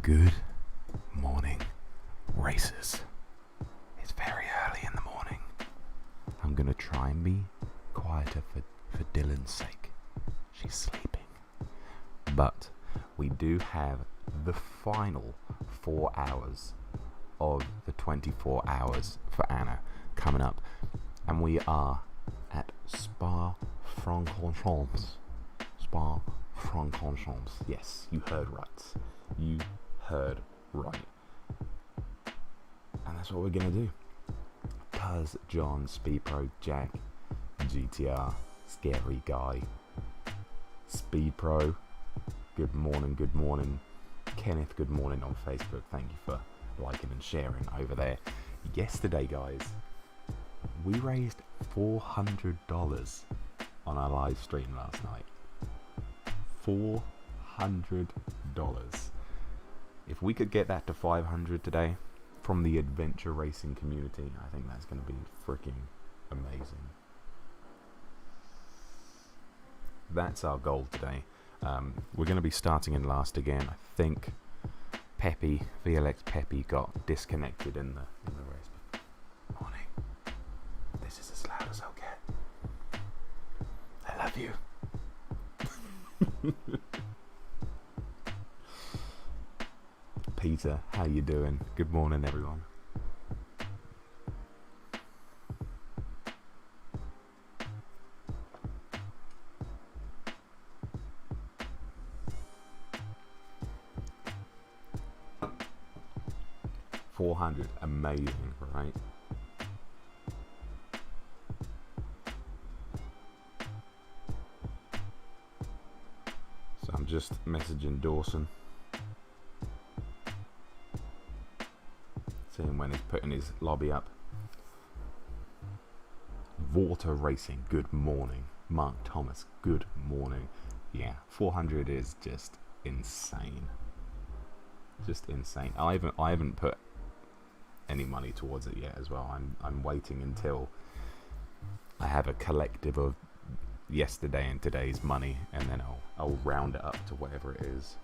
Good morning, racers. It's very early in the morning. I'm gonna try and be quieter for Dylan's sake. She's sleeping. But we do have the final 4 hours of the 24 hours for Anna coming up. And we are at Spa-Francorchamps. Spa-Francorchamps. Yes, you heard right. You heard right. And that's what we're gonna do. Cuz John, Speed Pro, Jack, GTR, Scary Guy, Speed Pro, good morning. Kenneth, good morning on Facebook. Thank you for liking and sharing over there. Yesterday, guys, we raised $400 on our live stream last night. $400. If we could get that to 500 today from the adventure racing community, I think that's going to be freaking amazing. That's our goal today. We're going to be starting in last again. I think VLX Peppy got disconnected in the race. Morning. This is as loud as I'll get. I love you. Peter, how you doing? Good morning, everyone. $400, amazing, right? So I'm just messaging Dawson, seeing when he's putting his lobby up. Water Racing, good morning. Mark Thomas, good morning. Yeah, 400 is just insane. Just insane. I haven't put any money towards it yet as well. I'm waiting until I have a collective of yesterday and today's money, and then I'll round it up to whatever it is.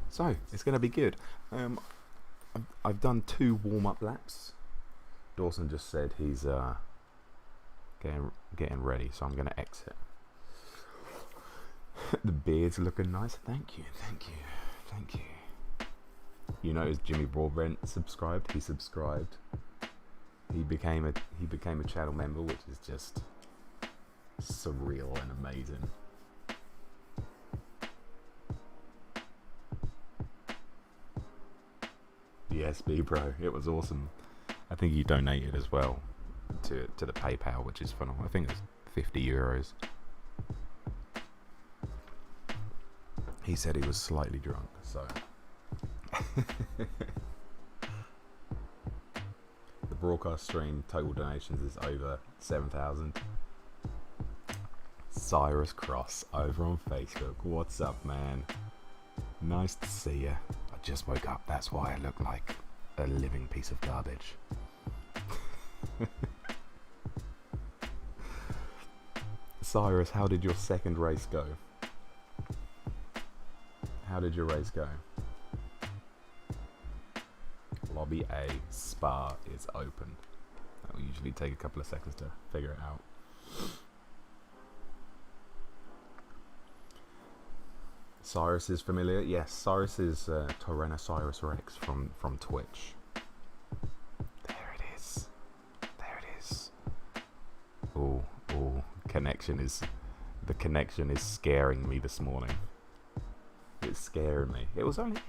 So it's going to be good. I've done 2 warm-up laps. Dawson just said he's getting ready, so I'm going to exit. The beard's looking nice. Thank you. You notice Jimmy Broadbent subscribed. He subscribed. He became a channel member, which is just surreal and amazing. Yes, B-Bro, it was awesome. I think he donated as well to the PayPal, which is phenomenal. I think it was €50. He said he was slightly drunk, so the broadcast stream total donations is over 7,000. Cyrus Cross over on Facebook. What's up, man? Nice to see you. I just woke up, that's why I look like a living piece of garbage. Cyrus, how did your second race go? How did your race go? Lobby A, Spa is open. That will usually take a couple of seconds to figure it out. Cyrus is familiar? Yes, Cyrus is Tyrannosaurus Rex from Twitch. There it is. Oh, the connection is scaring me this morning. It's scaring me. It was only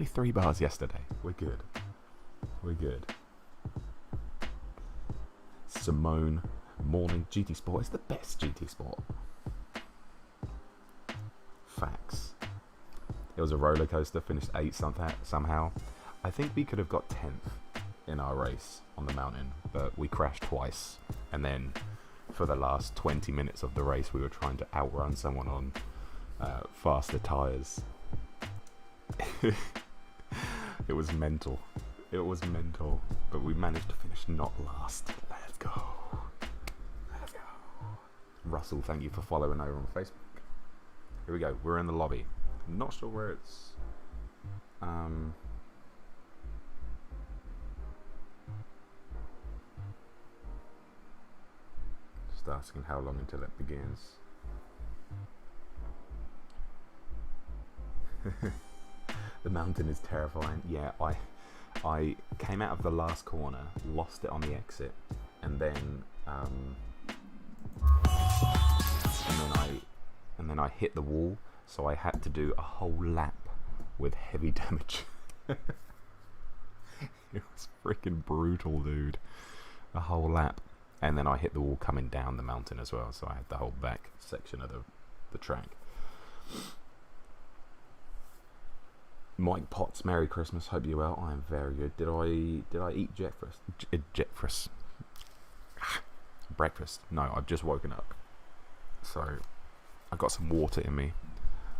3 bars yesterday. We're good. Simone, morning. GT Sport is the best GT Sport. Facts. It was a roller coaster, finished 8th somehow. I think we could have got 10th in our race on the mountain, but we crashed twice, and then for the last 20 minutes of the race we were trying to outrun someone on faster tyres, It was mental. It was mental. But we managed to finish not last. Let's go. Let's go. Russell, thank you for following over on Facebook. Here we go. We're in the lobby. I'm not sure where it's... Just asking how long until it begins. The mountain is terrifying. Yeah, I came out of the last corner, lost it on the exit, and then I hit the wall, so I had to do a whole lap with heavy damage. It was freaking brutal, dude. A whole lap. And then I hit the wall coming down the mountain as well, so I had the whole back section of the track. Mike Potts, Merry Christmas. Hope you're well. I am very good. Did I eat breakfast? No, I've just woken up. So I got some water in me.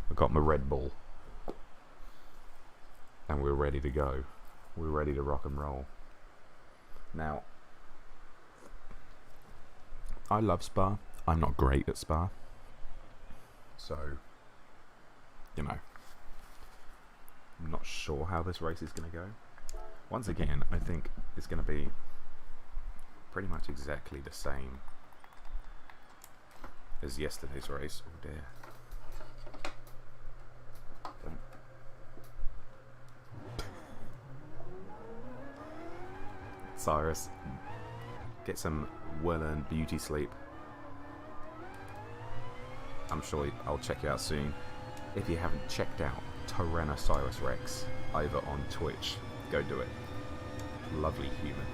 I got my Red Bull, and we're ready to go. We're ready to rock and roll. Now, I love Spa. I'm not great at Spa, so you know. I'm not sure how this race is going to go. Once again, I think it's going to be pretty much exactly the same as yesterday's race. Oh dear. Cyrus, get some well-earned beauty sleep. I'm sure I'll check you out soon. If you haven't checked out Tyrannosaurus Rex over on Twitch, go do it. Lovely human.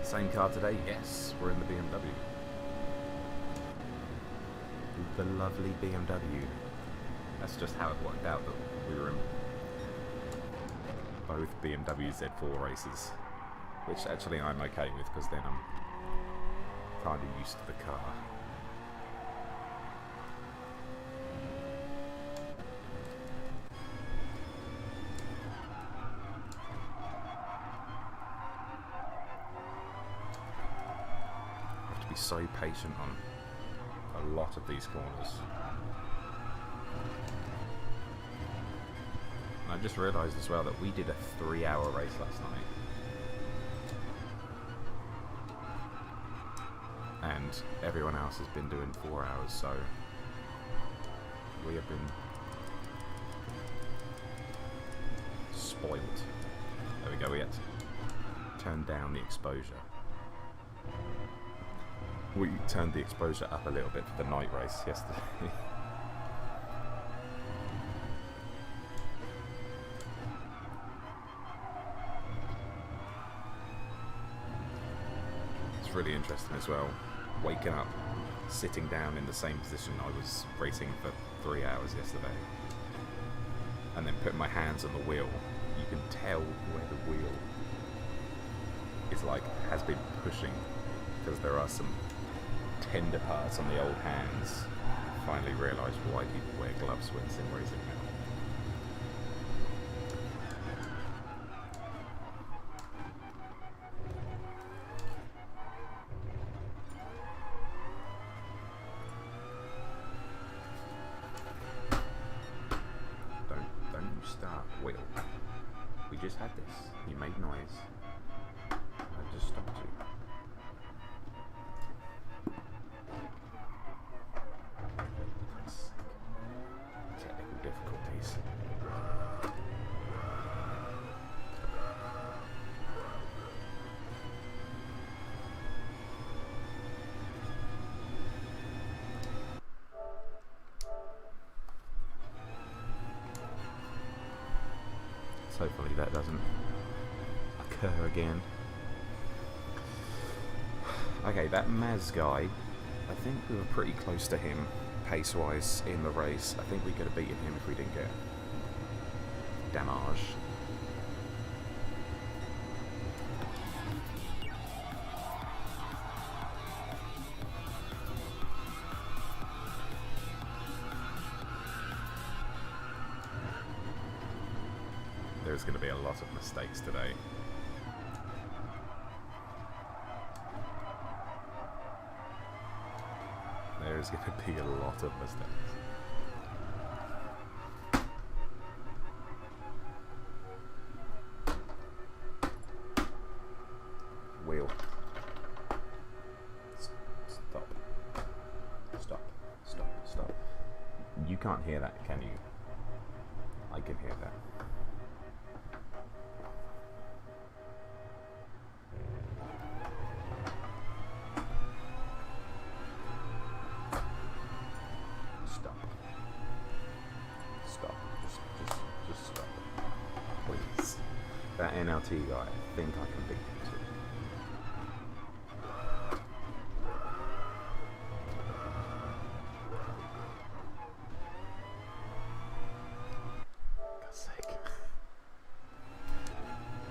Same car today? Yes, we're in the BMW. The lovely BMW. That's just how it worked out that we were in both BMW Z4 races. Which actually I'm okay with, because then I'm kind of used to the car. I have to be so patient on a lot of these corners. And I just realised as well that we did a 3-hour race last night. And everyone else has been doing 4 hours, so we have been spoiled. There we go, we had to turn down the exposure. We turned the exposure up a little bit for the night race yesterday. It's really interesting as well. Waking up, sitting down in the same position I was racing for 3 hours yesterday, and then putting my hands on the wheel. You can tell where the wheel is has been pushing, because there are some tender parts on the old hands. I finally realised why people wear gloves when sim racing now. Just had this. You made noise. I just stopped you. Technical difficulties. So hopefully that doesn't occur again. Okay, that Maz guy, I think we were pretty close to him pace-wise in the race. I think we could have beaten him if we didn't get damage. There's going to be a lot of mistakes today. There's going to be a lot of mistakes. Wheel. Stop. Stop. Stop. Stop. You can't hear that, can you? I can hear that. Stop. Stop. Just stop. Please. That NLT guy, I think I can beat him too.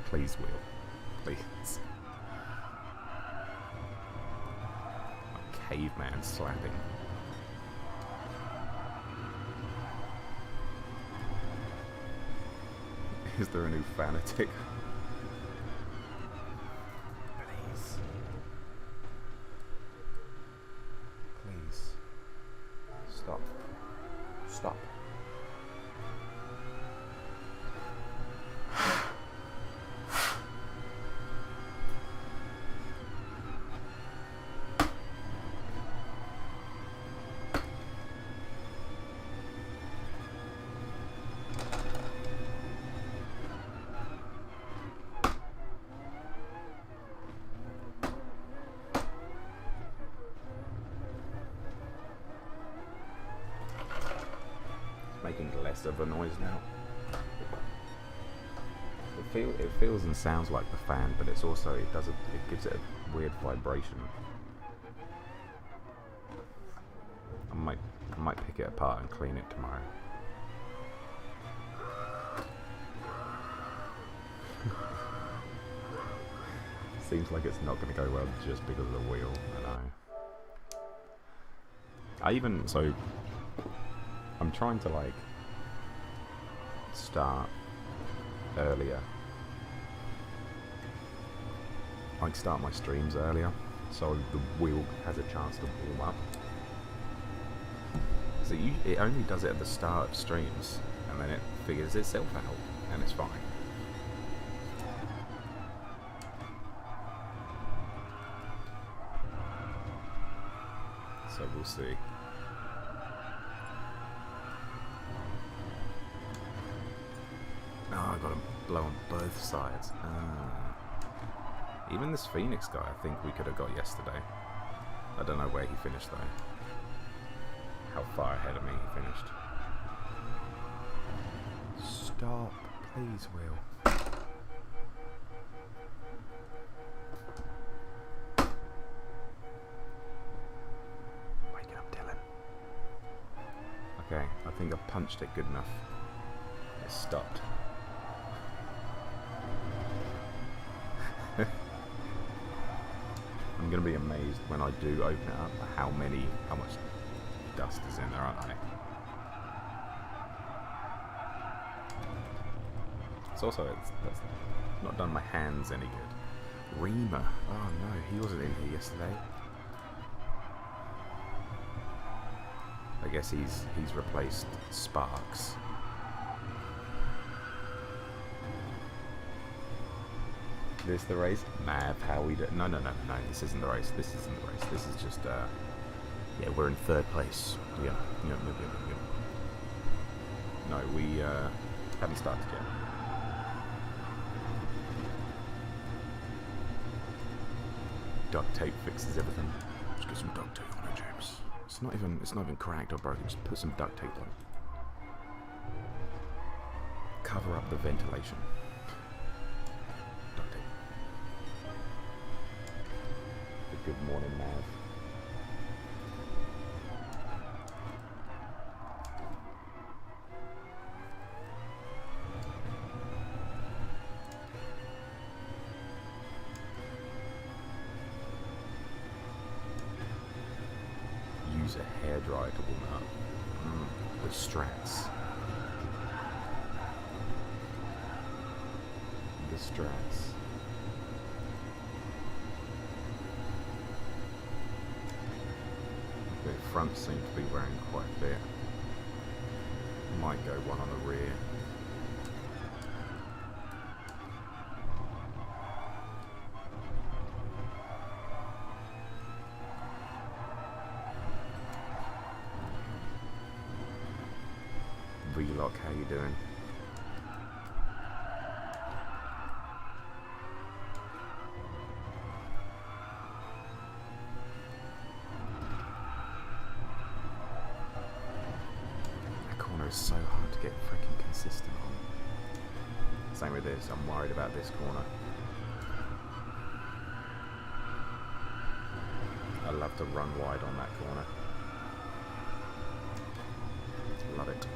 Please, Will. Please. A caveman slapping. Is there a new fanatic? Please. Please. Stop. Stop. Making less of a noise now. It feels and sounds like the fan, but it's also it gives it a weird vibration. I might pick it apart and clean it tomorrow. Seems like it's not going to go well just because of the wheel. I know. I'm trying to like start earlier. Like start my streams earlier, so the wheel has a chance to warm up. So it only does it at the start of streams, and then it figures itself out, and it's fine. So we'll see. Oh, I got to blow on both sides. Even this Phoenix guy, I think we could have got yesterday. I don't know where he finished though. How far ahead of me he finished. Stop, please, Will. Wake up, Dylan. Okay, I think I punched it good enough. It stopped. I'm going to be amazed when I do open it up how much dust is in there, aren't I? It's also, that's not done my hands any good. Reamer. Oh no, he wasn't in here yesterday. I guess he's replaced Sparks. This the race? Mav, how we do? No, this isn't the race. This isn't the race. This is just, yeah, we're in third place. Yeah. No, we, haven't started yet. Duct tape fixes everything. Just get some duct tape on it, James. It's not even cracked or broken. Just put some duct tape on. Cover up the ventilation. Duct tape. Good morning, Mav. Use a hairdryer to warm up. With strats. the strats. The front seem to be wearing quite a bit. Might go one on the rear. Vlog, how you doing? That corner is so hard to get freaking consistent on. Same with this, I'm worried about this corner. I love to run wide on that corner. Love it.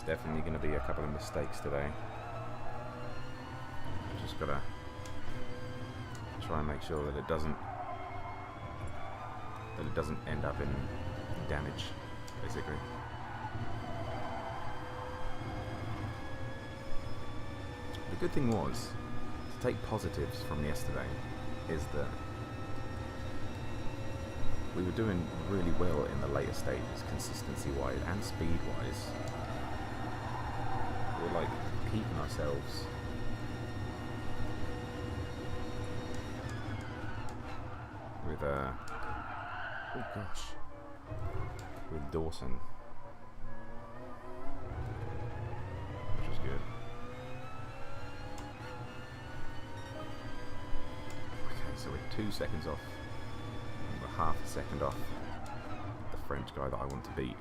Definitely going to be a couple of mistakes today. Just gotta try and make sure that it doesn't end up in damage, basically. The good thing was, to take positives from yesterday, is that we were doing really well in the later stages, consistency-wise and speed-wise. We're like keeping ourselves with oh gosh, with Dawson, which is good. Okay, so we're 2 seconds off, we're half a second off the French guy that I want to beat.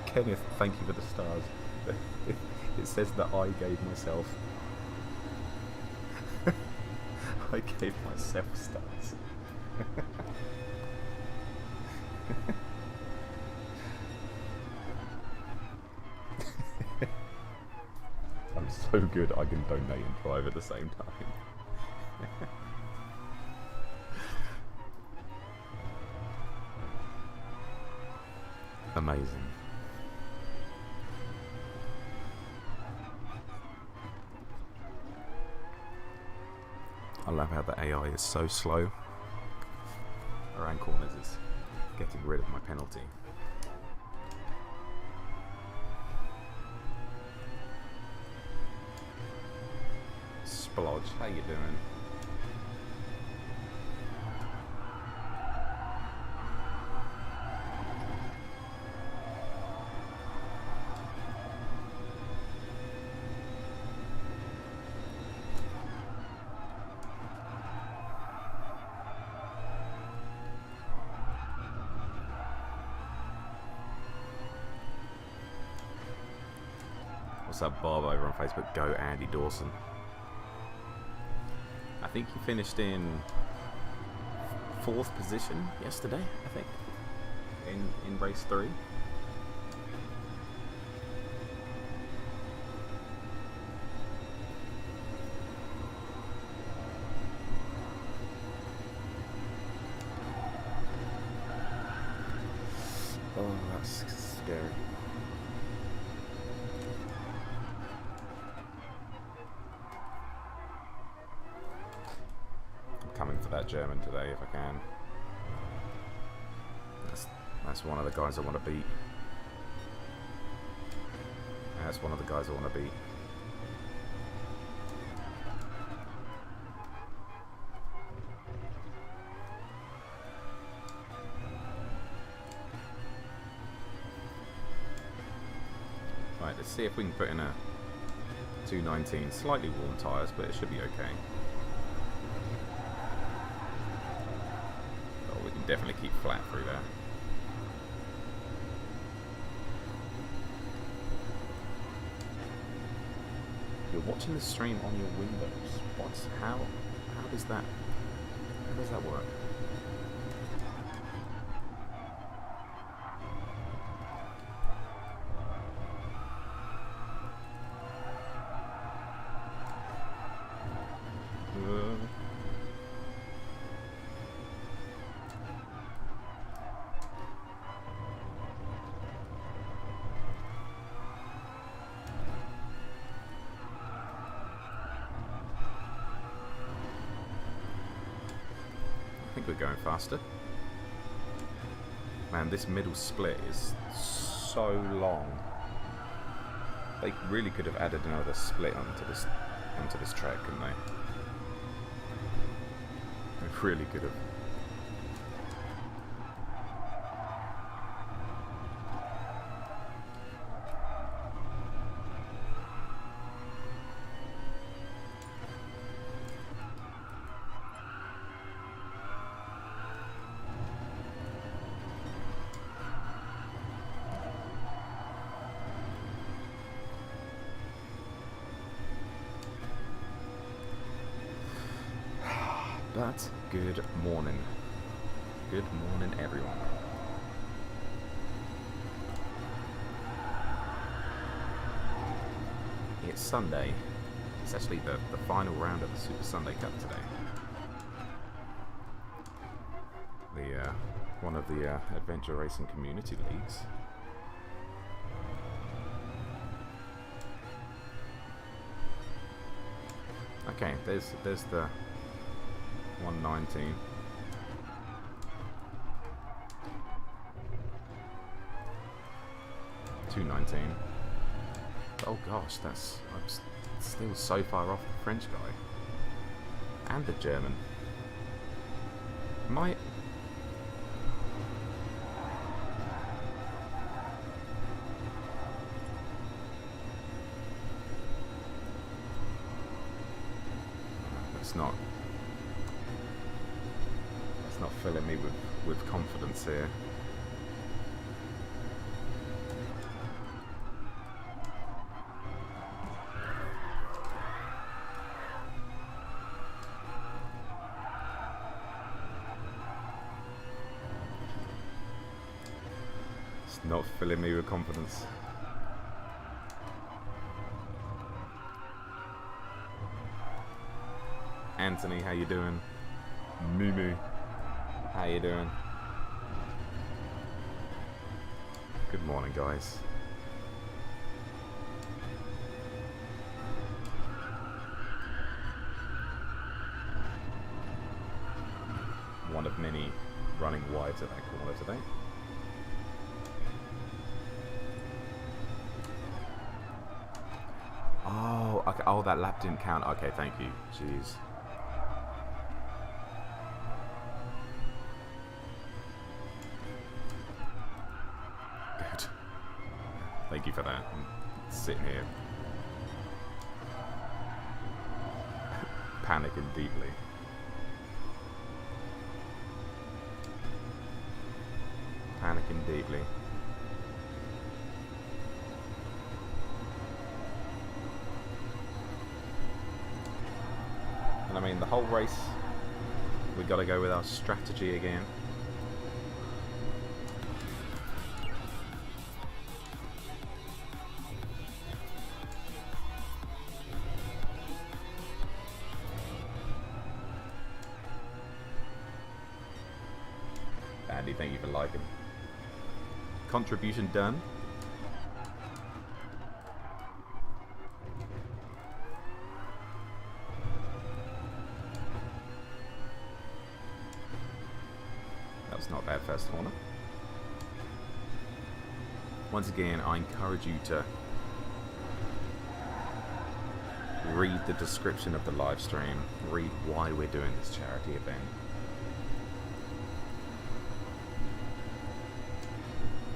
Kenneth, thank you for the stars. It says that I gave myself. I gave myself stars. I'm so good I can donate and drive at the same time. Amazing. I love how the AI is so slow around corners. It's getting rid of my penalty. Splodge, how you doing? What's up, Bob, over on Facebook? Go Andy Dawson. I think he finished in 4th position yesterday, I think, in race 3. Oh, that's scary. Coming for that German today if I can. That's one of the guys I want to beat. That's one of the guys I want to beat. Right, let's see if we can put in a 219. Slightly worn tyres, but it should be okay. Definitely keep flat through there. You're watching the stream on your Windows. How does that work? think we're going faster. Man, this middle split is so long. They really could have added another split onto this track, couldn't they? They really could have. But good morning. Good morning, everyone. It's Sunday. It's actually the final round of the Super Sunday Cup today. One of the adventure racing community leagues. Okay, there's the 119. $2.19. Oh gosh, I'm still so far off the French guy and the German. It's not filling me with confidence here. It's not filling me with confidence. Anthony, how you doing? Mumu, how you doing? Good morning, guys. One of many running wide at that corner today. Oh, okay. Oh, that lap didn't count. Okay, thank you. Jeez. Good. Thank you for that. I'm sitting here panicking deeply. Panicking deeply. And I mean, the whole race, we've got to go with our strategy again. Andy, thank you for liking. Contribution done. Not bad first corner. Once again, I encourage you to read the description of the live stream, read why we're doing this charity event.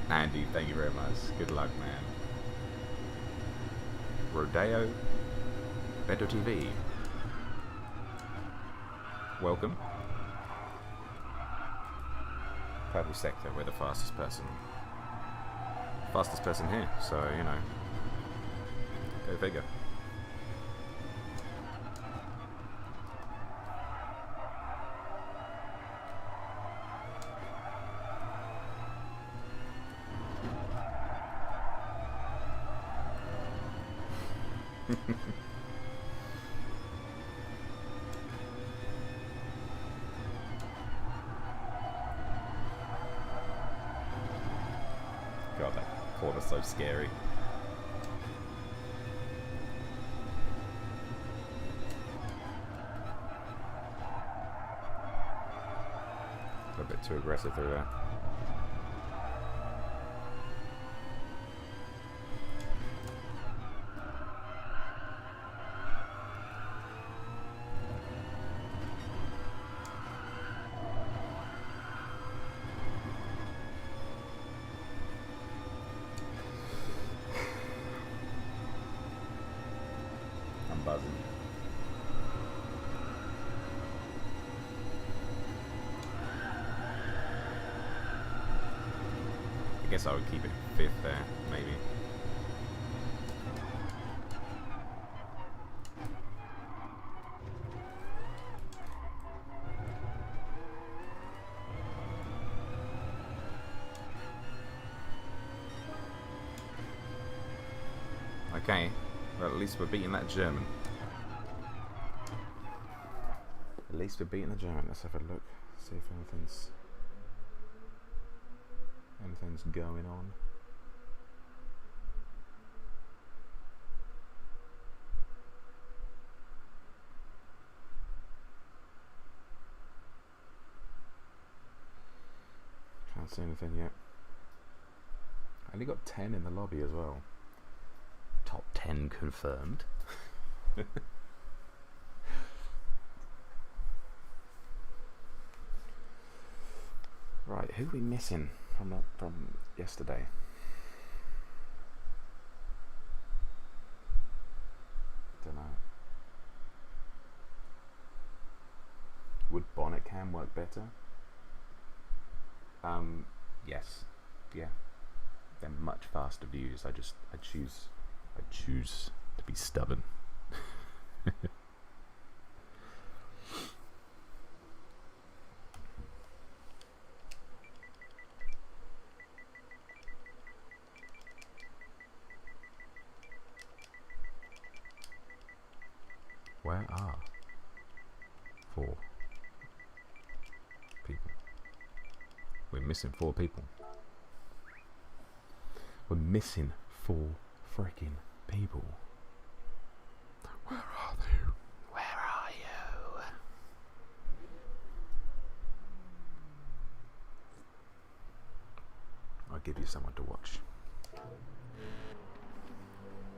Andy, thank you very much. Good luck, man. Rodeo Beto TV. Welcome. Purple sector, we're the fastest person here, so you know, go figure. God, that corner's so scary. too aggressive through there. I'm buzzing. I guess I would keep it 5th there, maybe. Okay, well at least we're beating that German. At least we're beating the German. Let's have a look, see if anything's going on. Can't see anything yet. I only got 10 in the lobby as well. Top 10 confirmed. Right, who are we missing from yesterday? Don't know. Would bonnet cam work better? Yes. Yeah. They're much faster views. I choose to be stubborn. Where are 4 people? We're missing 4 people. We're missing 4 freaking people. Where are they? Where are you? I'll give you someone to watch.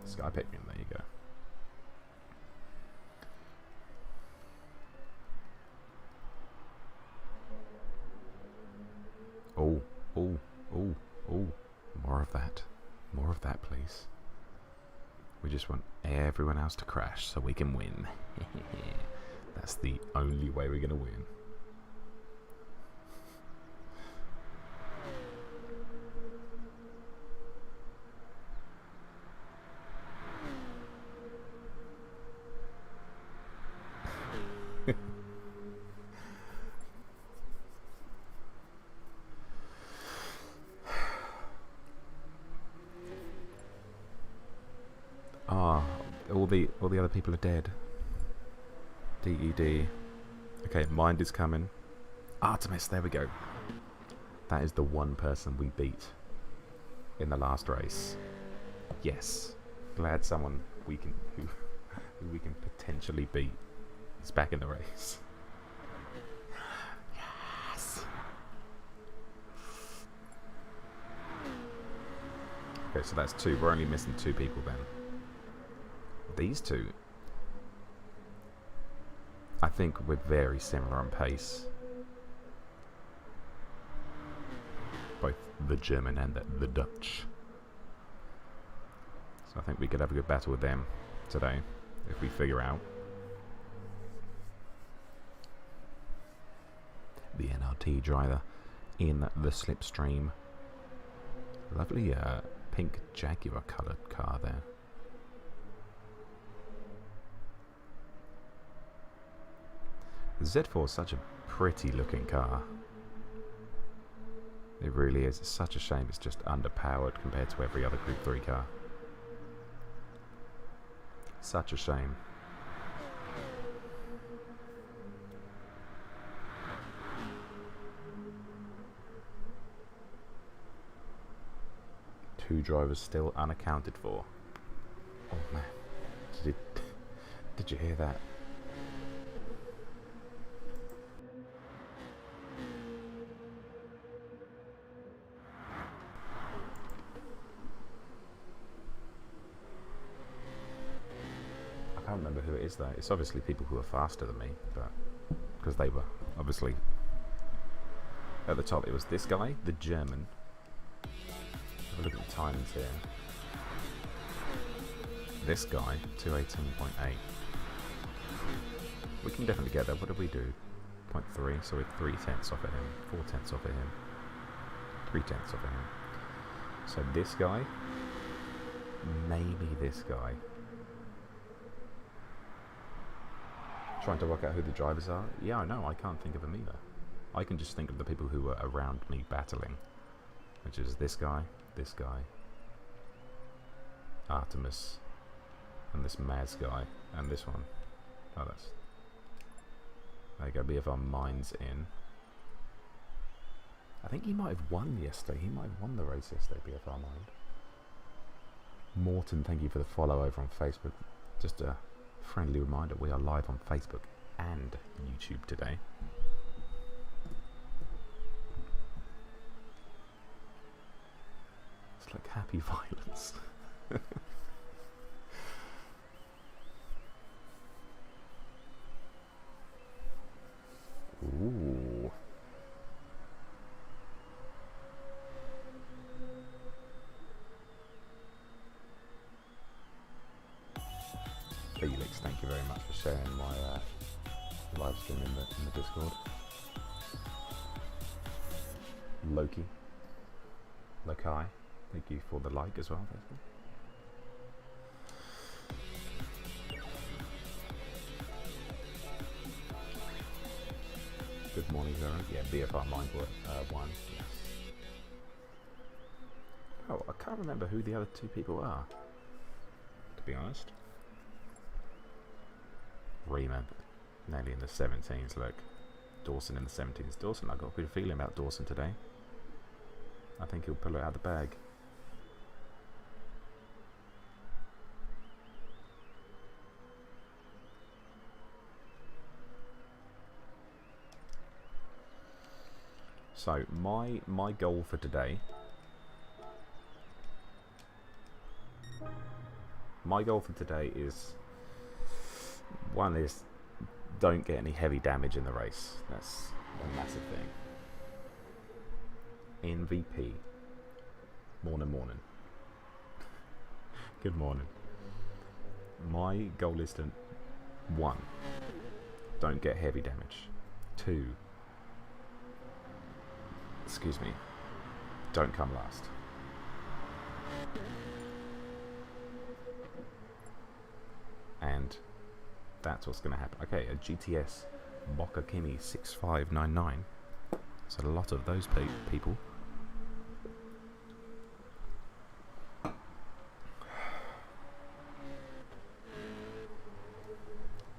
Sky Picnic, there you go. Oh, more of that. More of that, please. We just want everyone else to crash so we can win. That's the only way we're going to win. All the other people are dead. DED. Okay, Mind is coming. Artemis, there we go. That is the one person we beat in the last race. Yes. Glad someone who we can potentially beat is back in the race. Yes. Okay, so that's 2. We're only missing 2 people then. These 2, I think we're very similar on pace. Both the German and the Dutch. So I think we could have a good battle with them today, if we figure out. The NRT driver in the slipstream. Lovely pink Jaguar coloured car there. The Z4 is such a pretty looking car. It really is. It's such a shame it's just underpowered compared to every other Group 3 car. Such a shame. Two drivers still unaccounted for. Oh man, did you hear that? can't remember who it is though. It's obviously people who are faster than me, but because they were obviously at the top. It was this guy, the German. Have a look at the times here. This guy, 218.8. We can definitely get there. What did we do? 0.3, so we're 3/10 off of him, 4/10 off of him, 3/10 off of him. So this guy, maybe this guy. Trying to work out who the drivers are. Yeah, I know, I can't think of them either. I can just think of the people who were around me battling, which is this guy, Artemis, and this Maz guy, and this one. Oh, that's... There you go, BFR Mine's in. I think he might have won yesterday. He might have won the race yesterday, BFR Mine. Morton, thank you for the follow over on Facebook. Just a friendly reminder, we are live on Facebook and YouTube today. It's like happy violence. Ooh. Felix, thank you very much for sharing my live stream in the Discord. Loki, thank you for the like as well. Good morning, Zara. Yeah, BFR Mind won. Yes. Oh, I can't remember who the other two people are, to be honest. Riemann, nearly in the 17s. Look, Dawson in the 17s. Dawson, I've got a good feeling about Dawson today. I think he'll pull it out of the bag. So my goal for today. My goal for today is, one is, don't get any heavy damage in the race. That's a massive thing. MVP. Morning. Good morning. My goal is to, 1, don't get heavy damage. 2, excuse me, don't come last. And that's what's going to happen. Okay, a GTS Boca Kimi 6599. There's a lot of those people.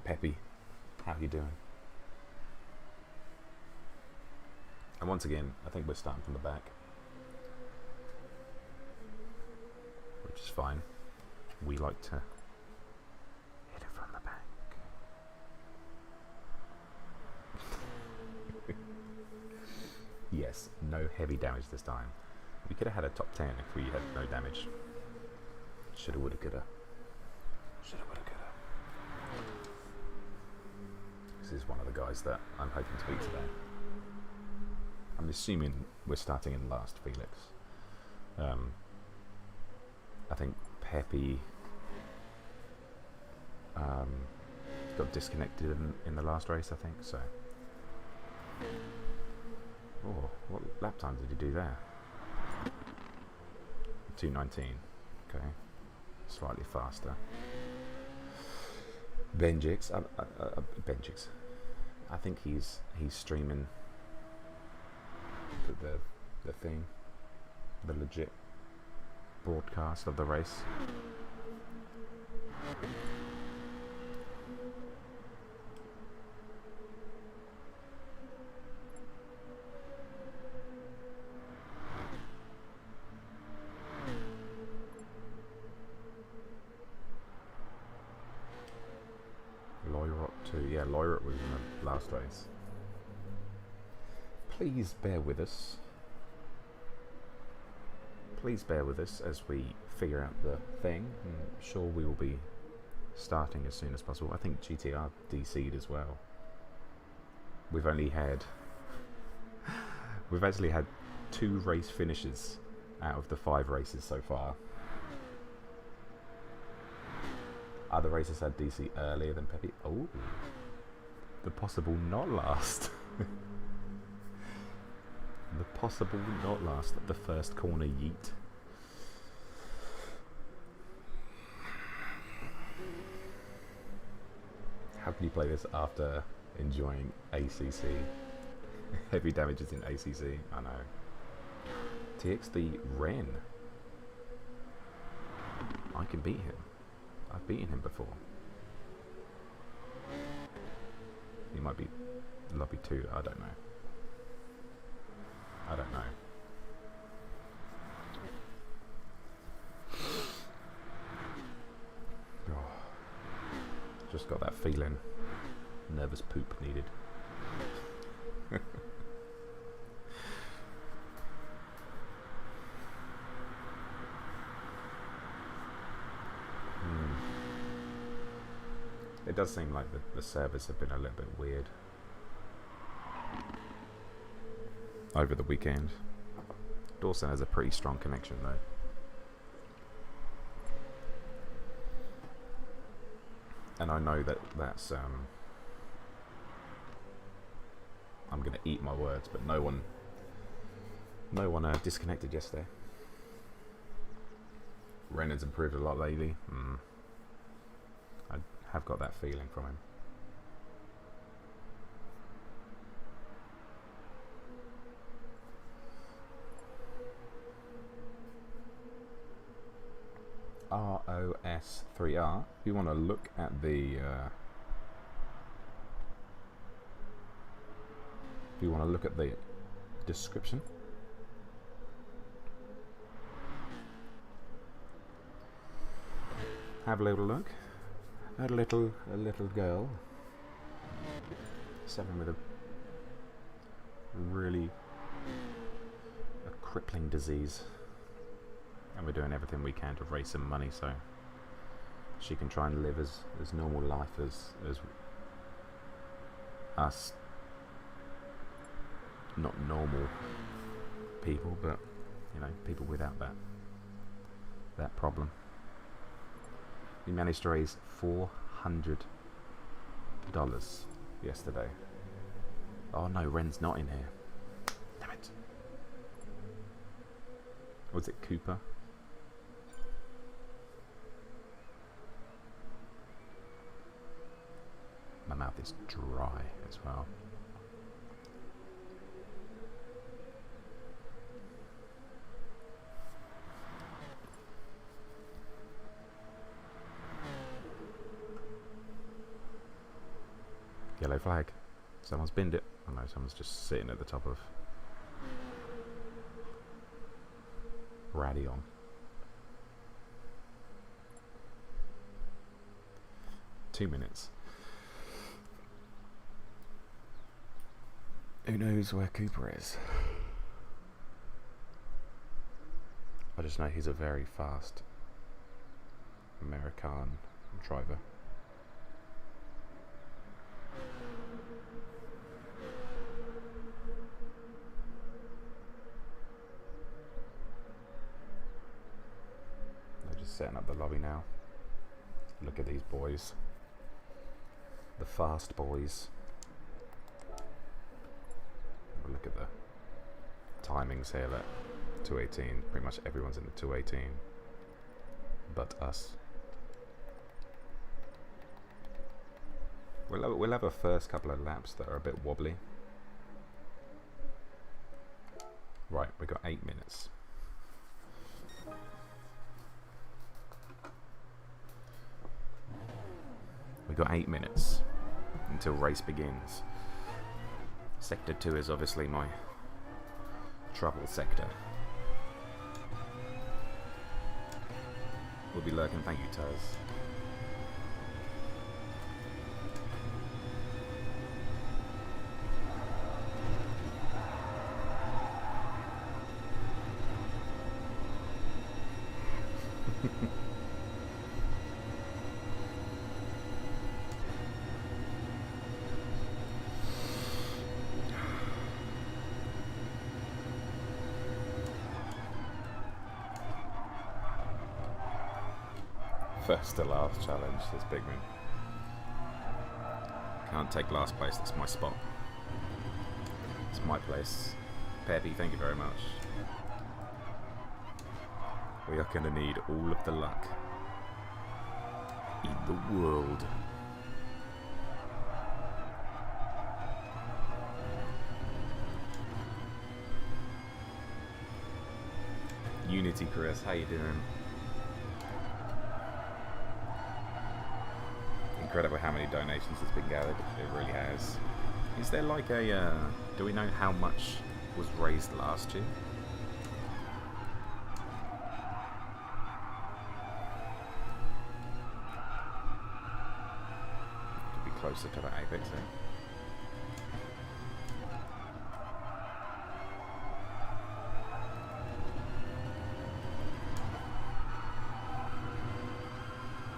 Peppy, how you doing? And once again, I think we're starting from the back, which is fine. We like to hit it from the back. Yes, no heavy damage this time. We could have had a top 10 if we had no damage. Shoulda, woulda, coulda. Shoulda, woulda, coulda. This is one of the guys that I'm hoping to beat today. I'm assuming we're starting in last, Felix. I think Peppy got disconnected in the last race, I think, so. Oh, what lap time did he do there? 2:19. Okay, slightly faster. Benjix, Benjix. I think he's streaming the thing, the legit broadcast of the race. Loyrot too, yeah, Loyrot was in the last race. Please bear with us. Please bear with us as we figure out the thing. I'm sure we will be starting as soon as possible. I think GTR DC'd as well. We've actually had 2 race finishes out of the 5 races so far. Other races had DC earlier than Pepe. Oh, the possible not last. The possible not last at the first corner yeet. How can you play this after enjoying ACC? Heavy damages in ACC, I know. TXD Ren. I can beat him. I've beaten him before. He might be lobby 2, I don't know. I don't know. Oh, just got that feeling. Nervous poop needed. It does seem like the servers have been a little bit weird over the weekend. Dawson has a pretty strong connection though. And I know that's I'm gonna eat my words, but no one disconnected yesterday. Renner's improved a lot lately. I have got that feeling from him. ROS3R. If you want to look at the description, have a little look. A little girl, 7 with a crippling disease, and we're doing everything we can to raise some money so she can try and live as normal life as us not normal people, but you know, people without that problem. We managed to raise $400 yesterday. Oh no, Ren's not in here. Damn it. Was it Cooper? My mouth is dry as well. Yellow flag. Someone's binned it. Oh no, someone's just sitting at the top of Radion. Two minutes. Who knows where Cooper is? I just know he's a very fast American driver. They're just setting up the lobby now. Look at these boys. The fast boys. Look at the timings here at 218. Pretty much everyone's in the 218 but us. We'll have a first couple of laps that are a bit wobbly. Right, we've got 8 minutes. We've got 8 minutes until race begins. Sector 2 is obviously my trouble sector. We'll be lurking, thank you, Taz. First to last challenge, says Pigman. Can't take last place, that's my spot. It's my place. Peppy, thank you very much. We are going to need all of the luck in the world. Unity, Chris, how you doing? Incredible how many donations has been gathered. It really has. Is there like a do we know how much was raised last year? Could be closer to that apex there.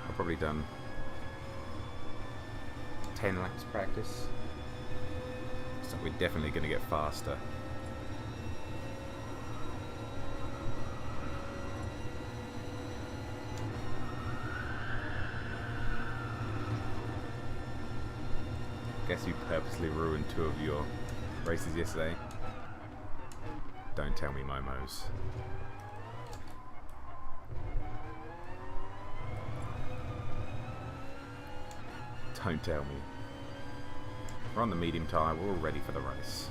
I've probably done 10 laps practice, so we're definitely going to get faster. Guess you purposely ruined 2 of your races yesterday. Don't tell me, Momos. Don't tell me. We're on the medium tyre, we're all ready for the race.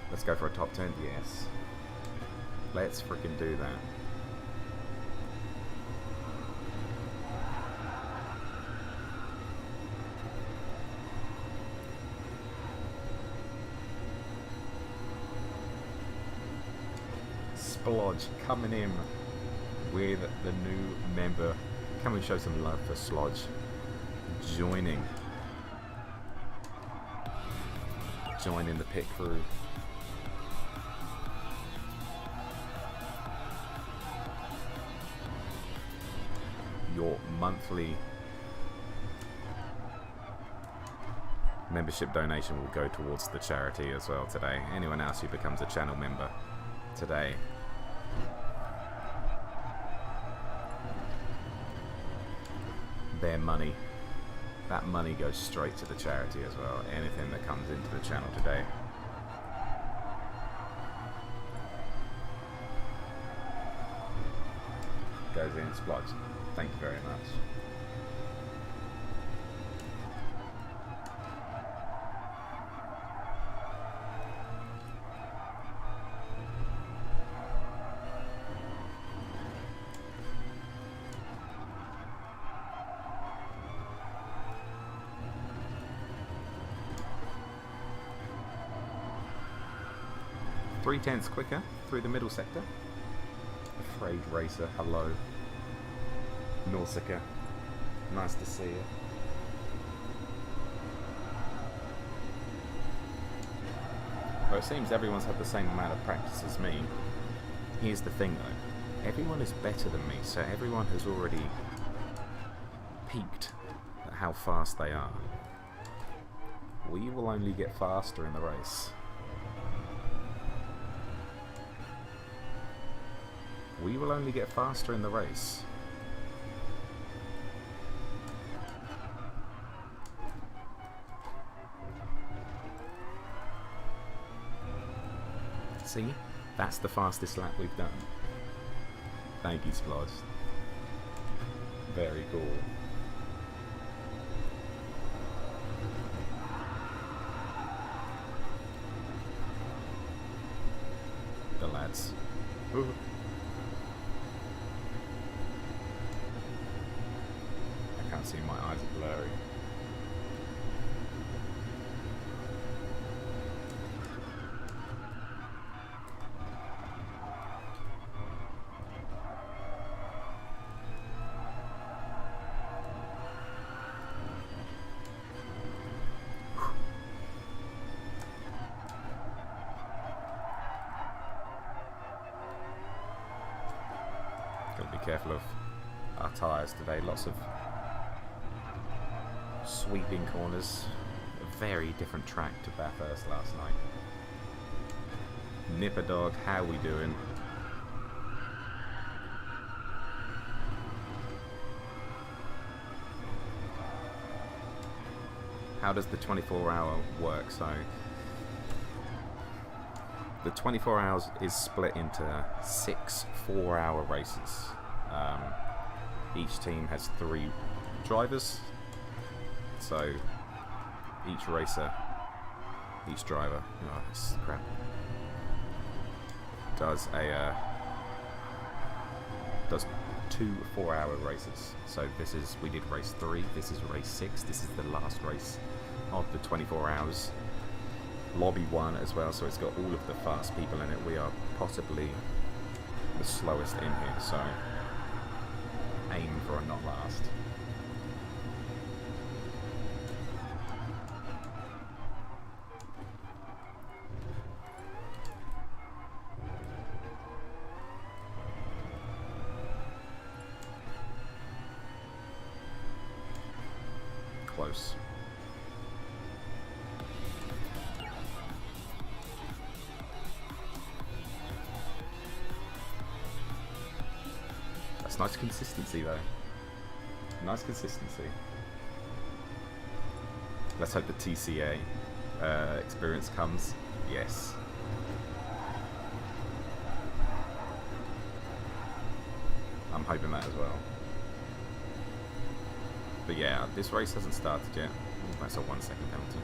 Let's go for a top 10? Yes. Let's freaking do that. Splodge coming in with the new member. Can we show some love for Slodge joining the pit crew? Your monthly membership donation will go towards the charity as well today. Anyone else who becomes a channel member today, their money, that money goes straight to the charity as well. Anything that comes into the channel today. Goes in Splodge. Thank you very much. Three-tenths quicker through the middle sector. Afraid Racer, hello. Nausicaa, nice to see you. Well, it seems everyone's had the same amount of practice as me. Here's the thing though, everyone is better than me, so everyone has already peaked at how fast they are. We will only get faster in the race. We will only get faster in the race. See? That's the fastest lap we've done. Thank you, Splodge. Very cool. The lads. Ooh. I can't see, my eyes are blurry. Gotta be careful of our tyres today. Lots of sweeping corners. A very different track to Bathurst last night. Nipper Dog, how we doing? How does the 24-hour work? So the 24 hours is split into 6 4-hour races. Each team has 3 drivers, so each driver, oh, this is crap, does 2 4-hour races. So we did race 3, this is race 6, this is the last race of the 24 hours. Lobby 1 as well, so it's got all of the fast people in it. We are possibly the slowest in here, so aim for a not last. Close. That's nice consistency though. Nice consistency. Let's hope the TCA experience comes. Yes. I'm hoping that as well. But yeah, this race hasn't started yet. That's a 1-second penalty.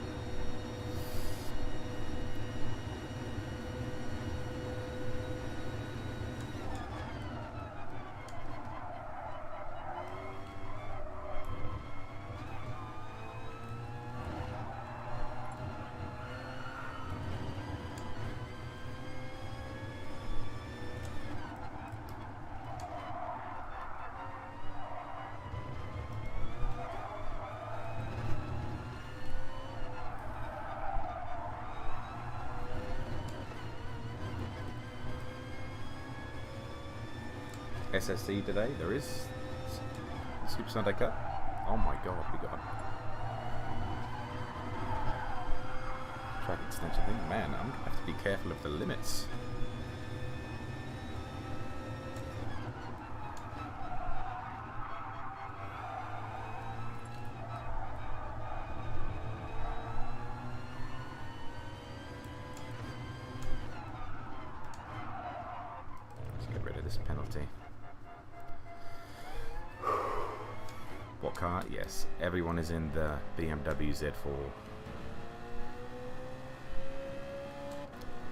SSC today, there is Super Sunday Cup. Oh my god, we got track extension thing. Man, I'm gonna have to be careful of the limits. Let's get rid of this penalty. What car? Yes, everyone is in the BMW Z4.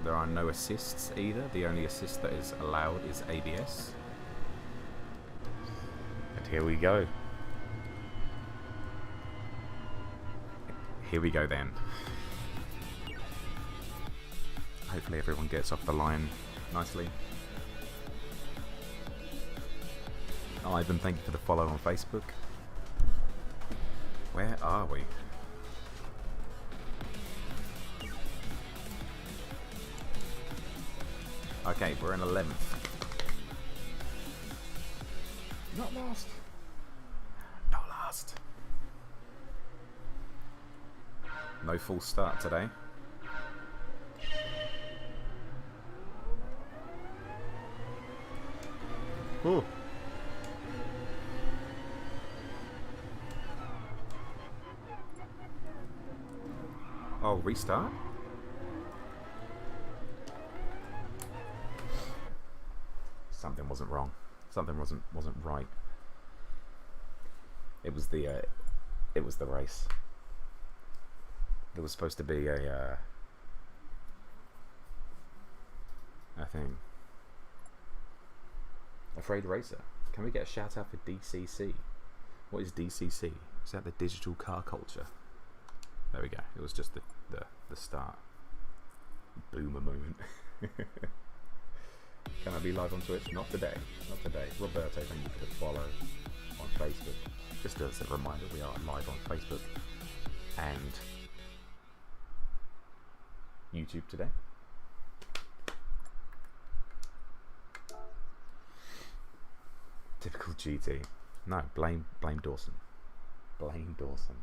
There are no assists either. The only assist that is allowed is ABS. And here we go. Here we go then. Hopefully everyone gets off the line nicely. Ivan, thank you for the follow on Facebook. Where are we? Okay, we're in 11th. Not last. Not last. No full start today. Ooh. Oh, restart? Something wasn't wrong. Something wasn't right. It was the race. There was supposed to be a thing. Afraid Racer. Can we get a shout out for DCC? What is DCC? Is that the digital car culture? There we go. It was just the start. Boomer moment. Can I be live on Twitch? Not today. Not today. Roberto, thank you for the follow on Facebook. Just as a reminder, we are live on Facebook and YouTube today. Typical GT. No, blame Dawson. Blame Dawson.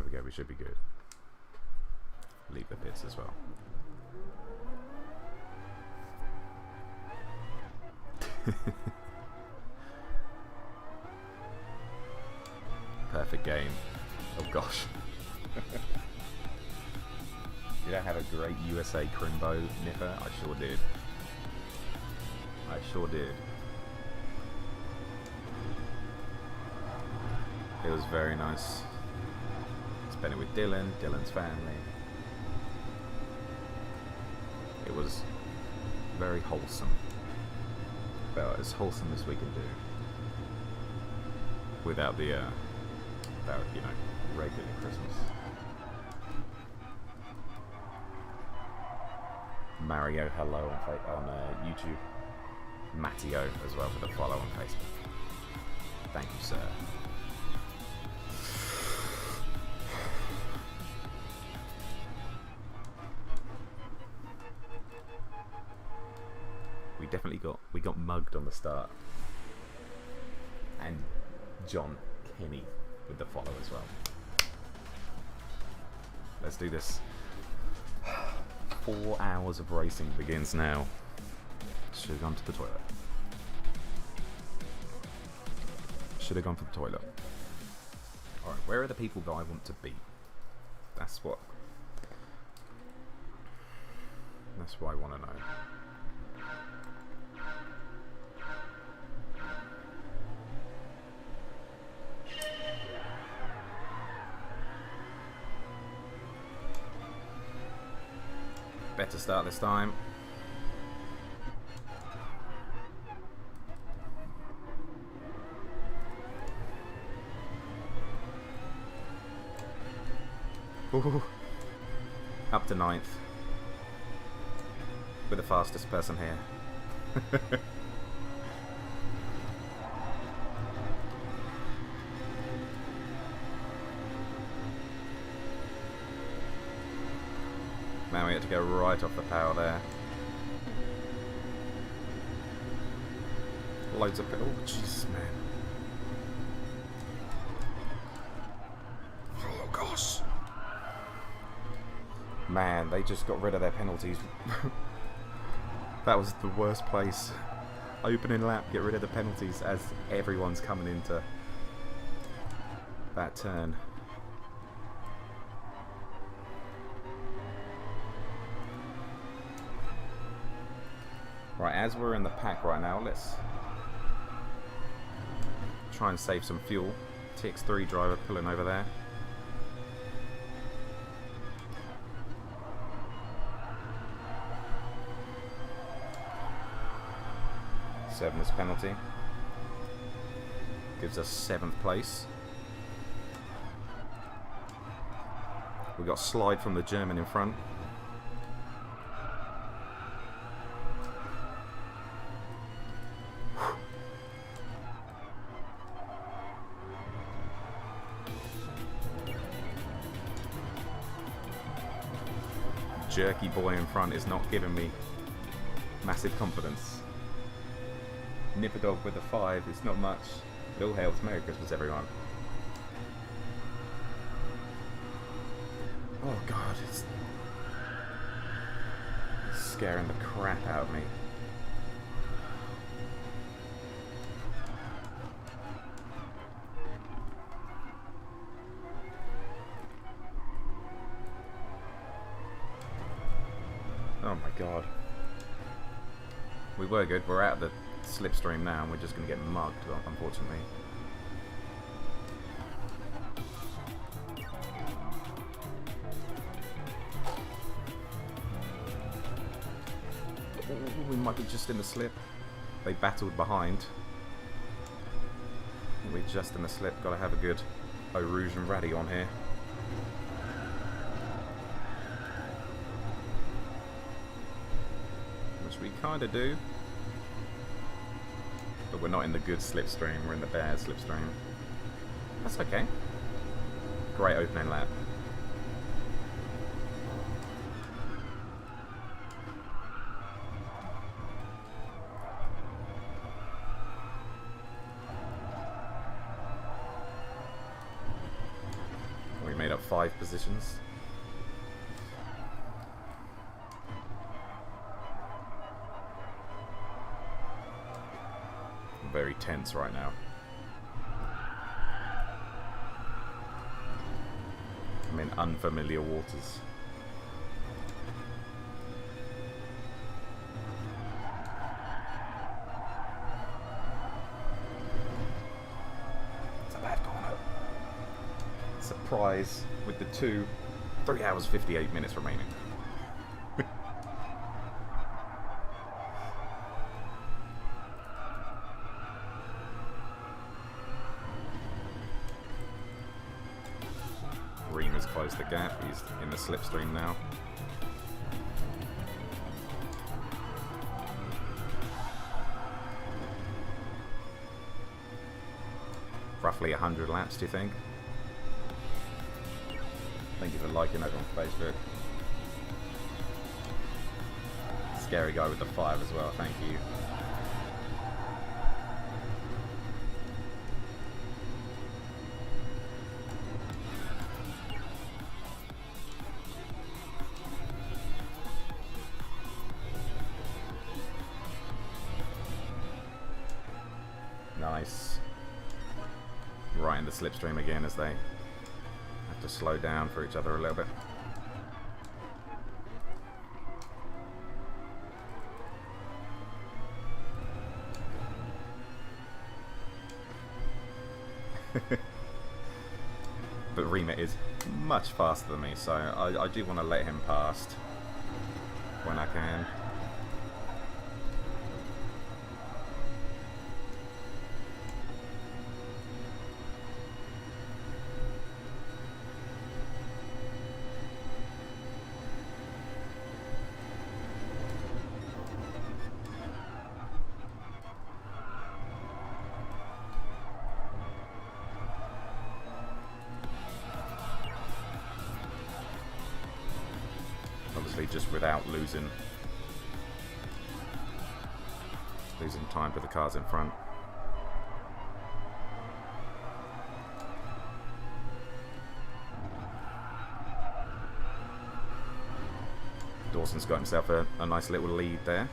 we go, we should be good. Leave the pits as well. Perfect game. Oh gosh. Did I have a great USA Crimbo nipper? I sure did. I sure did. It was very nice. Spent it with Dylan, Dylan's family. It was very wholesome. About as wholesome as we can do. Without the, without, you know, regular Christmas. Mario, hello on YouTube. Matteo as well for the follow on Facebook. Thank you, sir. We got mugged on the start. And John Kenny with the follow as well. Let's do this. 4 hours of racing begins now. Should have gone to the toilet. Should have gone for the toilet. Alright, where are the people that I want to be? That's what I want to know. Better start this time. Ooh. Up to 9th. We're the fastest person here. Man, we had to go right off the power there. Loads of... Oh, jeez, man. Oh, gosh. Man, they just got rid of their penalties. That was the worst place. Opening lap, get rid of the penalties as everyone's coming into that turn. Right, as we're in the pack right now, let's try and save some fuel. TX3 driver pulling over there. Seventh penalty. Gives us 7th place. We got slide from the German in front. Jerky boy in front is not giving me massive confidence. Nipper dog with a 5 is not much. It all helps. Merry Christmas, everyone. Oh god, it's scaring the crap out of me. Oh my god. We were good. We're out of the slipstream now and we're just going to get mugged, unfortunately. Ooh, we might be just in the slip. They battled behind. We're just in the slip. Got to have a good Eau Rouge and Ratty on here. Which we kind of do. But we're not in the good slipstream, we're in the bad slipstream. That's okay. Great opening lap. We made up 5 positions. I'm very tense right now. I'm in unfamiliar waters. It's a bad corner. Surprise with the 3 hours 58 minutes remaining. Has closed the gap. He's in the slipstream now. Roughly 100 laps, do you think? Thank you for liking over on Facebook. Scary guy with the 5 as well, thank you. Nice. Right in the slipstream again as they have to slow down for each other a little bit. But Remit is much faster than me, so I do want to let him past when I can. Just without losing time to the cars in front. Dawson's got himself a nice little lead there.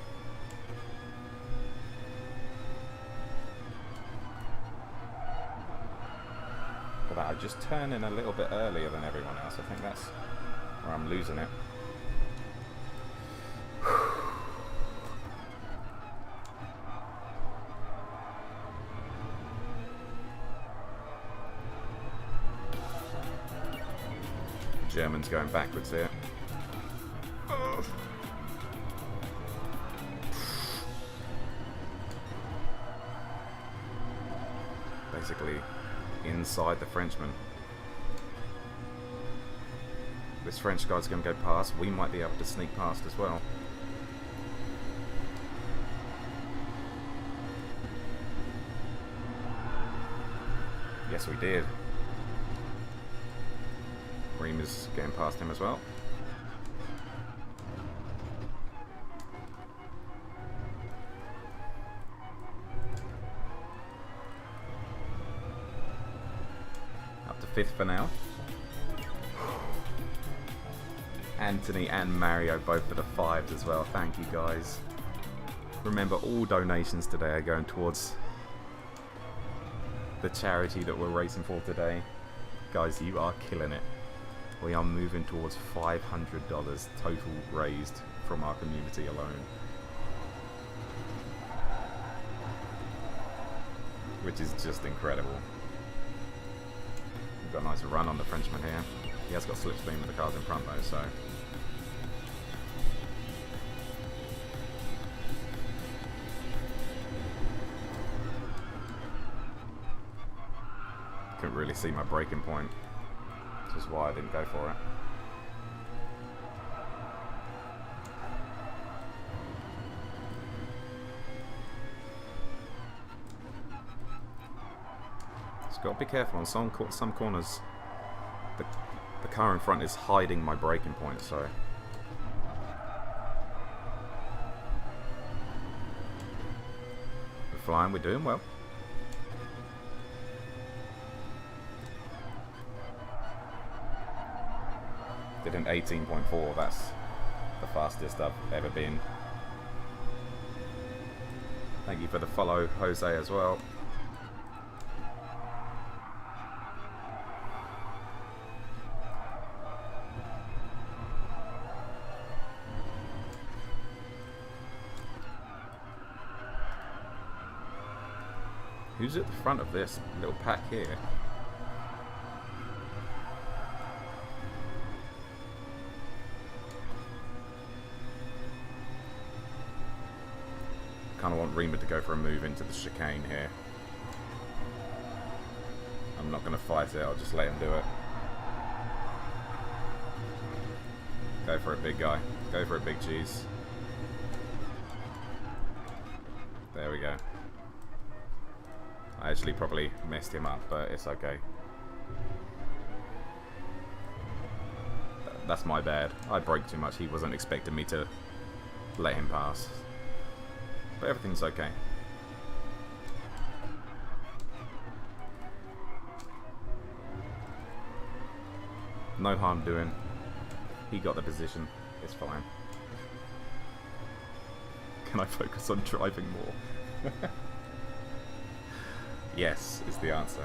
But I just turn in a little bit earlier than everyone else. I think that's where I'm losing it. German's going backwards here. Oh. Basically inside the Frenchman. This French guy's going to go past. We might be able to sneak past as well. Yes, we did. Reem is getting past him as well. Up to 5th for now. Anthony and Mario both for the 5s as well. Thank you guys. Remember, all donations today are going towards the charity that we're racing for today. Guys, you are killing it. We are moving towards $500 total raised from our community alone. Which is just incredible. We've got a nice run on the Frenchman here. He has got slipstream with the cars in front though, so... Couldn't really see my braking point. Which is why I didn't go for it. Just got to be careful on some corners. The car in front is hiding my braking point, so we're flying. We're doing well. With an 18.4, that's the fastest I've ever been. Thank you for the follow, Jose, as well. Who's at the front of this little pack here? Kind of want Rima to go for a move into the chicane here. I'm not going to fight it, I'll just let him do it. Go for it, big guy. Go for it, big cheese. There we go. I actually probably messed him up, but it's okay. That's my bad. I broke too much. He wasn't expecting me to let him pass. But everything's okay. No harm doing. He got the position. It's fine. Can I focus on driving more? Yes, is the answer.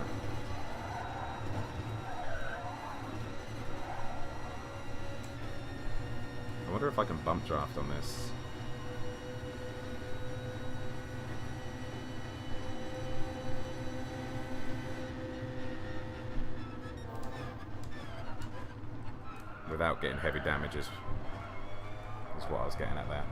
I wonder if I can bump draft on this. Without getting heavy damages, is what I was getting at there.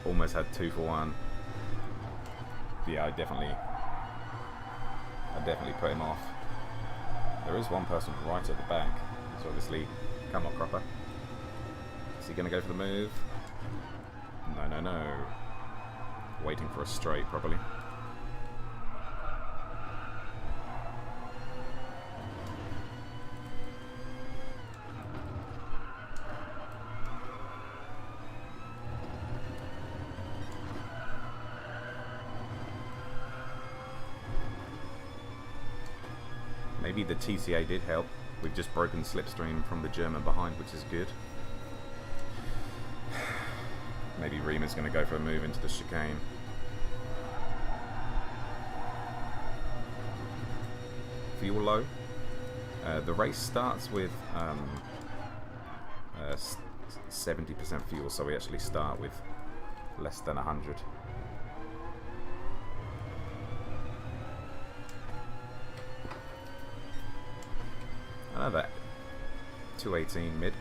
Almost had 2 for 1. Yeah, I definitely put him off. There is one person right at the back. So obviously, come on, Cropper. Is he going to go for the move? No, no, no. Waiting for a straight, probably. Maybe the TCA did help. We've just broken slipstream from the German behind, which is good. Maybe Rima's going to go for a move into the chicane. Fuel low. The race starts with 70% fuel, so we actually start with less than 100. I know that. 218 mid.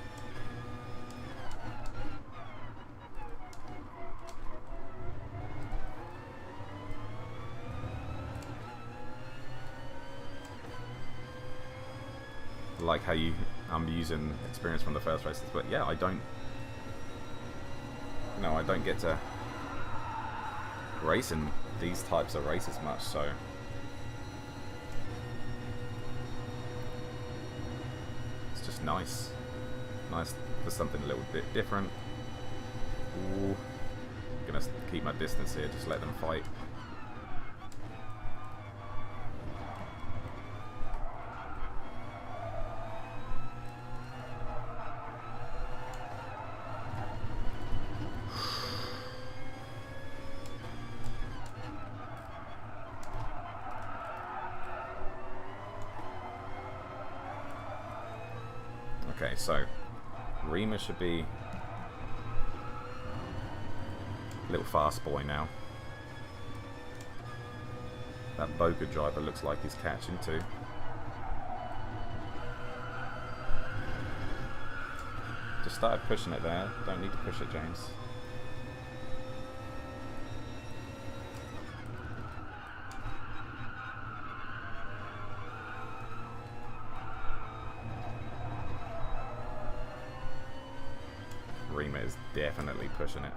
Like how I'm using experience from the first races, but yeah, I don't get to race in these types of races much, so it's just nice for something a little bit different. Ooh, I'm gonna keep my distance here, just let them fight. Okay, so Rima should be a little fast boy now. That Boca driver looks like he's catching too. Just started pushing it there. Don't need to push it, James. Rima is definitely pushing it.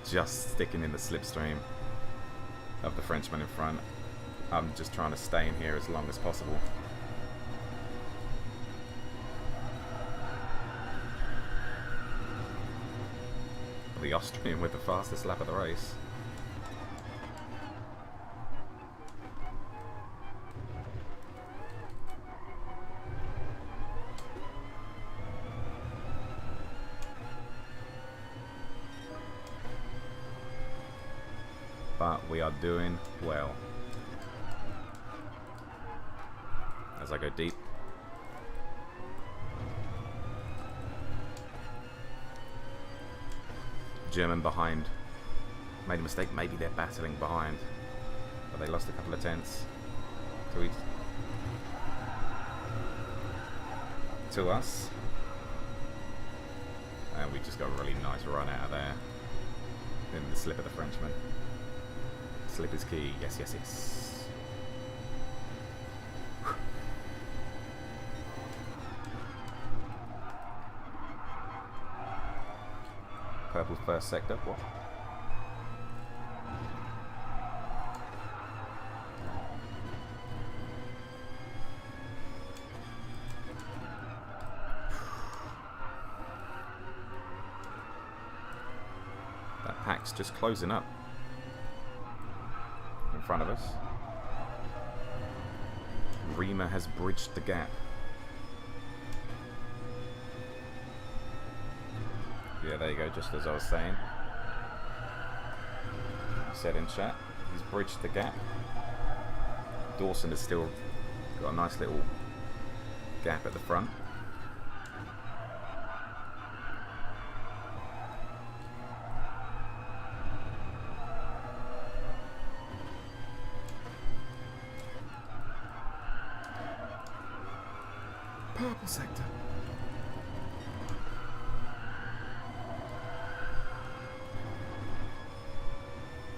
just sticking in the slipstream of the Frenchman in front. I'm just trying to stay in here as long as possible. The Austrian with the fastest lap of the race. But we are doing well. As I go deep. German behind. Made a mistake. Maybe they're battling behind. But they lost a couple of tenths to us. And we just got a really nice run out of there. In the slip of the Frenchman. Slip is key. Yes, yes, yes. Purple first sector. What? That pack's just closing up in front of us. Rima has bridged the gap. Yeah, there you go, just as I was saying. Said in chat, he's bridged the gap. Dawson has still got a nice little gap at the front. Purple sector.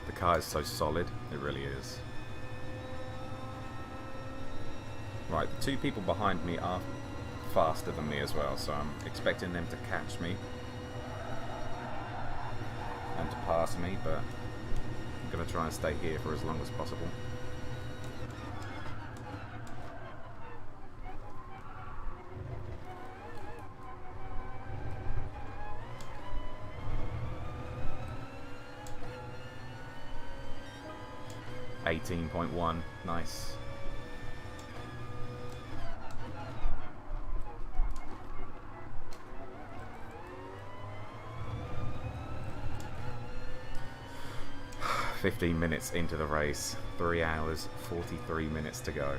The car is so solid, it really is. Right, the two people behind me are faster than me as well, so I'm expecting them to catch me and to pass me, but I'm going to try and stay here for as long as possible. .1, nice. "15 minutes into the race, 3 hours, 43 minutes to go.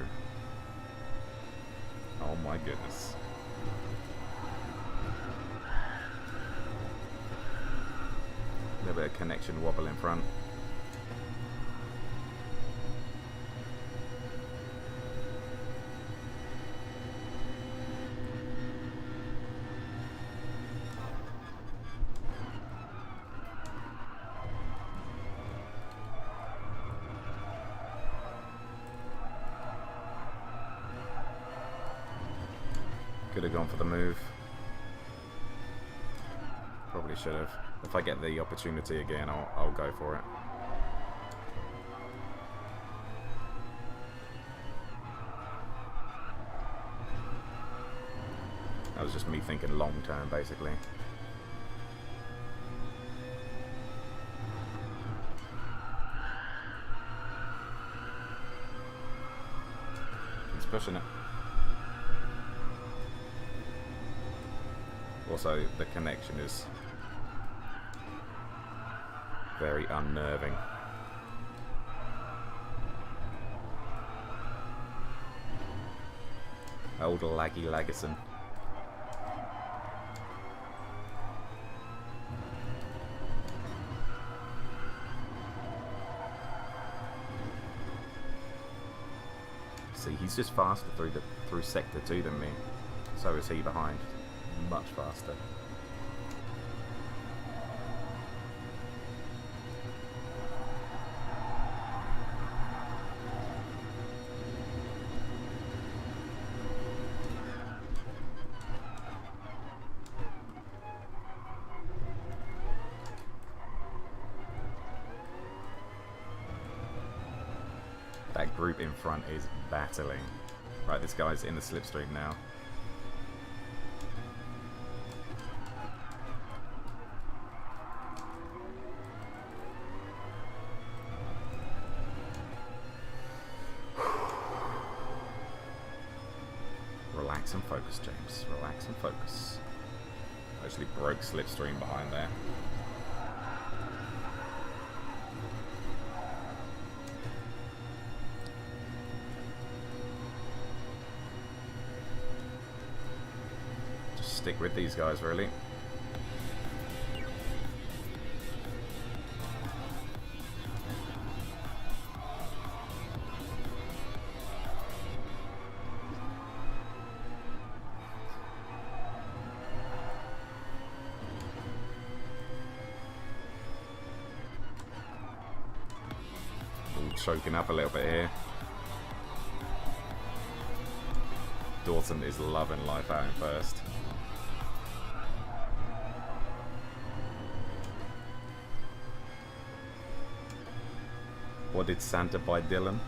Oh my goodness. A little bit of connection wobble in front. Could have gone for the move. Probably should have. If I get the opportunity again, I'll go for it. That was just me thinking long term, basically. He's pushing it. Also, the connection is very unnerving. Old laggy Lagerson. See, he's just faster through sector 2 than me. So is he behind. Much faster. group in front is battling. Right, this guy's in the slipstream now. Relax and focus, James. Relax and focus. Actually broke slipstream behind there. Just stick with these guys, really. Choking up a little bit here. Dawson is loving life out in first. What did Santa buy Dylan?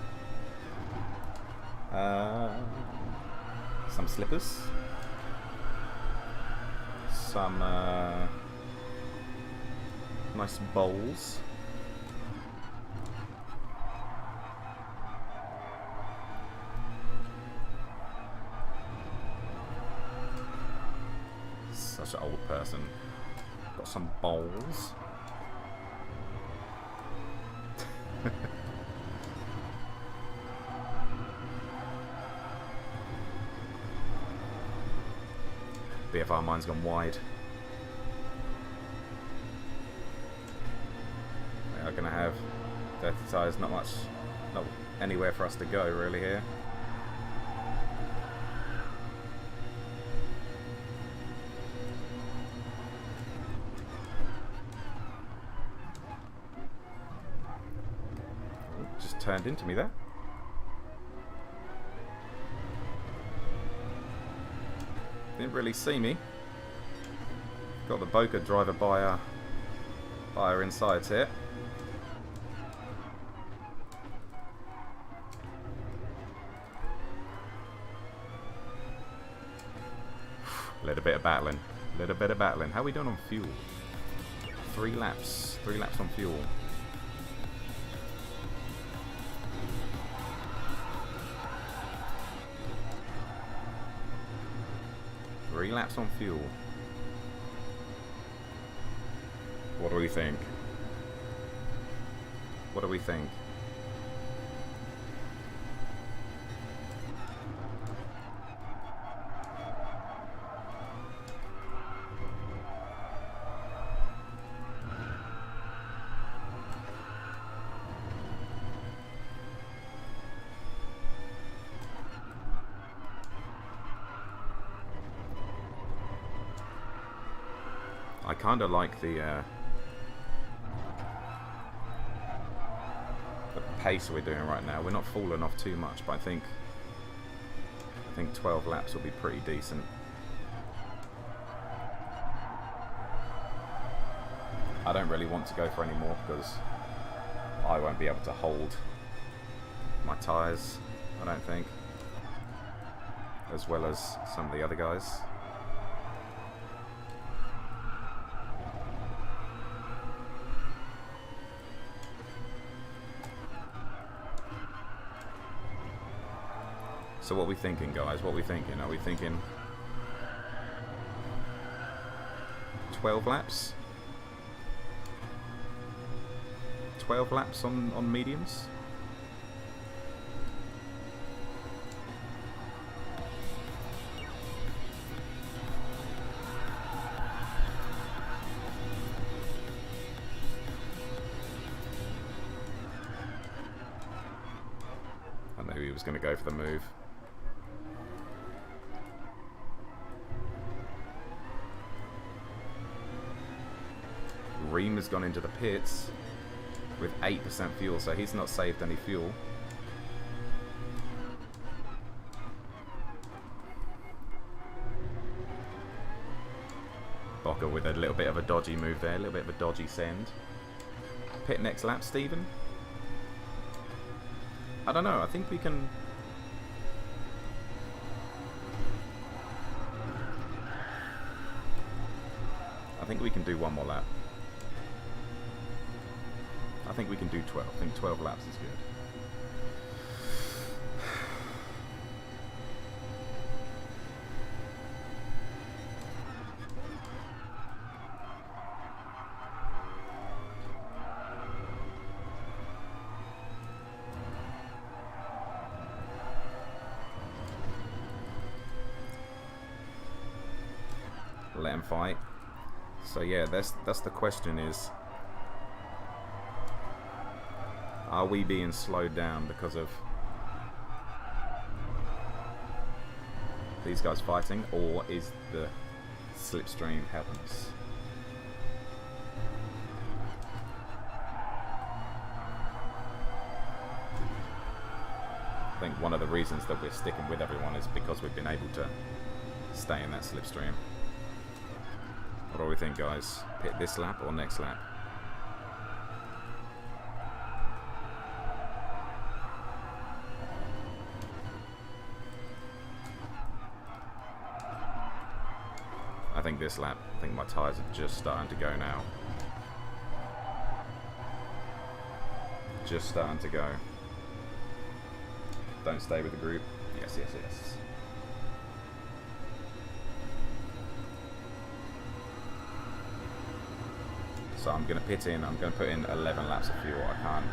Some slippers. Some nice bowls. Such an old person. Got some bowls. BFR mine's gone wide. We are going to have 30 tyres, not anywhere for us to go really here. Just turned into me there. Didn't really see me. Got the Boca driver by our insides here. Little bit of battling. Little bit of battling. How are we doing on fuel? 3 laps. 3 laps on fuel. Laps on fuel. What do we think? What do we think? I kind of like the pace we're doing right now. We're not falling off too much, but I think 12 laps will be pretty decent. I don't really want to go for any more because I won't be able to hold my tyres, I don't think, as well as some of the other guys. So what are we thinking, guys? What are we thinking? Are we thinking 12 laps? 12 laps on mediums? I knew he was going to go for the move. Ream has gone into the pits with 8% fuel, so he's not saved any fuel. Bocker with a little bit of a dodgy move there, a little bit of a dodgy send. Pit next lap, Stephen. I don't know. I think we can... I think we can do one more lap. I think we can do 12. I think 12 laps is good. Let him fight. So yeah, that's the question is, are we being slowed down because of these guys fighting, or is the slipstream helping us? I think one of the reasons that we're sticking with everyone is because we've been able to stay in that slipstream. What do we think, guys? Pit this lap or next lap? I think this lap. I think my tyres are just starting to go now. Just starting to go. Don't stay with the group. Yes, yes, yes. So I'm going to pit in, I'm going to put in 11 laps of fuel. I can't.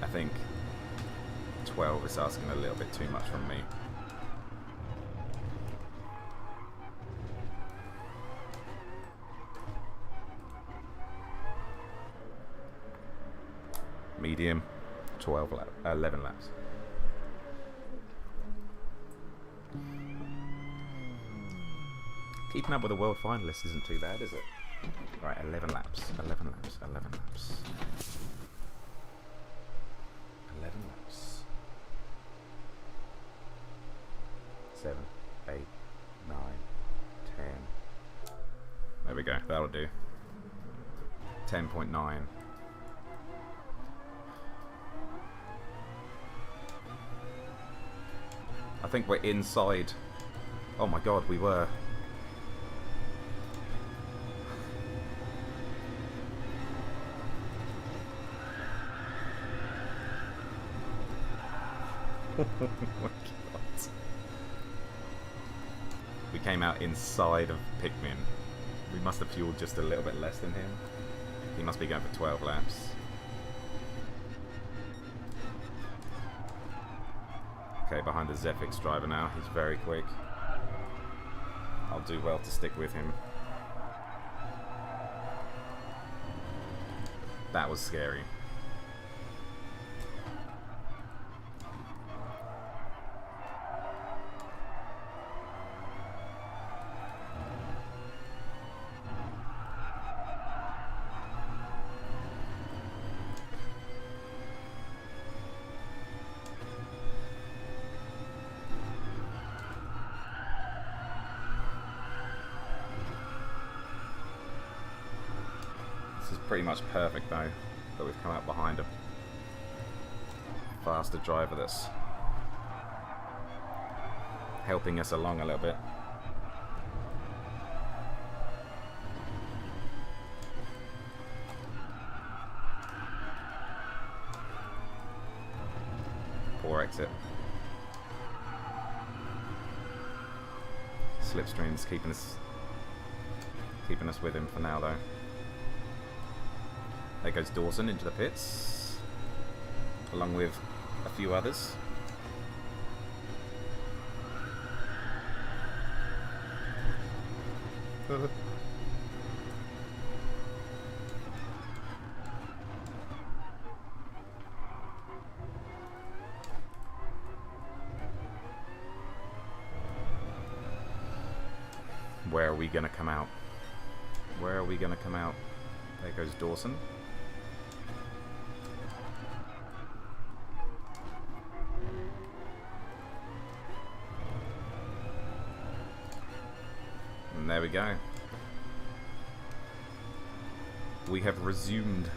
I think 12 is asking a little bit too much from me. Medium, 11 laps. Keeping up with the world finalists isn't too bad, is it? Right, 11 laps, 11 laps, 11 laps. 11 laps. 7, 8, 9, 10. There we go, that'll do. 10.9. I think we're inside. Oh my god, we were. Oh my god. We came out inside of Pikmin. We must have fueled just a little bit less than him. He must be going for 12 laps. Okay, behind the Zephyx driver now. He's very quick. I'll do well to stick with him. That was scary. Pretty much perfect though, that we've come out behind a faster driver that's helping us along a little bit. Poor exit. Slipstream's keeping us with him for now though. There goes Dawson into the pits, along with a few others. Where are we going to come out? Where are we going to come out? There goes Dawson. And there we go. We have resumed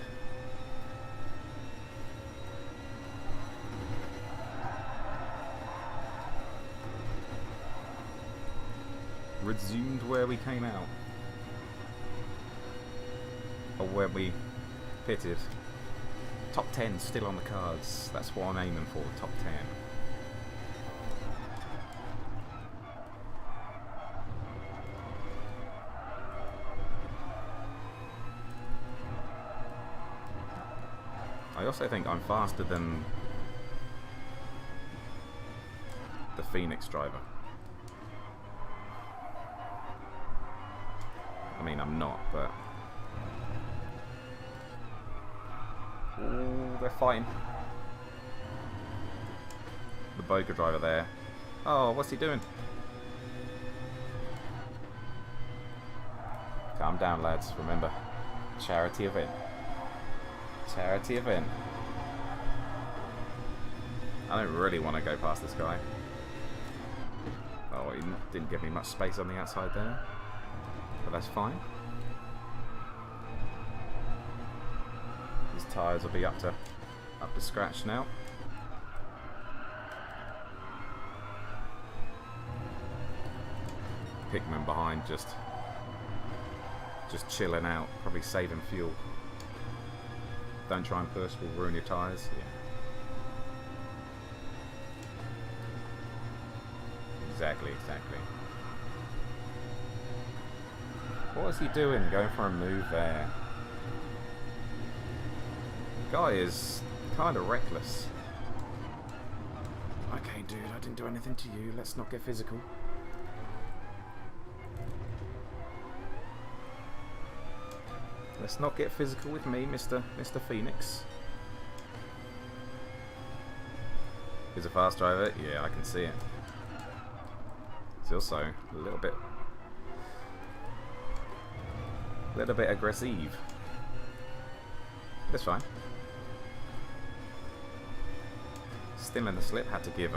resumed where we came out. Or where we pitted. Top 10 still on the cards. That's what I'm aiming for, top 10. I also think I'm faster than the Phoenix driver. I mean, I'm not, but... Ooh, they're fighting. The Boga driver there. Oh, what's he doing? Calm down, lads. Remember, charity event. Charity event. I don't really want to go past this guy. Oh, he didn't give me much space on the outside there. But that's fine. His tyres will be up to scratch now. Hickman behind just chilling out, probably saving fuel. Don't try and push, will ruin your tyres. Yeah. Exactly. What is he doing? Going for a move there. Guy is kind of reckless. Okay, dude, I didn't do anything to you. Let's not get physical. Let's not get physical with me, Mr. Phoenix. He's a fast driver. Yeah, I can see it. He's also a little bit aggressive. That's fine. Still in the slip. Had to give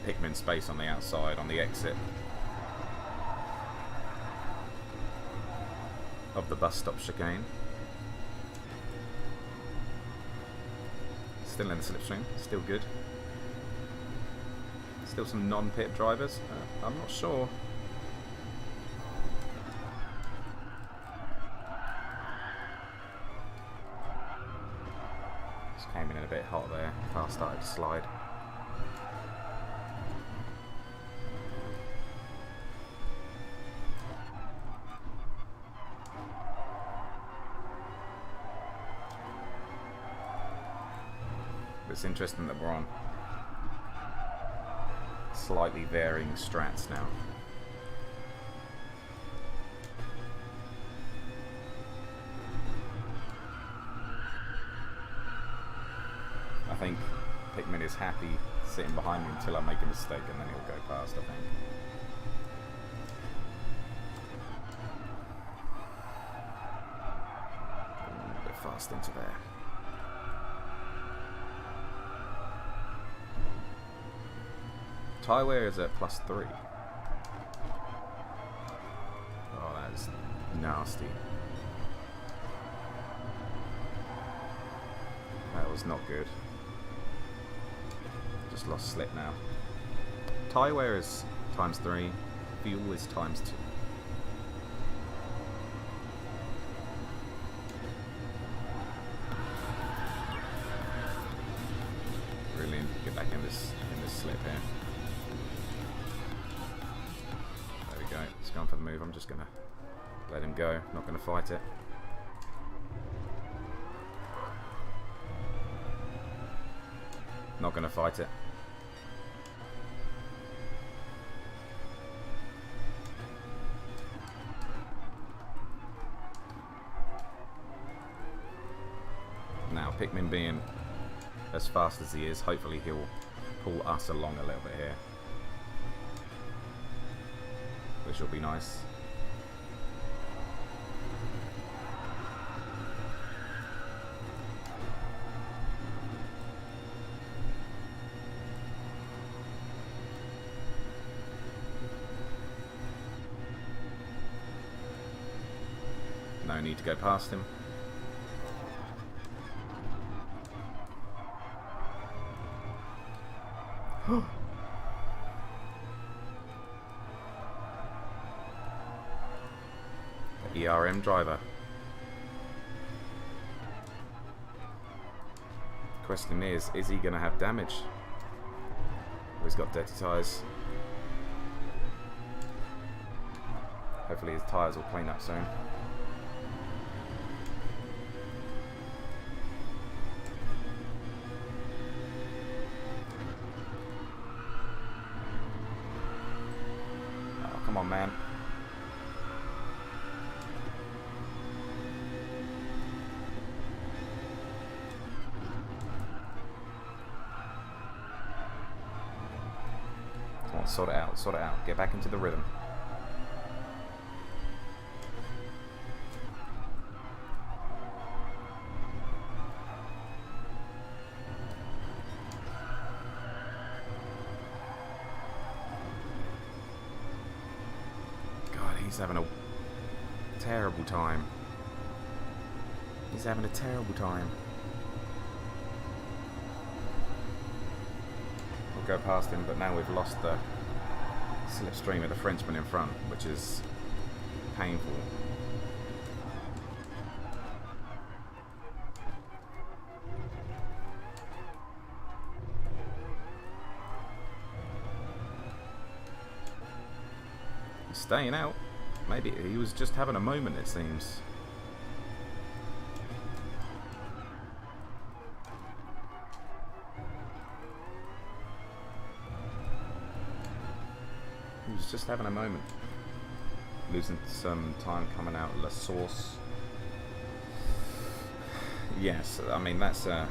Hickman space on the outside on the exit of the bus stop chicane. Still in the slipstream. Still good. Still some non-pit drivers. I'm not sure. Just came in a bit hot there. Car started to slide. It's interesting that we're on slightly varying strats now. I think Hickman is happy sitting behind me until I make a mistake and then he'll go past, I think. A bit fast into there. Tyre wear is at +3. Oh, that is nasty. That was not good. Just lost slip now. Tyre wear is ×3. Fuel is ×2. Really need to get back in this slip here. He's going for the move. I'm just going to let him go. Not going to fight it. Not going to fight it. Now, Pickman being as fast as he is, hopefully he'll pull us along a little bit here. Which will be nice. No need to go past him. ERM driver. Question is he going to have damage? Oh, he's got dirty tyres. Hopefully his tyres will clean up soon. Oh, come on, man. Come on, sort it out, sort it out. Get back into the rhythm. He's having a terrible time. He's having a terrible time. We'll go past him, but now we've lost the slipstream of the Frenchman in front, which is painful. He's staying out. Maybe he was just having a moment, it seems. He was just having a moment. Losing some time coming out La Source. Yes, I mean that's an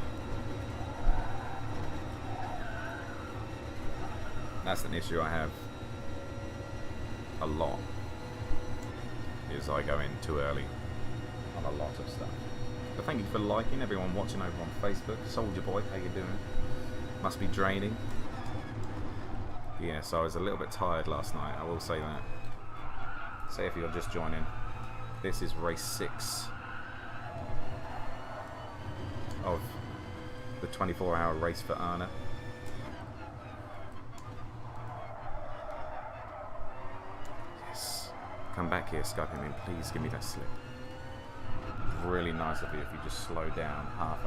issue I have a lot. Is I go in too early on a lot of stuff. But thank you for liking, everyone watching over on Facebook. Soldier Boy, how you doing? Must be draining. Yeah, so I was a little bit tired last night, I will say that. Say if you're just joining, this is race 6 of the 24-hour race for Anna. Come back here, Skype him in, please give me that slip. Really nice of you if you just slow down half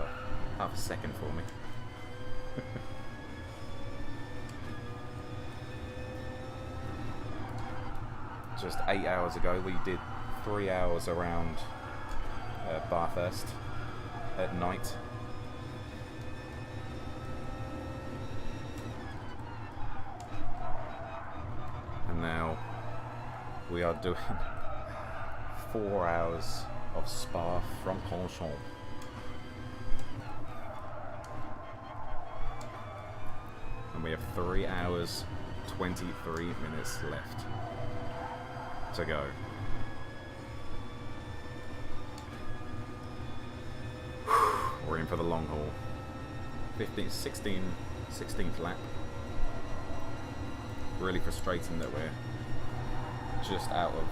a second for me. Just 8 hours ago we did 3 hours around Bathurst at night. And now we are doing 4 hours of Spa-Francorchamps. And we have 3 hours 23 minutes left to go. We're in for the long haul. 16th lap. Really frustrating that we're just out of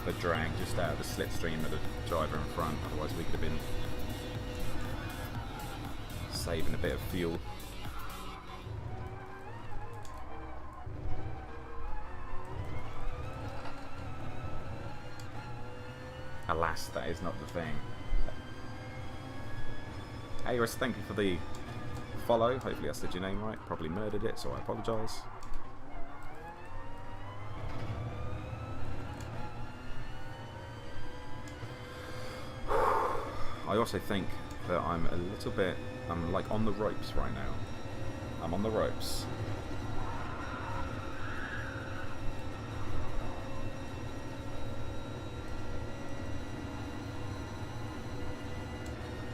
the drag, just out of the slipstream of the driver in front. Otherwise we could have been saving a bit of fuel. Alas, that is not the thing. Hey Iris, thank you for the follow. Hopefully I said your name right. Probably murdered it, so I apologise. I also think that I'm like on the ropes right now. I'm on the ropes.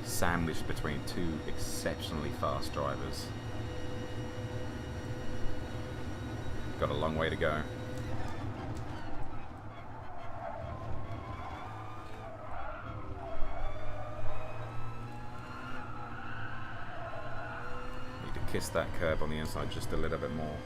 Sandwiched between two exceptionally fast drivers. Got a long way to go. Kiss that curb on the inside just a little bit more.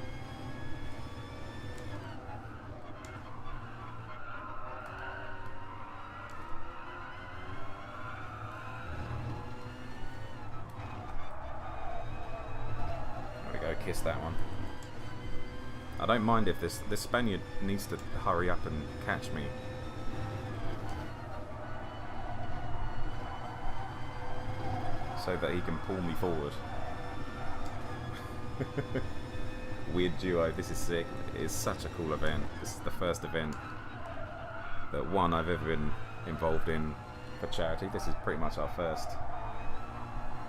There we go, kiss that one. I don't mind if this Spaniard needs to hurry up and catch me. so that he can pull me forward. Weird duo, this is sick. It's such a cool event. This is the first event that I've ever been involved in for charity. This is pretty much our first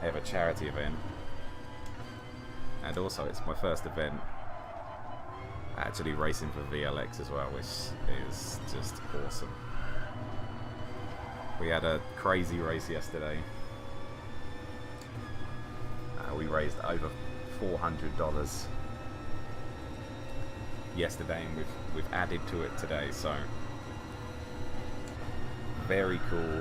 ever charity event. And also it's my first event actually racing for VLX as well, which is just awesome. We had a crazy race yesterday. We raised over $400 yesterday, and we've added to it today, so very cool.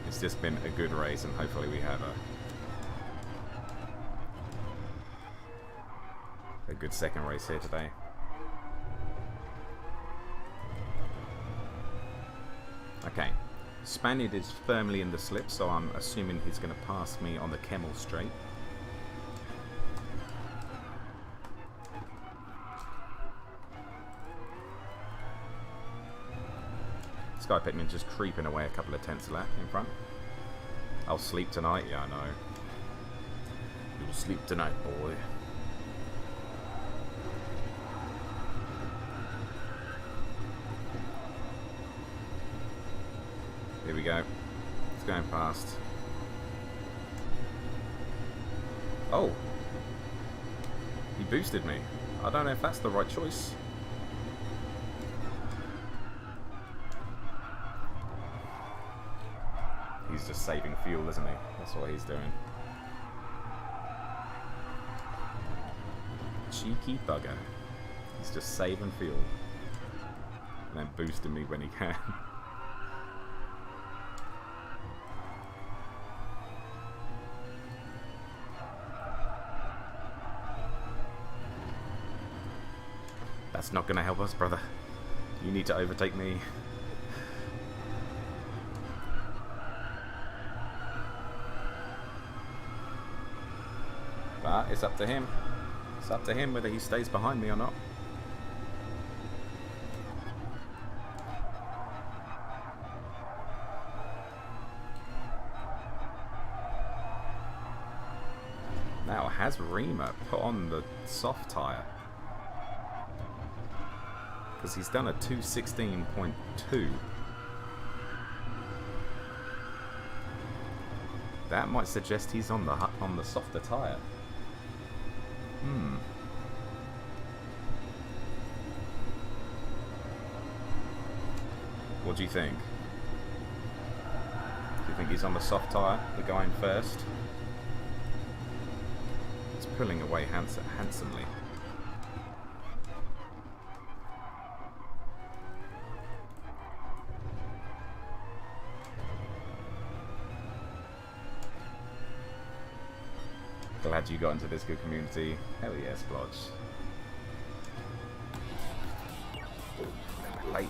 It's just been a good race, and hopefully we have a good second race here today. Okay, Spaniard is firmly in the slip, so I'm assuming he's going to pass me on the Kemmel straight. Sky Pitman just creeping away a couple of tenths left in front. I'll sleep tonight, yeah I know. You'll sleep tonight, boy. Here we go. It's going past. Oh! He boosted me. I don't know if that's the right choice. He's just saving fuel, isn't he? That's what he's doing. Cheeky bugger. He's just saving fuel. And then boosting me when he can. That's not going to help us, brother. You need to overtake me. But it's up to him. It's up to him whether he stays behind me or not. Now, has Rima put on the soft tyre? Because he's done a 2:16.2. That might suggest he's on the softer tyre. What do you think? Do you think he's on the soft tyre, the guy in first? It's pulling away handsomely. Glad you got into this good community. Hell yes, Blodge. A bit late.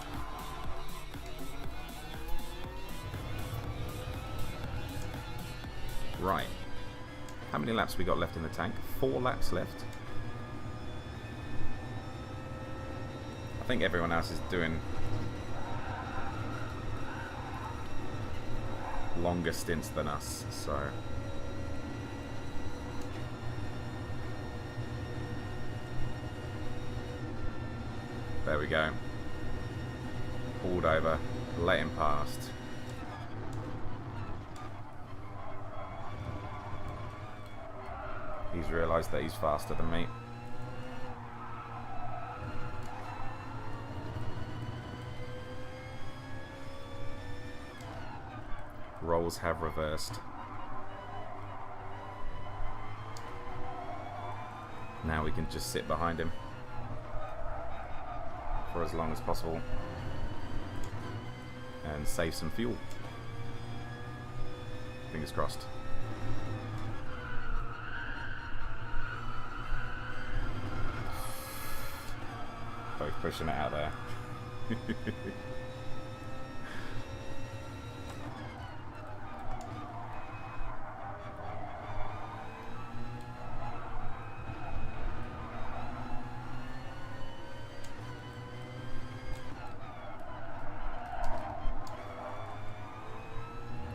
Right. How many laps we got left in the tank? 4 laps left. I think everyone else is doing longer stints than us, so there we go. Pulled over, let him past. He's realised that he's faster than me. Roles have reversed. Now we can just sit behind him for as long as possible and save some fuel. Fingers crossed. Both pushing it out there.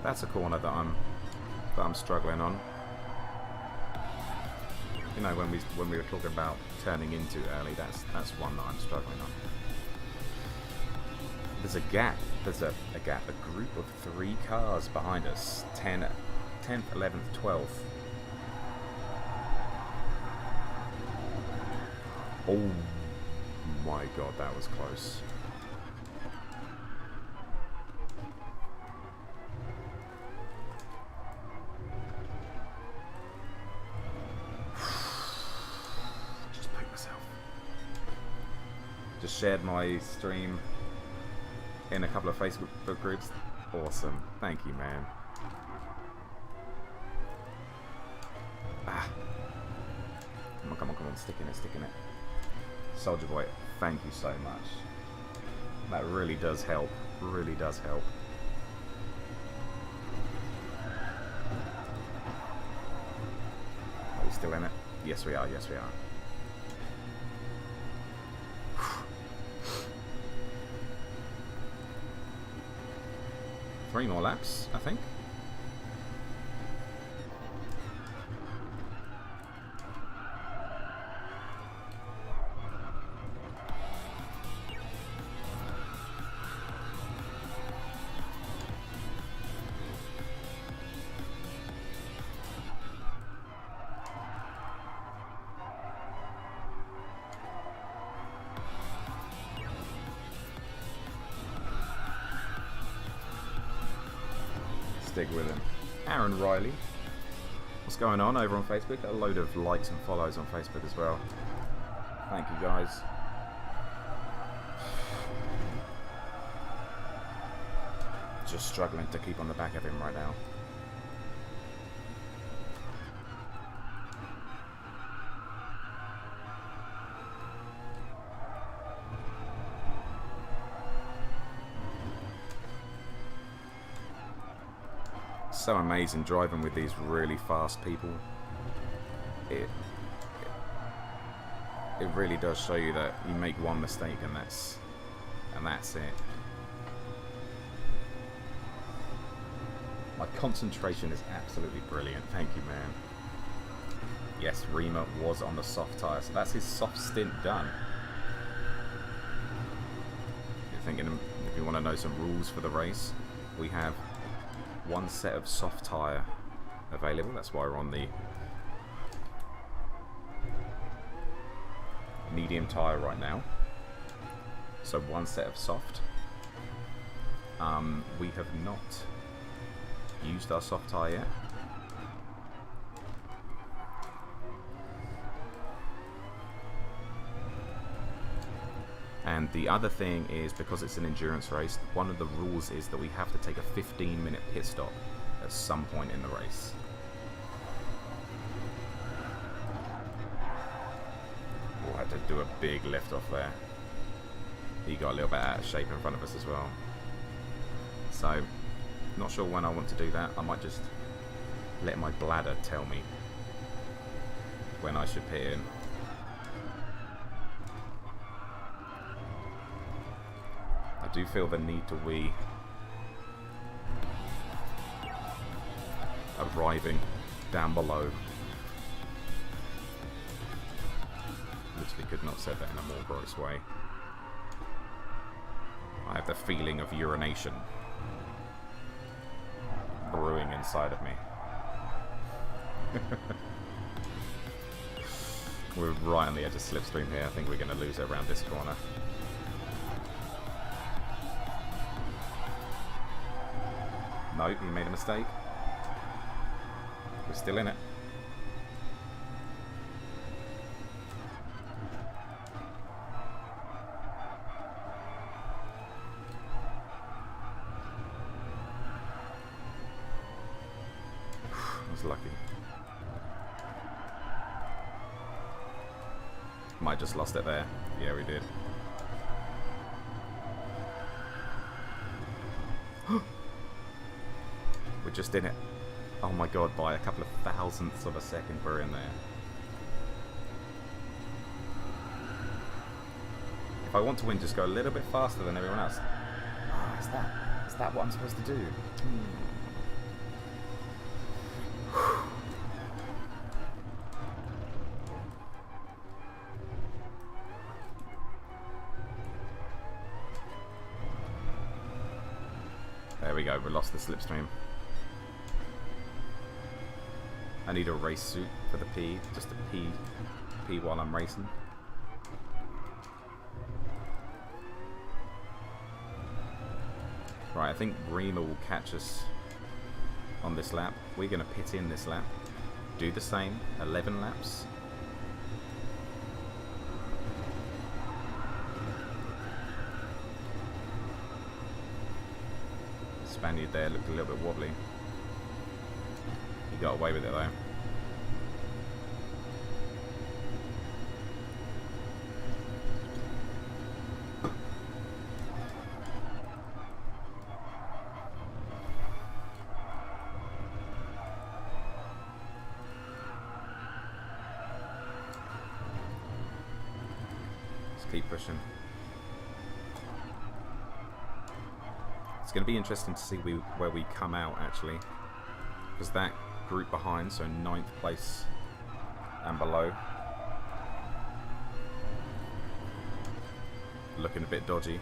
That's a corner that I'm struggling on. You know, when we were talking about turning into early, that's one that I'm struggling on. There's a gap. There's a group of 3 cars behind us. 10th, 11th, 12th. Oh my god, that was close. Just poked myself. Just shared my stream in a couple of Facebook groups. Awesome. Thank you, man. Ah. Come on, come on, come on. Stick in it, stick in it. Soldier Boy, thank you so much. That really does help. Really does help. Are we still in it? Yes, we are. Yes, we are. 3 more laps, I think. Stick with him. Aaron Riley. What's going on over on Facebook? Got a load of likes and follows on Facebook as well. Thank you, guys. Just struggling to keep on the back of him right now. So amazing driving with these really fast people. It really does show you that you make one mistake and that's it. My concentration is absolutely brilliant. Thank you, man. Yes, Rima was on the soft tyre, so that's his soft stint done. You're thinking, if you want to know some rules for the race, we have 1 set of soft tyre available. That's why we're on the medium tyre right now. So 1 set of soft. We have not used our soft tyre yet. And the other thing is, because it's an endurance race, one of the rules is that we have to take a 15-minute pit stop at some point in the race. We'll have to do a big lift off there. He got a little bit out of shape in front of us as well. So, not sure when I want to do that. I might just let my bladder tell me when I should pit in. I do feel the need to wee. Arriving down below. Literally could not have said that in a more gross way. I have the feeling of urination brewing inside of me. We're right on the edge of slipstream here. I think we're going to lose it around this corner. No, he made a mistake. We're still in it. I was lucky. Might just lost it there. Yeah, we did. We're just in it. Oh my god, by a couple of thousandths of a second we're in there. If I want to win, just go a little bit faster than everyone else. Ah, is that what I'm supposed to do? go, we lost the slipstream. I need a race suit for the P, just to pee while I'm racing. Right, I think Reema will catch us on this lap. We're going to pit in this lap. Do the same, 11 laps. Spaniard there looked a little bit wobbly. He got away with it though. Let's keep pushing. It's going to be interesting to see where we come out actually, because that group behind, so 9th place and below, looking a bit dodgy.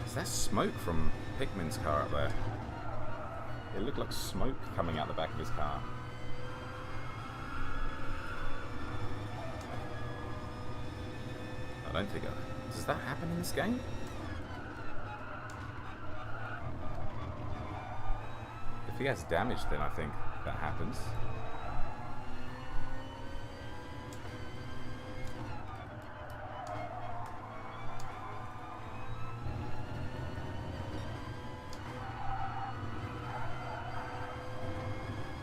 Is that smoke from Hickman's car up there? It looked like smoke coming out the back of his car. I don't think does that happen in this game? If he has damage, then I think that happens.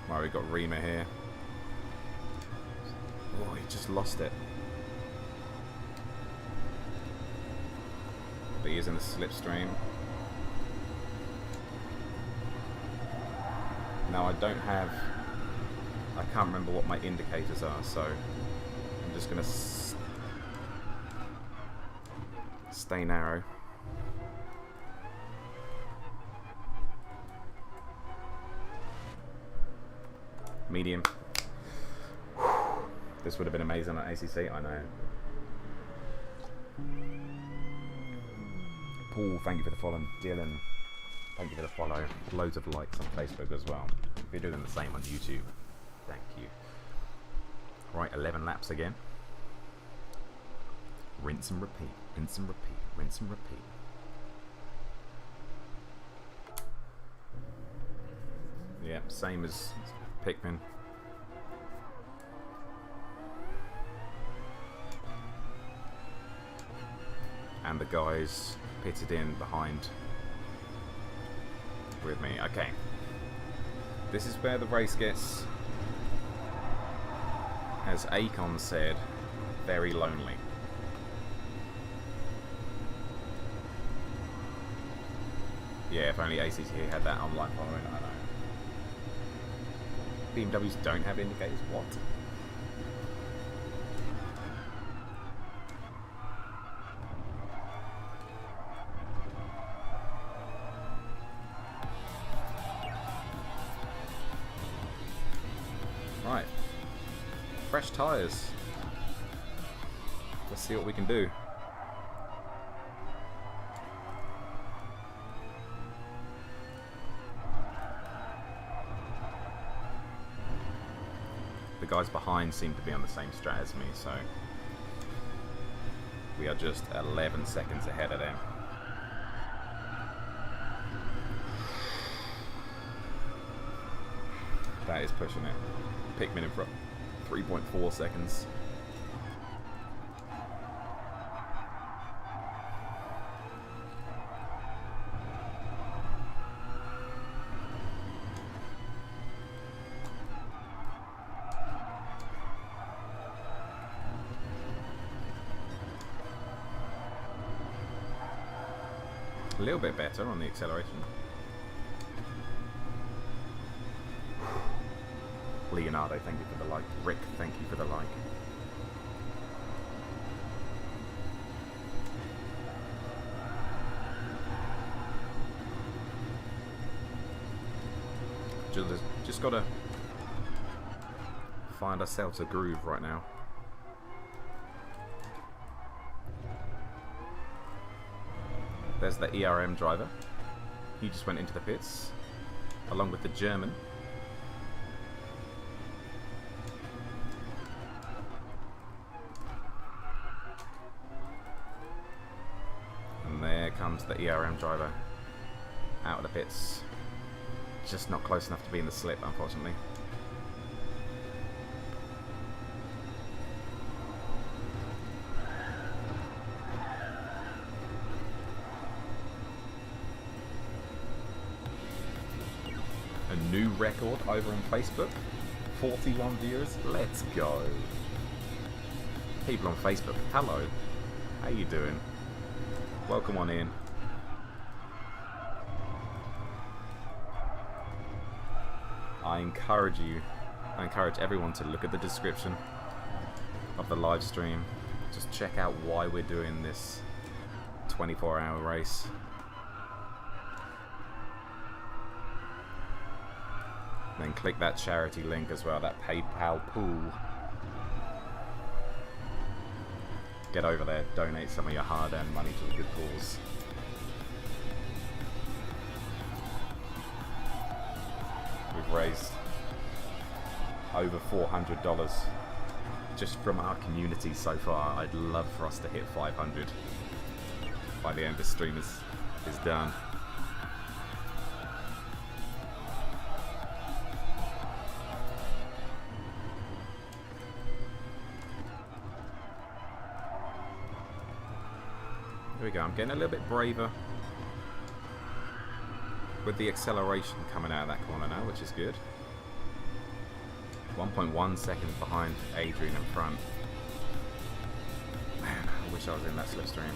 Right, we got Reema here. Oh, he just lost it. But he is in the slipstream. Now I can't remember what my indicators are, so I'm just going to stay narrow. Medium. This would have been amazing on ACC, I know. Paul, thank you for the follow. Dylan, thank you for the follow. Loads of likes on Facebook as well. If you're doing the same on YouTube, thank you. Right, 11 laps again. Rinse and repeat, rinse and repeat, rinse and repeat. Yeah, same as Pikmin. And the guys pitted in behind with me. Okay. This is where the race gets, as Akon said, very lonely. Yeah, if only ACT had that online following, I know. BMWs don't have indicators? What? Right. Fresh tyres. Let's see what we can do. The guys behind seem to be on the same strat as me, so we are just 11 seconds ahead of them. That is pushing it. Pikmin in front, 3.4 seconds. A little bit better on the acceleration. Leonardo, thank you for the like. Rick, thank you for the like. Just gotta find ourselves a groove right now. There's the ERM driver. He just went into the pits, along with the German. And there comes the ERM driver out of the pits. Just not close enough to be in the slip, unfortunately. A new record over on Facebook. 41 viewers. Let's go. People on Facebook, hello. How you doing? Welcome on in. I encourage everyone to look at the description of the live stream. Just check out why we're doing this 24-hour race. Then click that charity link as well, that PayPal pool. Get over there, donate some of your hard-earned money to a good cause. We've raised over $400 just from our community so far. I'd love for us to hit 500 by the end the stream is done. Here we go, I'm getting a little bit braver with the acceleration coming out of that corner now, which is good. 1.1 seconds behind Adrian in front. Man, I wish I was in that slipstream.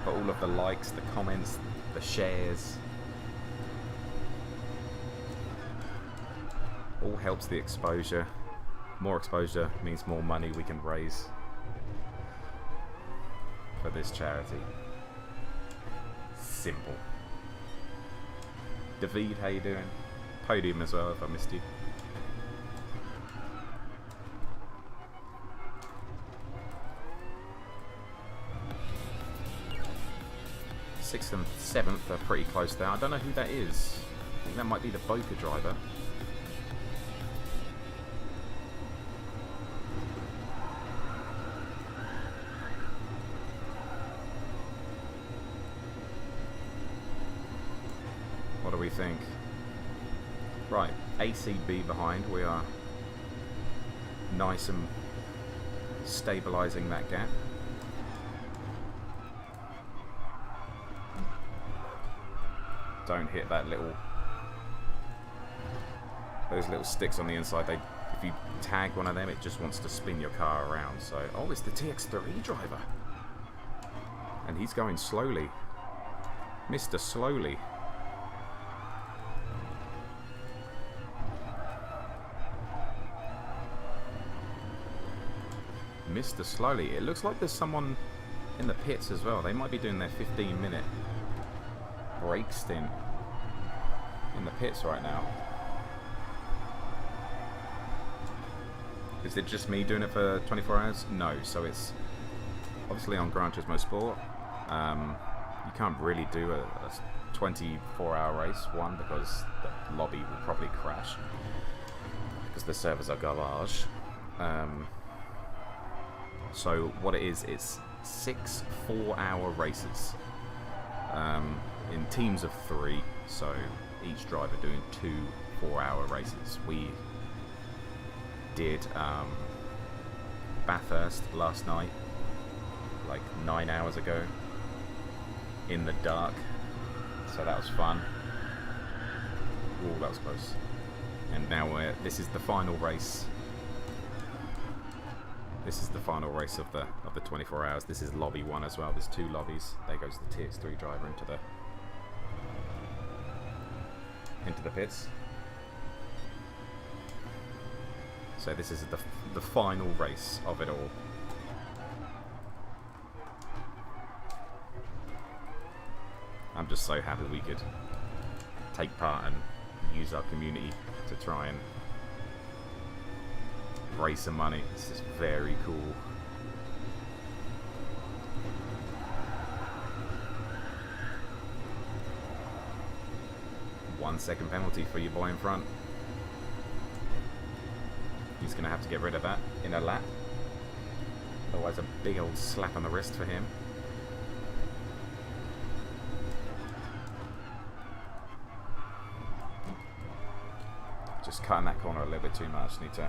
But all of the likes, the comments, the shares, all helps the exposure. More exposure means more money we can raise for this charity. Simple. David, how you doing? Podium as well if I missed you. Sixth and seventh are pretty close there. I don't know who that is. I think that might be the Boca driver. What do we think? Right, ACB behind. We are nice and stabilising that gap. Don't hit that those little sticks on the inside. If you tag one of them, it just wants to spin your car around. So, oh, it's the TX3 driver, and he's going slowly, Mr. Slowly. Mr. Slowly. It looks like there's someone in the pits as well. They might be doing their 15-minute break stint in the pits right now. Is it just me doing it for 24 hours? No. So it's obviously on Gran Turismo Sport. You can't really do a 24-hour race, one, because the lobby will probably crash because the servers are garbage. So what it is, it's 6 4-hour races in teams of 3, so each driver doing 2 4-hour races. We did Bathurst last night, like 9 hours ago, in the dark, so that was fun. Oh, that was close. And now this is the final race. This is the final race of the 24 hours. This is lobby 1 as well. There's 2 lobbies. There goes the TX3 driver into the pits. So this is the final race of it all. I'm just so happy we could take part and use our community to try and raise some money. This is very cool. 1 second penalty for your boy in front. He's going to have to get rid of that in a lap. Otherwise a big old slap on the wrist for him. Just cutting that corner a little bit too much. Need to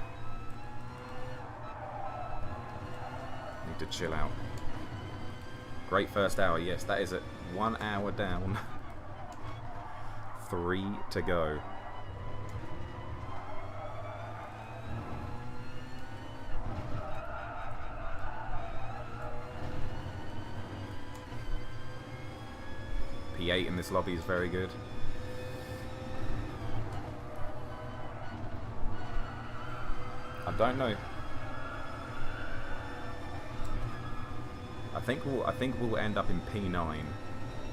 chill out. Great first hour. Yes, that is it. 1 hour down. 3 to go. P8 in this lobby is very good. I don't know. I think we'll end up in P9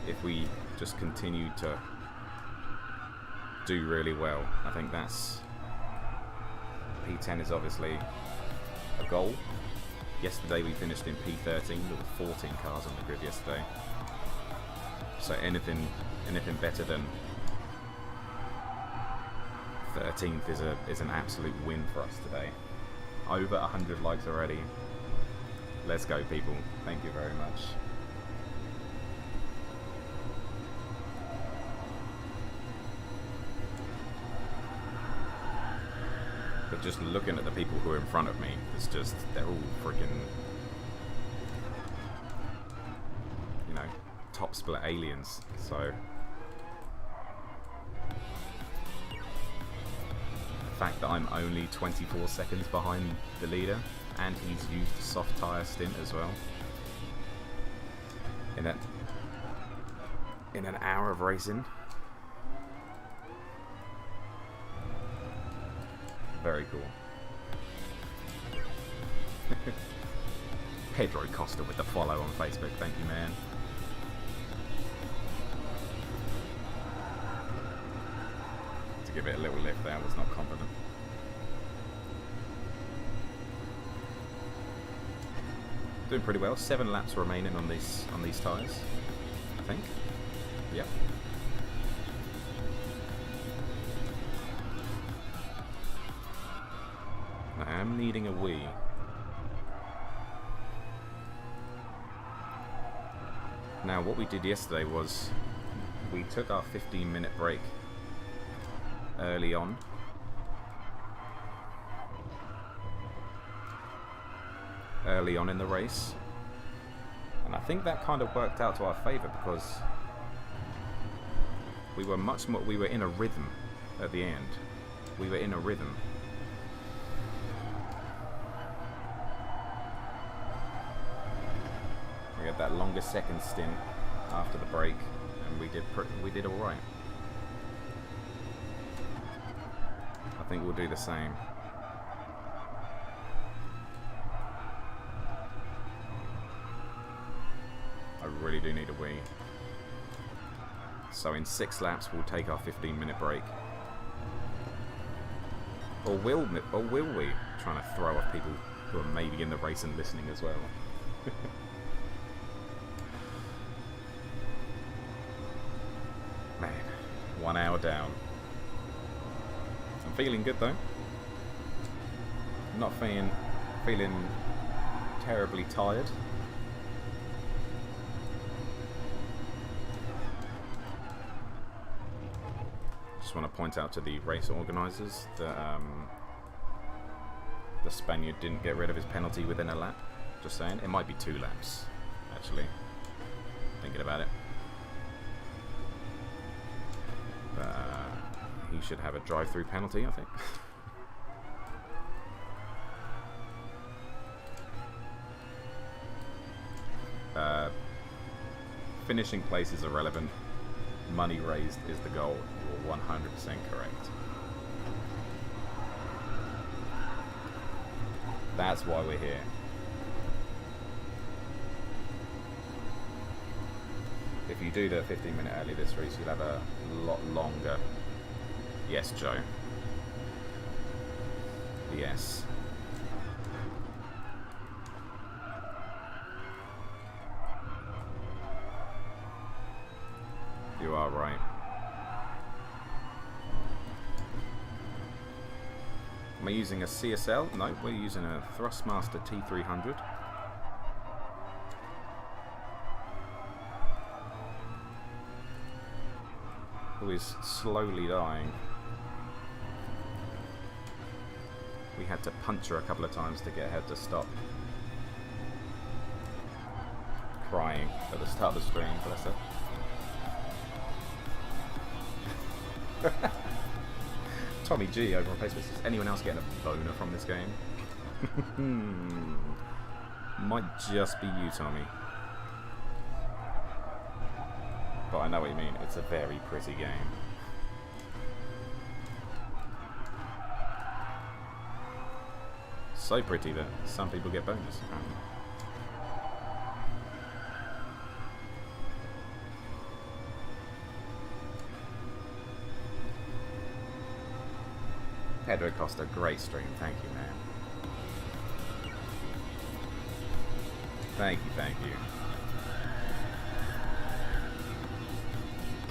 if we just continue to do really well. I think that's P10 is obviously a goal. Yesterday we finished in P13. There were 14 cars on the grid yesterday. So anything better than 13th is an absolute win for us today. Over 100 likes already. Let's go, people. Thank you very much. But just looking at the people who are in front of me, it's just, they're all freaking, you know, top split aliens. So the fact that I'm only 24 seconds behind the leader, and he's used a soft tyre stint as well in an hour of racing. Very cool. Pedro Costa with the follow on Facebook. Thank you, man. To give it a little lift there, I was not confident. Doing pretty well. 7 laps remaining on these tyres, I think. Yeah. I am needing a wee. Now, what we did yesterday was we took our 15-minute break early on. Early on in the race, and I think that kind of worked out to our favour because we were in a rhythm at the end. We were in a rhythm. We had that longest second stint after the break, and we did all right. I think we'll do the same. I really do need a wee. So in 6 laps we'll take our 15-minute break. Or will we? Trying to throw off people who are maybe in the race and listening as well. Man, 1 hour down. I'm feeling good though. I'm not feeling terribly tired. Just want to point out to the race organisers that the Spaniard didn't get rid of his penalty within a lap. Just saying. It might be 2 laps, actually. Thinking about it. But he should have a drive-through penalty, I think. Finishing place is irrelevant. Money raised is the goal. You're 100% correct. That's why we're here. If you do the 15-minute early this race, you'll have a lot longer. Yes, Joe. Yes. You are right. using a CSL? No, we're using a Thrustmaster T300. Who is slowly dying. We had to punch her a couple of times to get her to stop crying at the start of the stream, bless her. Tommy G over on Facebook says, anyone else getting a boner from this game? Might just be you, Tommy. But I know what you mean, it's a very pretty game. So pretty that some people get bonus, apparently. Pedro Costa, great stream. Thank you, man. Thank you, thank you.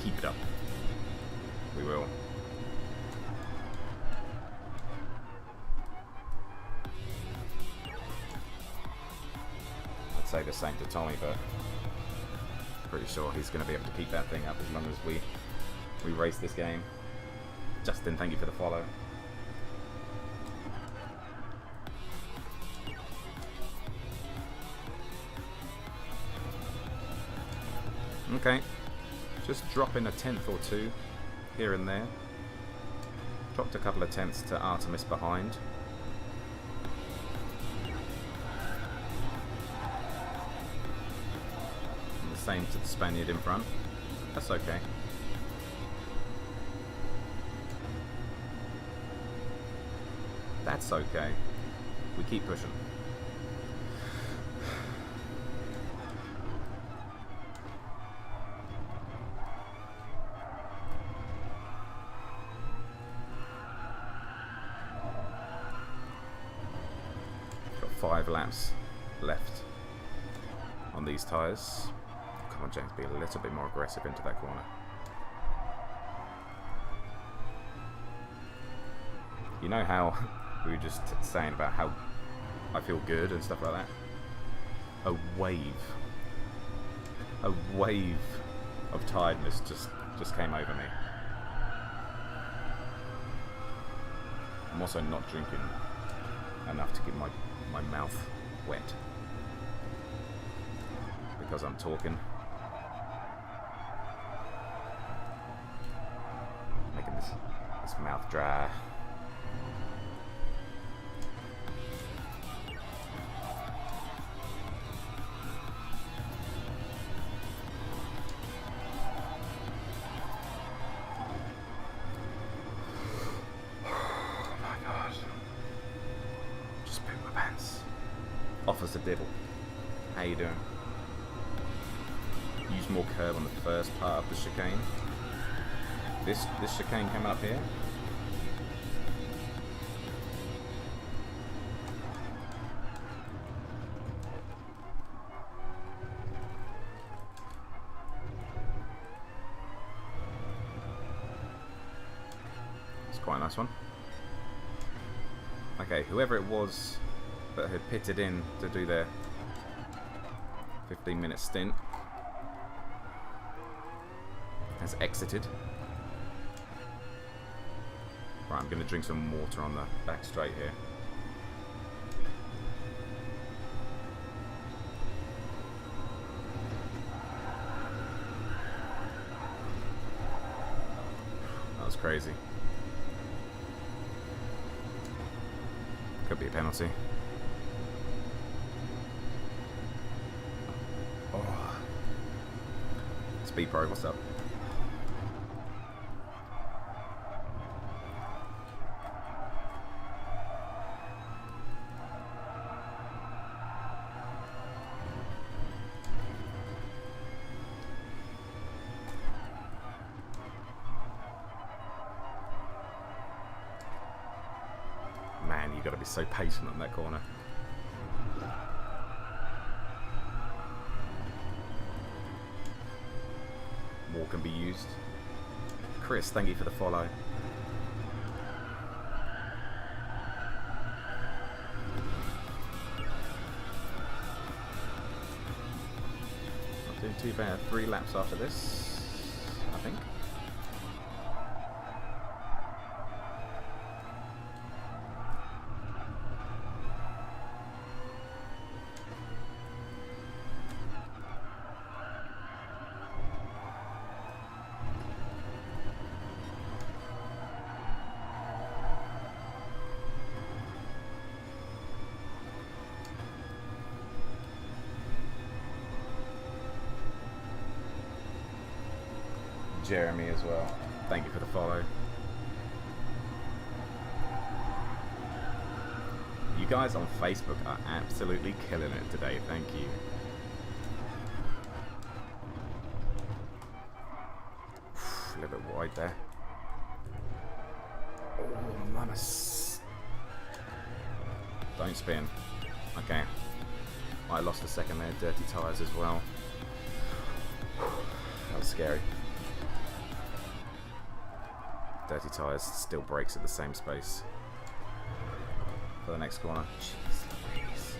Keep it up. We will. I'd say the same to Tommy, but pretty sure he's going to be able to keep that thing up as long as we race this game. Justin, thank you for the follow. Okay, just dropping a tenth or two here and there. Dropped a couple of tenths to Artemis behind. And the same to the Spaniard in front. That's okay. That's okay. We keep pushing. Got 5 laps left on these tyres. Come on, James, be a little bit more aggressive into that corner. You know how we were just saying about how I feel good and stuff like that? A wave of tiredness just came over me. I'm also not drinking enough to get my mouth wet because I'm talking. Making this mouth dry. Officer Dibble, how you doing? Use more curb on the first part of the chicane. This chicane coming up here. It's quite a nice one. Okay, whoever it was that had pitted in to do their 15-minute stint has exited. Right, I'm going to drink some water on the back straight here. That was crazy. Could be a penalty. Speed Pro, what's up? Man, you gotta be so patient on that corner. More can be used. Chris, thank you for the follow. be too bad. 3 laps after this, I think. Jeremy as well. Thank you for the follow. You guys on Facebook are absolutely killing it today. Thank you. A little bit wide there. Oh, mamas. Don't spin. Okay. I lost a second there. Dirty tyres as well. That was scary. Dirty tyres still brakes at the same space for the next corner. Jeez Louise.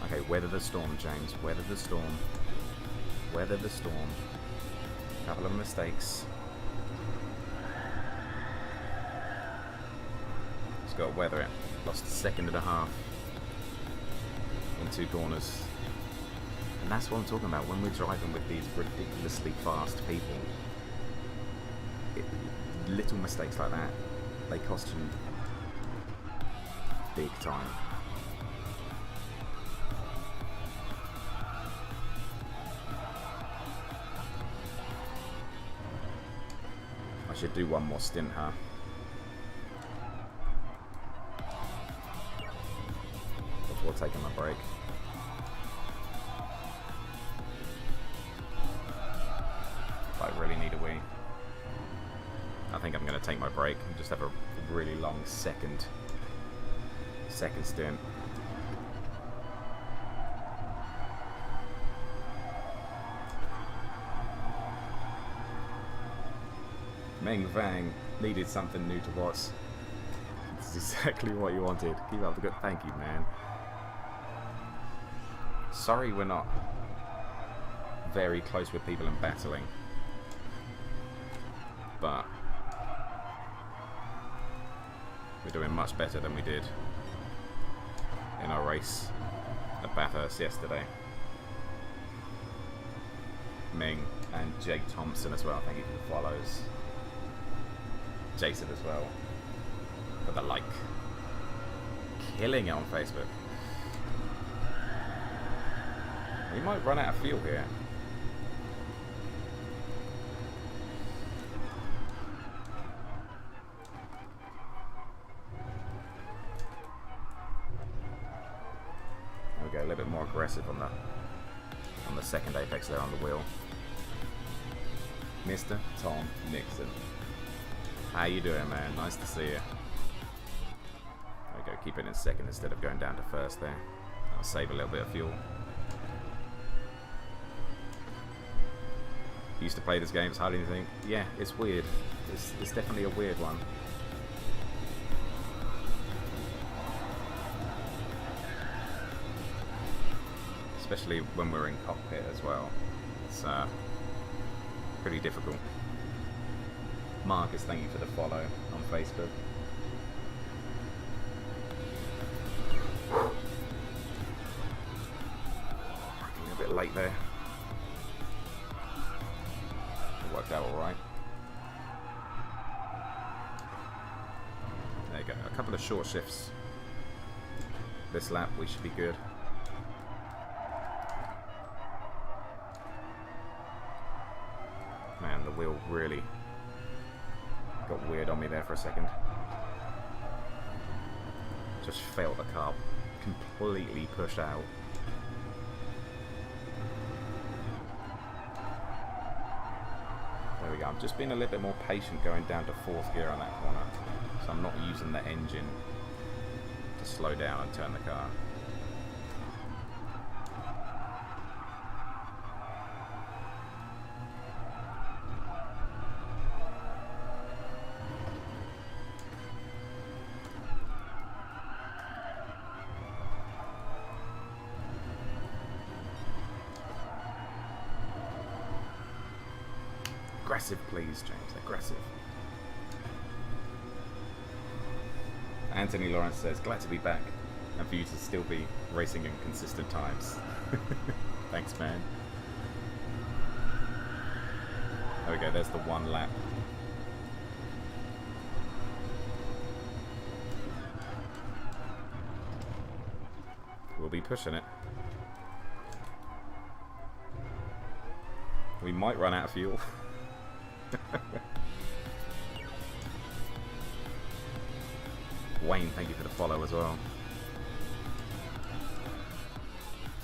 Okay, weather the storm, James. Weather the storm. Weather the storm. Couple of mistakes. Just got to weather it. Lost a second and a half in 2 corners. And that's what I'm talking about when we're driving with these ridiculously fast people. Little mistakes like that, they cost you big time. I should do one more stint, huh? Before taking my break. I really need a wee. I think I'm going to take my break and just have a really long second stint. Meng Vang needed something new to watch. This is exactly what you wanted. Keep up the good. Thank you, man. Sorry we're not very close with people and battling, but we're doing much better than we did in our race at Bathurst yesterday. Ming and Jake Thompson as well, thank you for the follows. Jason as well for the like. Killing it on Facebook. We might run out of fuel here. A little bit more aggressive on the second apex there on the wheel. Mr. Tom Nixon, how you doing, man? Nice to see you. There we go, keep it in second instead of going down to first there. That'll save a little bit of fuel. Used to play this game, it's hardly anything. Yeah, it's weird. It's definitely a weird one. Especially when we're in cockpit as well. It's pretty difficult. Marcus, thank you for the follow on Facebook. A bit late there. It worked out alright. There you go. A couple of short shifts. This lap we should be good. Man, the wheel really got weird on me there for a second. Just felt the car completely push out. There we go. I'm just being a little bit more patient going down to 4th gear on that corner. So I'm not using the engine to slow down and turn the car. Aggressive, please, James. Aggressive. Anthony Lawrence says, glad to be back and for you to still be racing in consistent times. Thanks, man. There we go, there's the 1 lap. We'll be pushing it. We might run out of fuel. Wayne, thank you for the follow as well.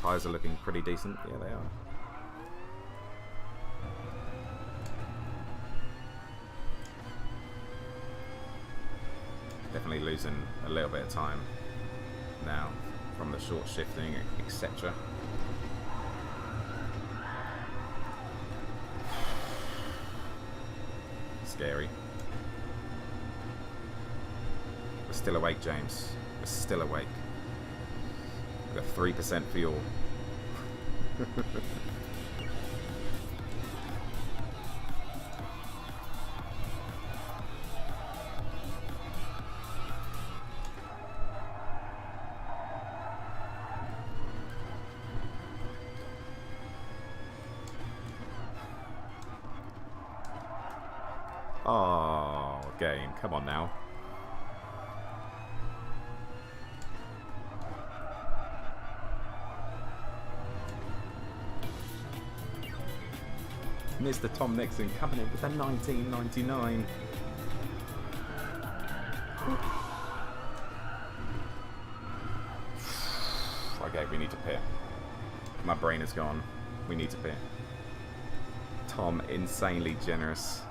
Tyres are looking pretty decent. Yeah, they are. Definitely losing a little bit of time now from the short shifting, etc. Scary. We're still awake, James. We're still awake. We've got 3% fuel. Oh, game. Come on now. Mr. Tom Nixon coming in with a 1999. Okay, we need to pit. My brain is gone. We need to pit. Tom, insanely generous.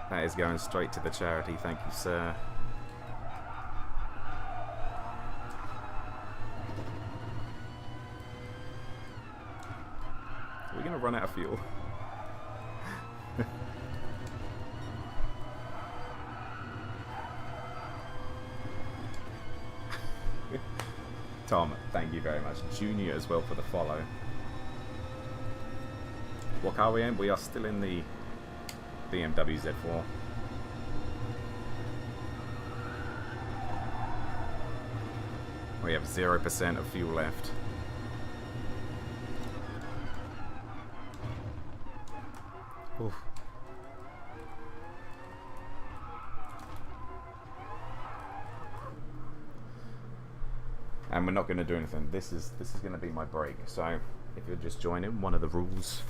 That is going straight to the charity. Thank you, sir. Are we going to run out of fuel? Tom, thank you very much. Junior as well for the follow. What car are we in? We are still in the BMW Z4. We have 0% of fuel left. Oof. And we're not going to do anything. This is going to be my break. So if you're just joining, one of the rules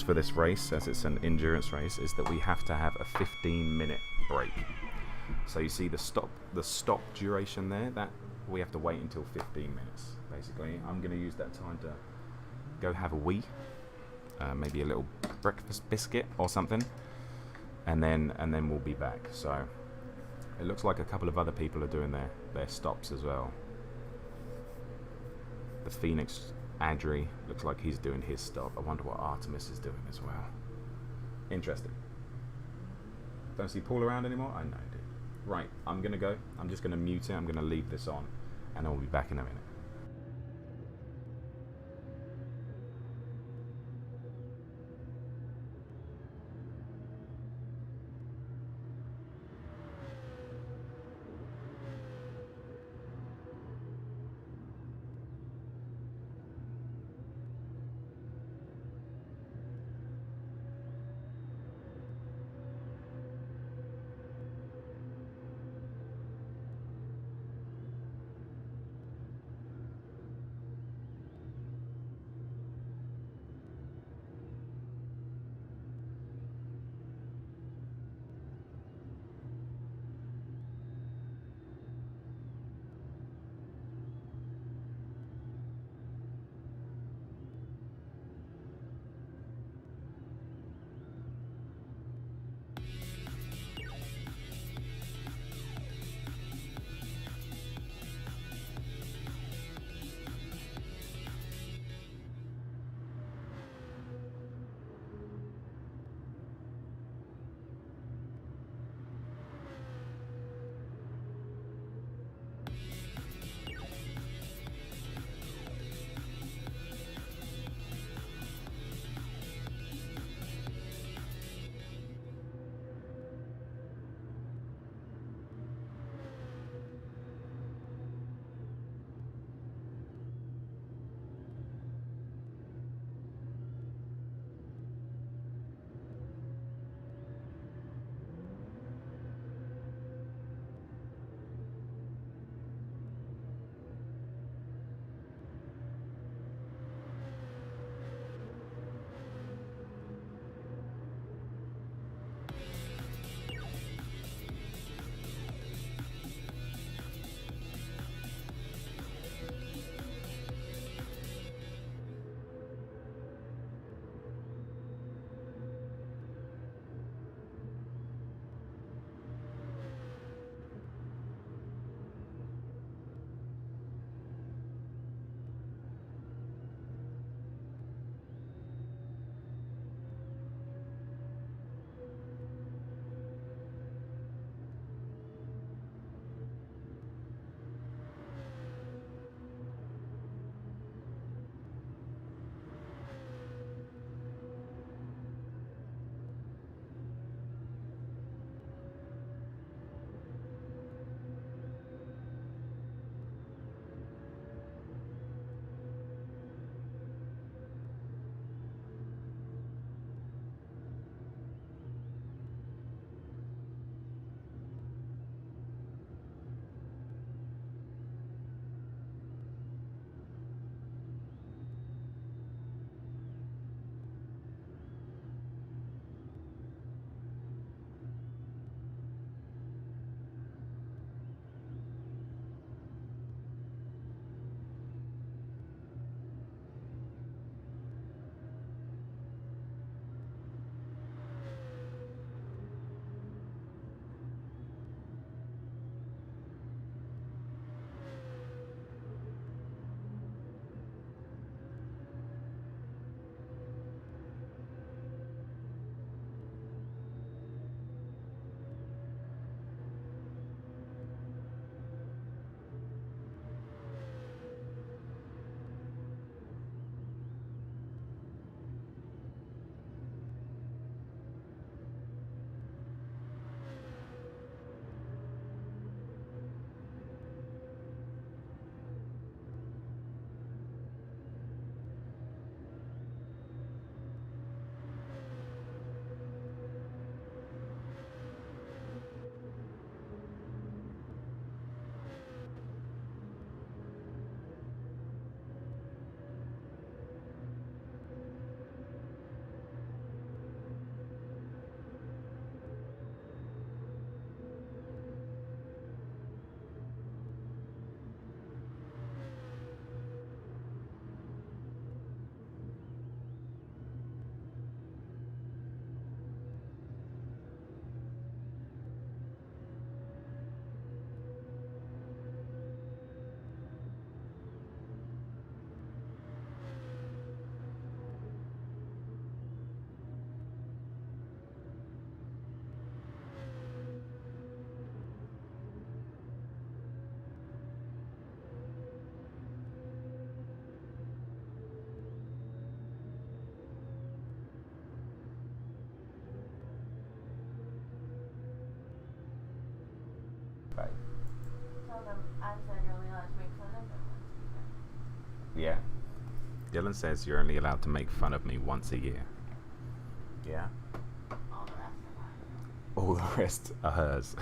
for this race, as it's an endurance race, is that we have to have a 15-minute break. So you see the stop duration there, that we have to wait until 15 minutes basically. I'm going to use that time to go have a wee, maybe a little breakfast biscuit or something, and then we'll be back. So it looks like a couple of other people are doing their stops as well. The Phoenix Adri looks like he's doing his stop. I wonder what Artemis is doing as well. Interesting. Don't see Paul around anymore? I know, dude. Right, I'm going to go. I'm just going to mute it. I'm going to leave this on, and I'll be back in a minute. Bye. Tell them I said you're only allowed to make fun of them once a year. Yeah. Dylan says you're only allowed to make fun of me once a year. Yeah? All the rest are mine. All the rest are hers.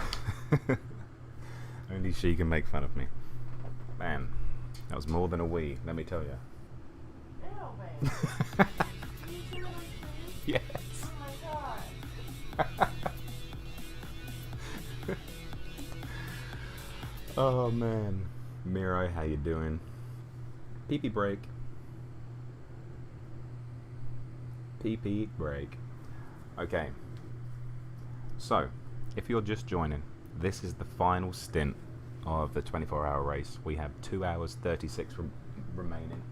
Only she can make fun of me. Man, that was more than a wee, let me tell you. Ew, babe. You see what I'm saying? Yes. Oh my god. Oh man. Miro, how you doing? Pee-pee break. Pee-pee break. Okay. So, if you're just joining, this is the final stint of the 24-hour race. We have 2 hours 36 remaining.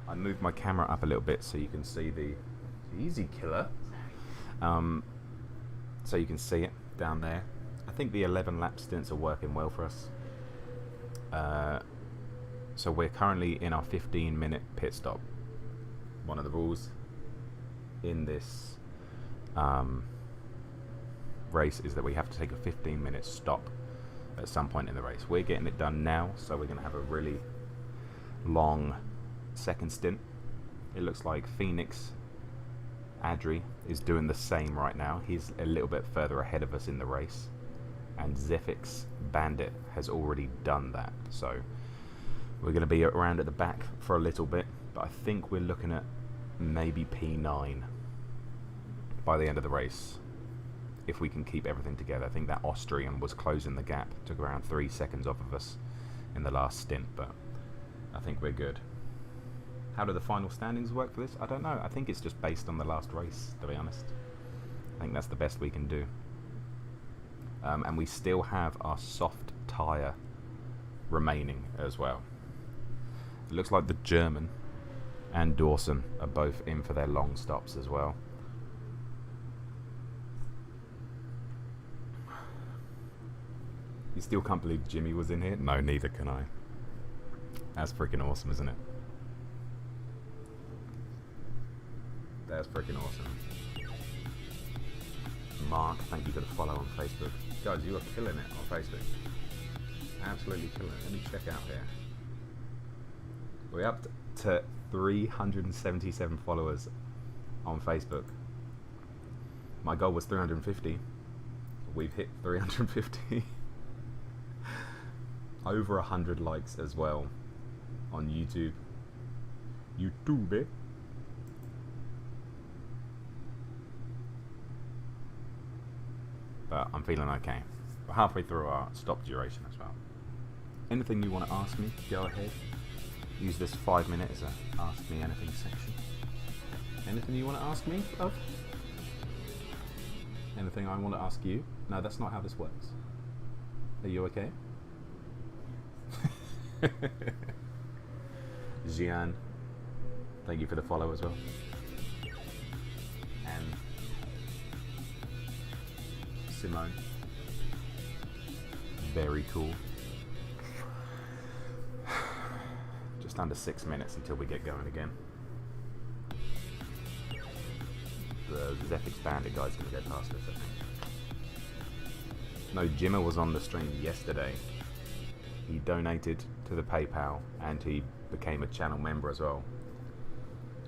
I moved my camera up a little bit so you can see the easy killer. So you can see it down there. I think the 11 lap stints are working well for us. So we're currently in our 15-minute pit stop. One of the rules in this race is that we have to take a 15-minute stop at some point in the race. We're getting it done now, so we're going to have a really long second stint. It looks like Phoenix Adri is doing the same right now. He's a little bit further ahead of us in the race, and Zephyx Bandit has already done that, so we're going to be around at the back for a little bit, but I think we're looking at maybe P9 by the end of the race if we can keep everything together. I think that Austrian was closing the gap, took around 3 seconds off of us in the last stint, but I think we're good. How do the final standings work for this? I don't know. I think it's just based on the last race, to be honest. I think that's the best we can do. And we still have our soft tyre remaining as well. It looks like the German and Dawson are both in for their long stops as well. You still can't believe Jimmy was in here? No, neither can I. That's freaking awesome, isn't it? That's freaking awesome. Mark, thank you for the follow on Facebook. Guys, you are killing it on Facebook. Absolutely killing it. Let me check out here. We're up to 377 followers on Facebook. My goal was 350. We've hit 350. Over 100 likes as well on YouTube. YouTube. But I'm feeling okay. We're halfway through our stop duration as well. Anything you want to ask me, go ahead. Use this 5 minutes as a Ask Me Anything section. Anything you want to ask me of? Anything I want to ask you? No, that's not how this works. Are you okay? Jian, thank you for the follow as well. And Simone, very cool. Just under 6 minutes until we get going again. The Zephyx Bandit guy's gonna go past us, I think. No, Jimmer was on the stream yesterday. He donated to the PayPal and he became a channel member as well.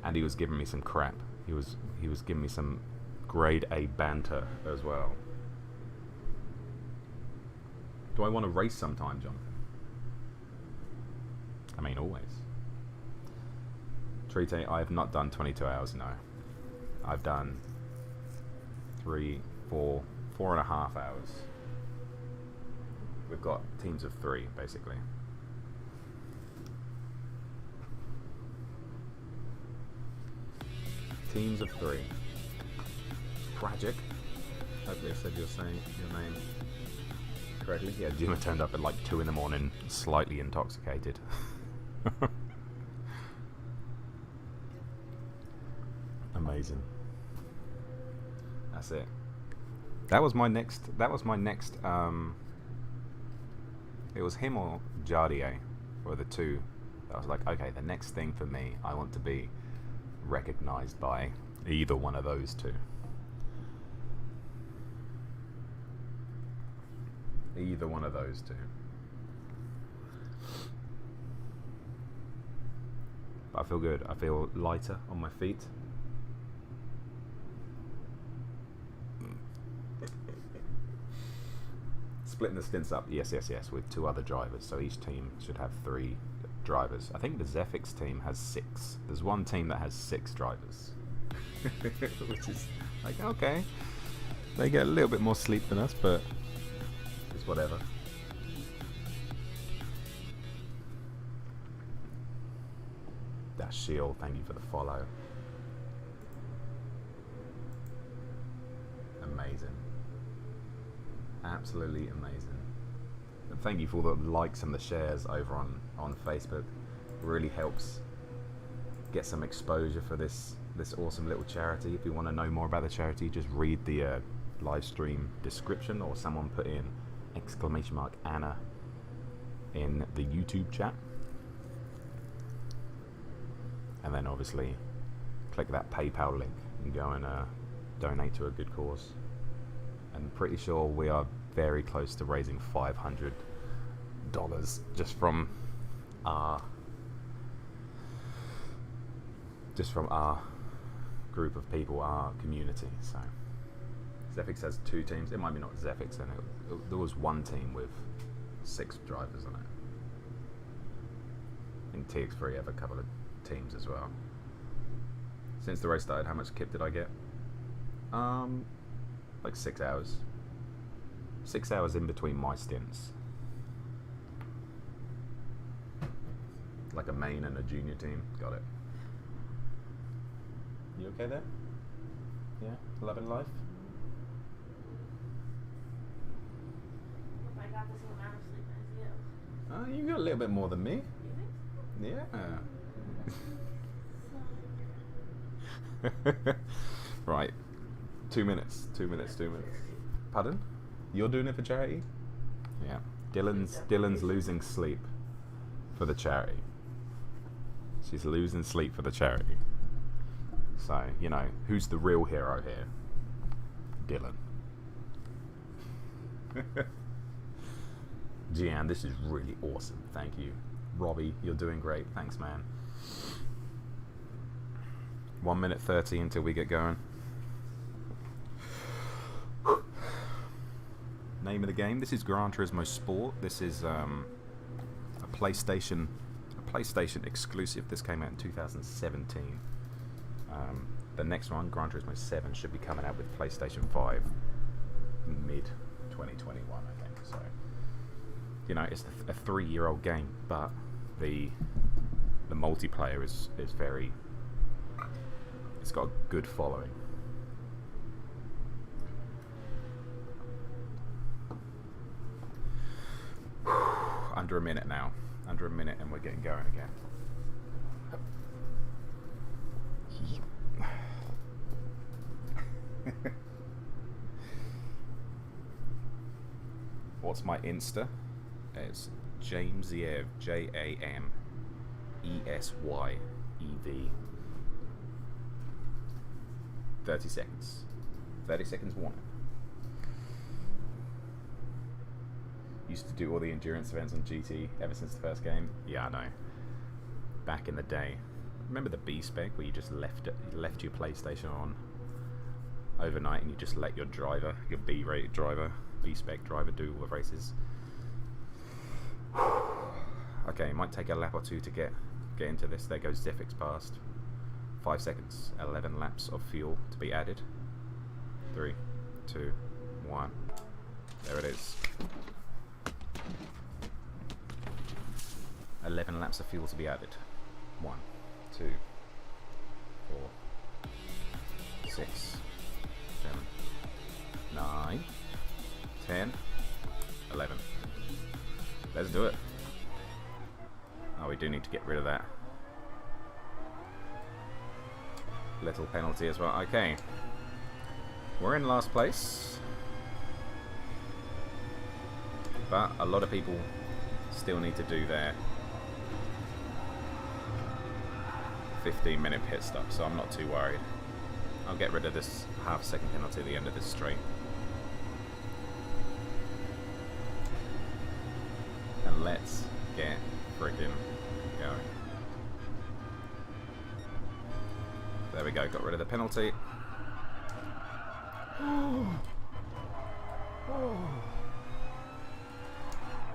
And he was giving me some crap. He was giving me some grade A banter as well. Do I want to race sometime, John? I mean, always. Trite, I have not done 22 hours, no. I've done 4.5 hours. We've got teams of 3, basically. Teams of 3. Tragic. Hopefully I said your name correctly. Yeah, Jimmy turned up at like 2 in the morning, slightly intoxicated. Amazing. That's it. That was my next. It was him or Jardier were the two. I was like, okay, the next thing for me, I want to be recognized by either one of those two. either one of those two. But I feel good. I feel lighter on my feet. Splitting the stints up, yes, with 2 other drivers. So each team should have 3 drivers. I think the Zephyx team has 6. There's one team that has 6 drivers. Which is like, okay. They get a little bit more sleep than us, but it's whatever. That shield, thank you for the follow. Amazing. Absolutely amazing. And thank you for all the likes and the shares over on Facebook. It really helps get some exposure for this awesome little charity. If you want to know more about the charity, just read the live stream description, or someone put in !Anna in the YouTube chat. And then obviously click that PayPal link and go and donate to a good cause. I'm pretty sure we are very close to raising $500 just from our group of people, our community. So Zephyx has 2 teams. It might be not Zephyx, and there was one team with 6 drivers on it. I think TX3 have a couple of teams as well. Since the race started, how much kit did I get? Like 6 hours. 6 hours in between my stints. Like a main and a junior team. Got it. You okay there? Yeah? Loving life? I got the same amount of sleep as you. You got a little bit more than me. You think so? Yeah. Right. 2 minutes. Pardon? You're doing it for charity? Yeah. Dylan's losing sleep for the charity. She's losing sleep for the charity. So, you know, who's the real hero here? Dylan. Gian, this is really awesome. Thank you. Robbie, you're doing great. Thanks, man. 1 minute 30 until we get going. Name of the game. This is Gran Turismo Sport. This is a PlayStation exclusive. This came out in 2017. The next one, Gran Turismo 7, should be coming out with PlayStation 5 mid 2021, I think. So, you know, it's a 3-year-old game, but the multiplayer is very. It's got a good following. Under a minute now. Under a minute and we're getting going again. What's my Insta? It's Jamesyev, JAMESYEV. 30 seconds. 30 seconds warning. Used to do all the endurance events on GT ever since the first game. Yeah, I know. Back in the day. Remember the B-Spec where you just left your PlayStation on overnight and you just let your driver, your B-rated driver, B-Spec driver do all the races? Okay, it might take a lap or 2 to get into this. There goes Zephyx past. 5 seconds. 11 laps of fuel to be added. 3, 2, 1. There it is. 11 laps of fuel to be added. 1, 2, 4, 6, 7, 9, 10, 11. Let's do it. Oh, we do need to get rid of that little penalty as well. Okay. We're in last place. But a lot of people still need to do their 15-minute pit stop, so I'm not too worried. I'll get rid of this half-second penalty at the end of this straight. let's get friggin' going. There we go, got rid of the penalty.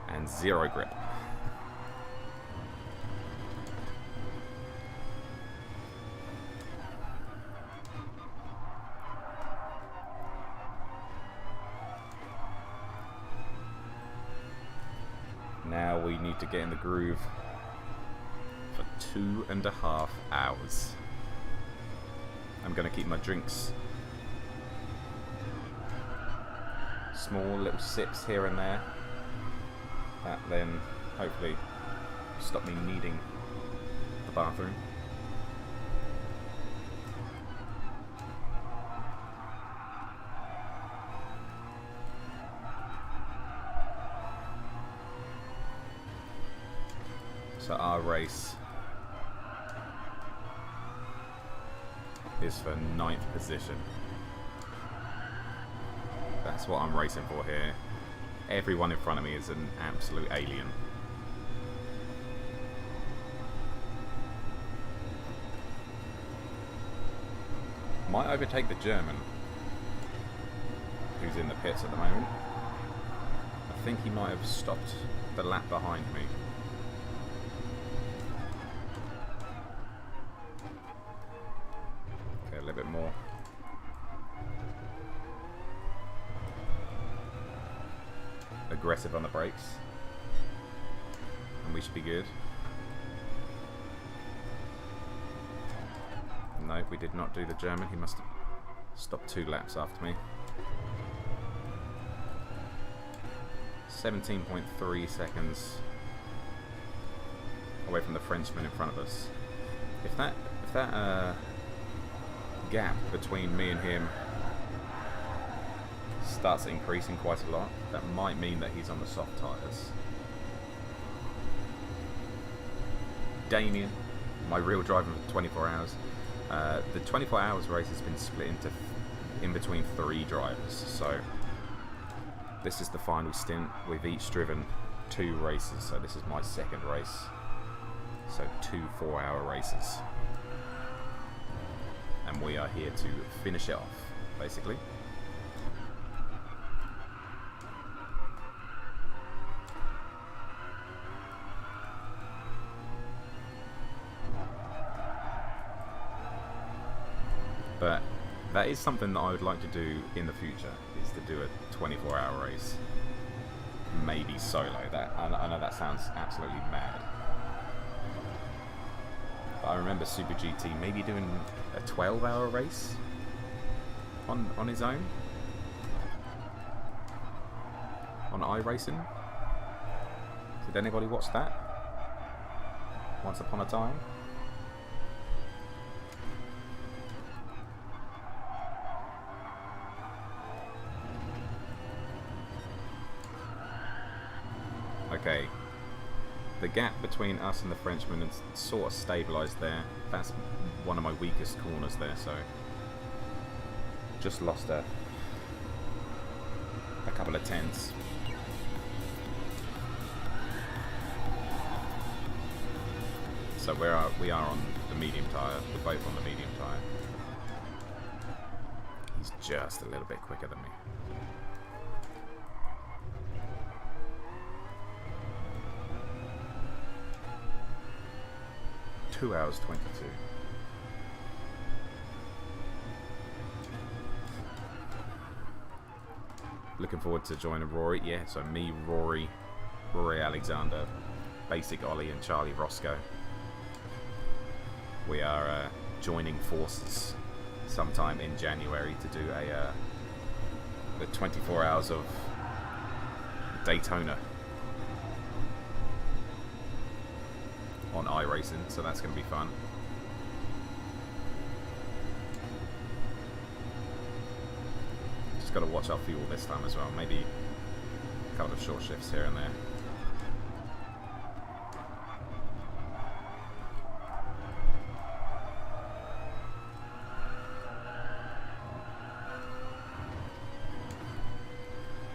And 0 grip. Now we need to get in the groove for 2.5 hours. I'm going to keep my drinks small, little sips here and there. That then hopefully stop me needing the bathroom. So our race is for 9th position. That's what I'm racing for here. Everyone in front of me is an absolute alien. Might overtake the German, who's in the pits at the moment. I think he might have stopped the lap behind me. Okay, a little bit more. Aggressive on the brakes, and we should be good. No, we did not do the German. He must have stopped 2 laps after me. 17.3 seconds away from the Frenchman in front of us. If that gap between me and him starts increasing quite a lot, that might mean that he's on the soft tyres. Damien, my real driver for 24 hours. The 24 hours race has been split into in between 3 drivers, so this is the final stint. We've each driven 2 races, so this is my 2nd race. So 2 4-hour races. And we are here to finish it off, basically. But that is something that I would like to do in the future, is to do a 24-hour race. Maybe solo. That I know that sounds absolutely mad. But I remember Super GT maybe doing a 12-hour race on his own. On iRacing. Did anybody watch that? Once upon a time? Okay, the gap between us and the Frenchman is sort of stabilised there. That's one of my weakest corners there, so just lost a couple of tenths. So we are on the medium tyre. We're both on the medium tyre. He's just a little bit quicker than me. Two hours 22. Looking forward to joining Rory. Yeah, so me, Rory Alexander, Basic Ollie, and Charlie Roscoe. We are joining forces sometime in January to do the 24 hours of Daytona on iRacing, so that's going to be fun. Just got to watch our fuel this time as well. Maybe a couple of short shifts here and there.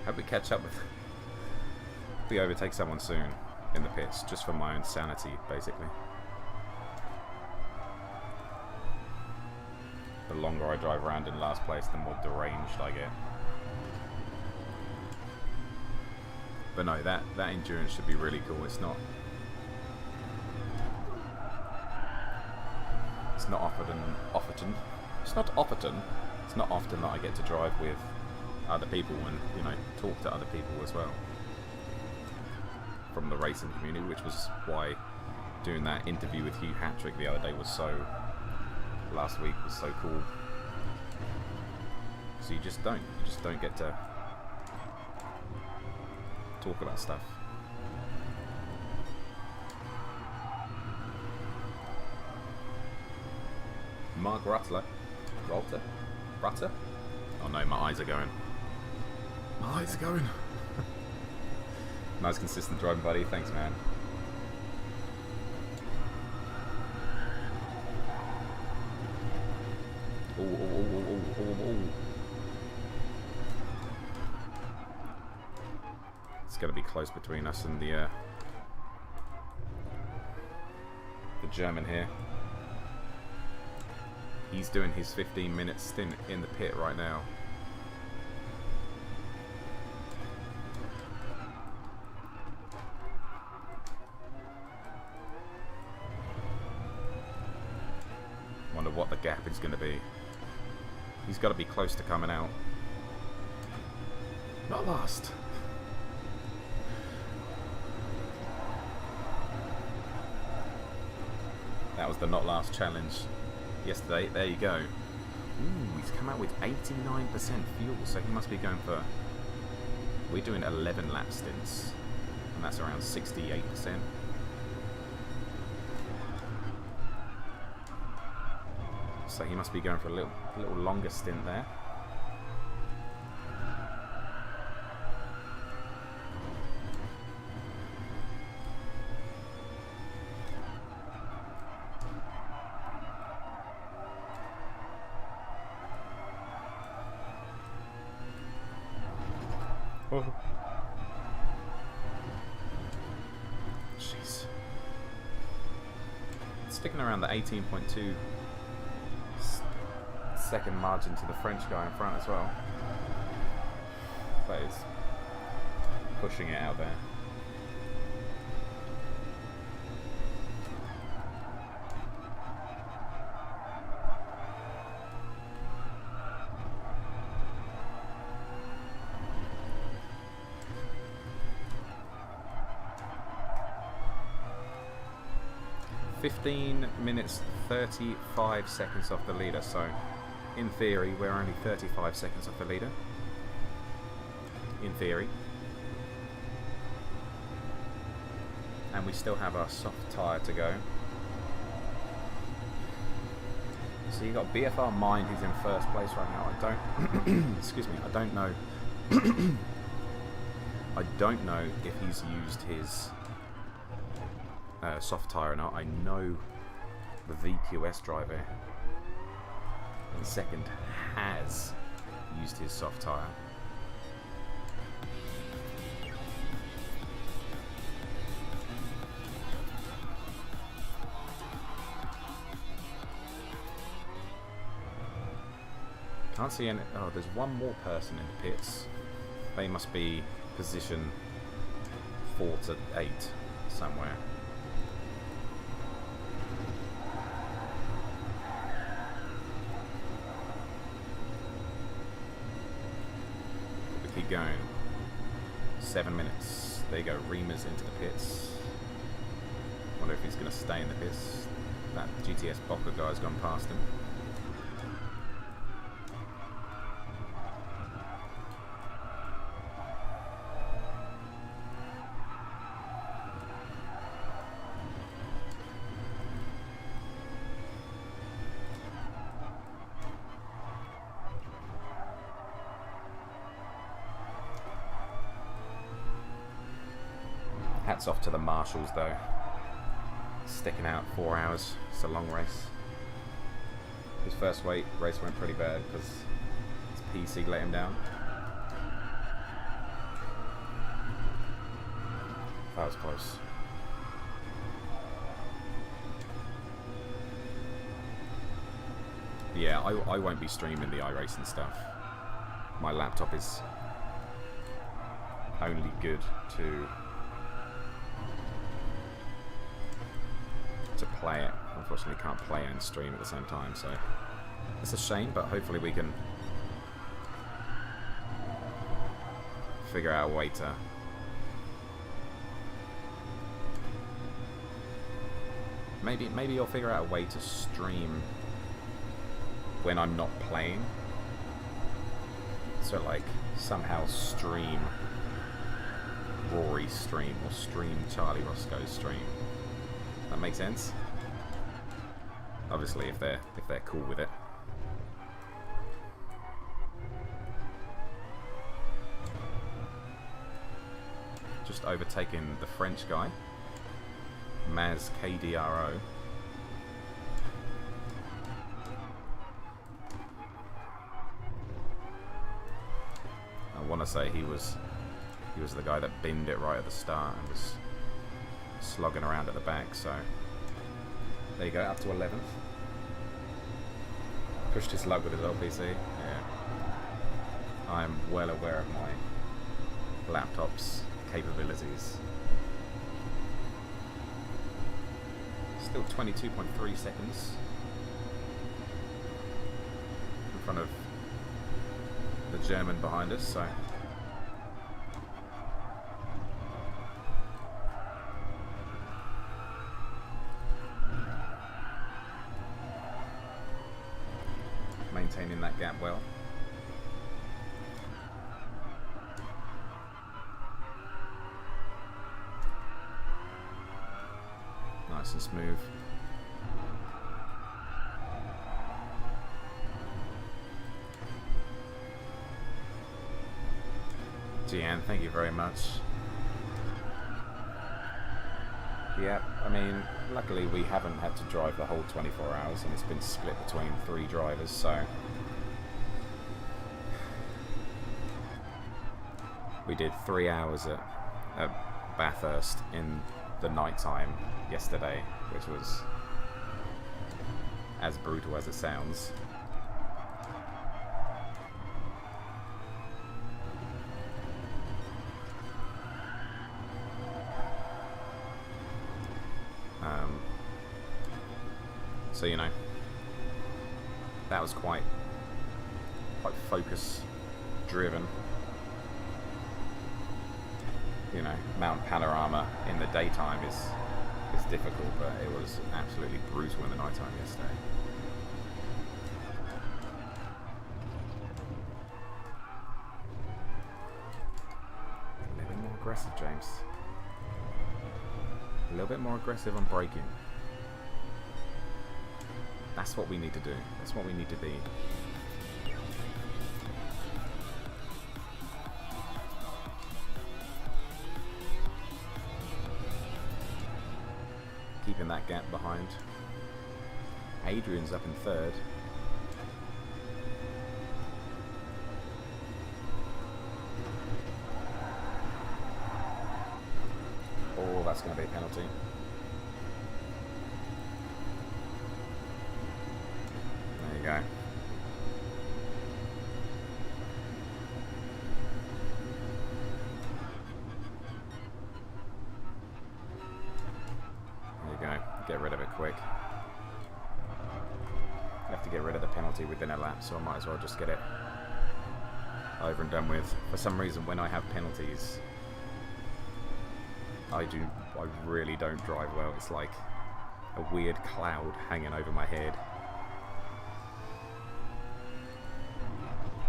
Hope we catch up with... we overtake someone soon. in the pits, just for my own sanity, basically. The longer I drive around in last place, the more deranged I get. But no, that endurance should be really cool. It's not often. It's not often that I get to drive with other people and, you know, talk to other people as well from the racing community, which was why doing that interview with Hugh Hattrick the other day last week was so cool. So you just don't get to talk about stuff. Mark Rutter? Oh no, my eyes are going. Nice consistent driving, buddy. Thanks, man. Oh. It's going to be close between us and the German here. He's doing his 15-minute stint in the pit right now. Wonder what the gap is going to be. He's got to be close to coming out. Not last. That was the not last challenge yesterday. There you go. Ooh, he's come out with 89% fuel, so he must be going for... We're doing 11 lap stints, and that's around 68%. So he must be going for a little longer stint there. Oh. Jeez. Sticking around the 18.2 second margin to the French guy in front as well. That is pushing it out there. (15 minutes 35 seconds off the leader), so in theory we're only 35 seconds off the leader. In theory. And we still have our soft tyre to go. So you've got BFR Mind who's in first place right now. I don't excuse me, I don't know I don't know if he's used his soft tyre or not. I know the VQS driver in second has used his soft tyre. Can't see any. Oh, there's one more person in the pits. They must be position 4 to 8 somewhere. Keep going. 7 minutes. There you go. Reema's into the pits. Wonder if he's going to stay in the pits. That GTS Bocker guy's gone past him. Hats off to the marshals though, sticking out 4 hours. It's a long race. His first race went pretty bad because his PC let him down. That was close. Yeah, I won't be streaming the iRacing stuff. My laptop is only good to play it. Unfortunately, can't play and stream at the same time, so it's a shame. But hopefully, we can figure out a way to maybe you'll figure out a way to stream when I'm not playing. So like somehow stream Rory's stream or stream Charlie Roscoe's stream. That makes sense? Obviously if they're cool with it. Just overtaking the French guy. Maz KDRO. I want to say he was the guy that binned it right at the start and was slogging around at the back, so there you go, up to 11th. Pushed his luck with his LPC. Yeah. I'm well aware of my laptop's capabilities. Still 22.3 seconds in front of the German behind us, so maintaining that gap well. Nice and smooth. Gian, thank you very much. Yeah, I mean, luckily we haven't had to drive the whole 24 hours and it's been split between 3 drivers, so we did 3 hours at Bathurst in the night time yesterday, which was as brutal as it sounds. So you know, that was quite focus driven. You know, Mount Panorama in the daytime is difficult, but it was absolutely brutal in the nighttime yesterday. A little bit more aggressive, James. A little bit more aggressive on braking. That's what we need to do. That's what we need to be. Keeping that gap behind. Adrian's up in 3rd. Oh, that's going to be a penalty. There you go. Get rid of it quick. I have to get rid of the penalty within a lap, so I might as well just get it over and done with. For some reason, when I have penalties, I really don't drive well. It's like a weird cloud hanging over my head.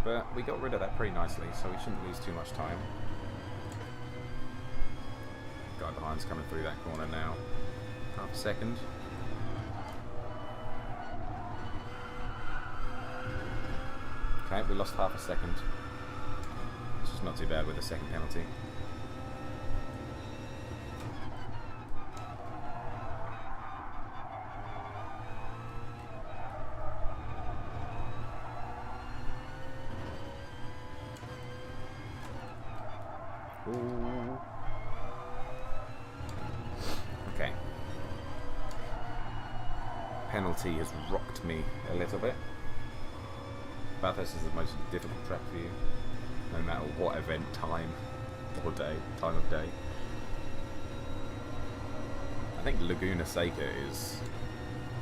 But we got rid of that pretty nicely, so we shouldn't lose too much time. Guy behind's coming through that corner now. Half a second. Okay, we lost half a second. Which is not too bad with the second penalty. Ooh. Okay. Penalty has rocked me a little bit. Bathurst is the most difficult track for you, no matter what event, time of day. I think Laguna Seca is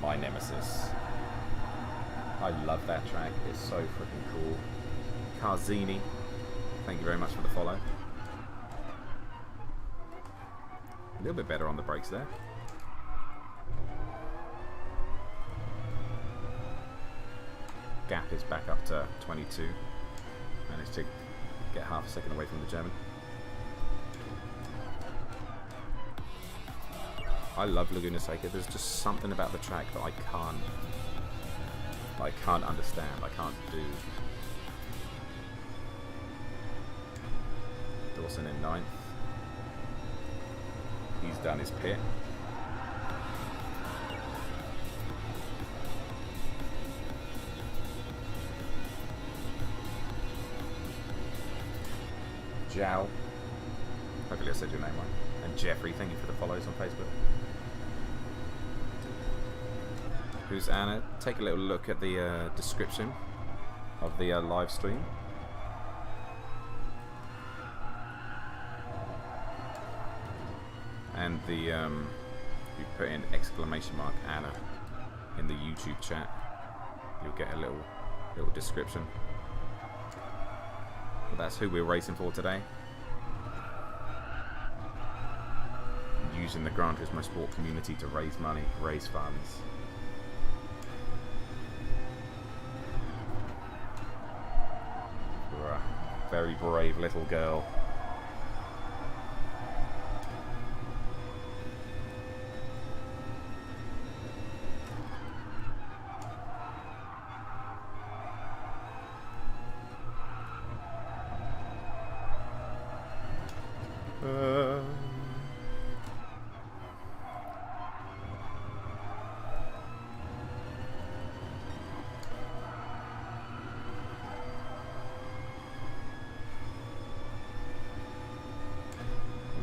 my nemesis. I love that track, it's so freaking cool. Carzini, thank you very much for the follow. A little bit better on the brakes there. Gap is back up to 22. Managed to get half a second away from the German. I love Laguna Seca. There's just something about the track that I can't understand. I can't do. Dawson in 9th. He's done his pit. Zhao. Hopefully I said your name right. And Jeffrey, thank you for the follows on Facebook. Who's Anna? Take a little look at the description of the live stream. And the you put in exclamation mark Anna in the YouTube chat, you'll get a little description. But that's who we're racing for today. Using the Gran Turismo Sport community to raise money, raise funds. For a very brave little girl.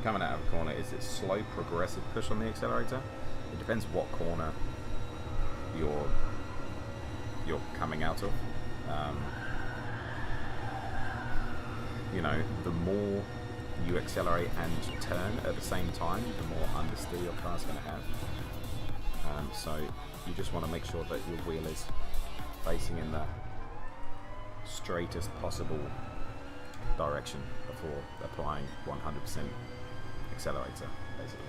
Coming out of a corner, is it slow progressive push on the accelerator? It depends what corner you're coming out of. You know, the more you accelerate and turn at the same time, the more understeer your car's going to have. So you just want to make sure that your wheel is facing in the straightest possible direction before applying 100% accelerator, basically.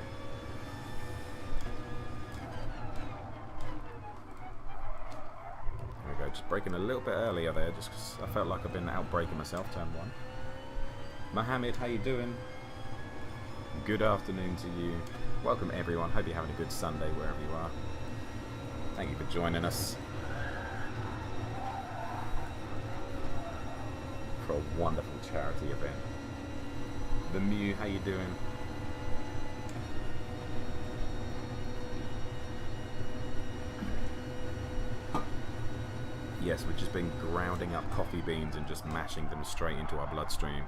There we go, just braking a little bit earlier there, just because I felt like I've been out braking myself, turn 1. Mohammed, how you doing? Good afternoon to you. Welcome everyone, hope you're having a good Sunday wherever you are. Thank you for joining us for a wonderful charity event. The Mew, how you doing? Yes, we've just been grounding up coffee beans and just mashing them straight into our bloodstream.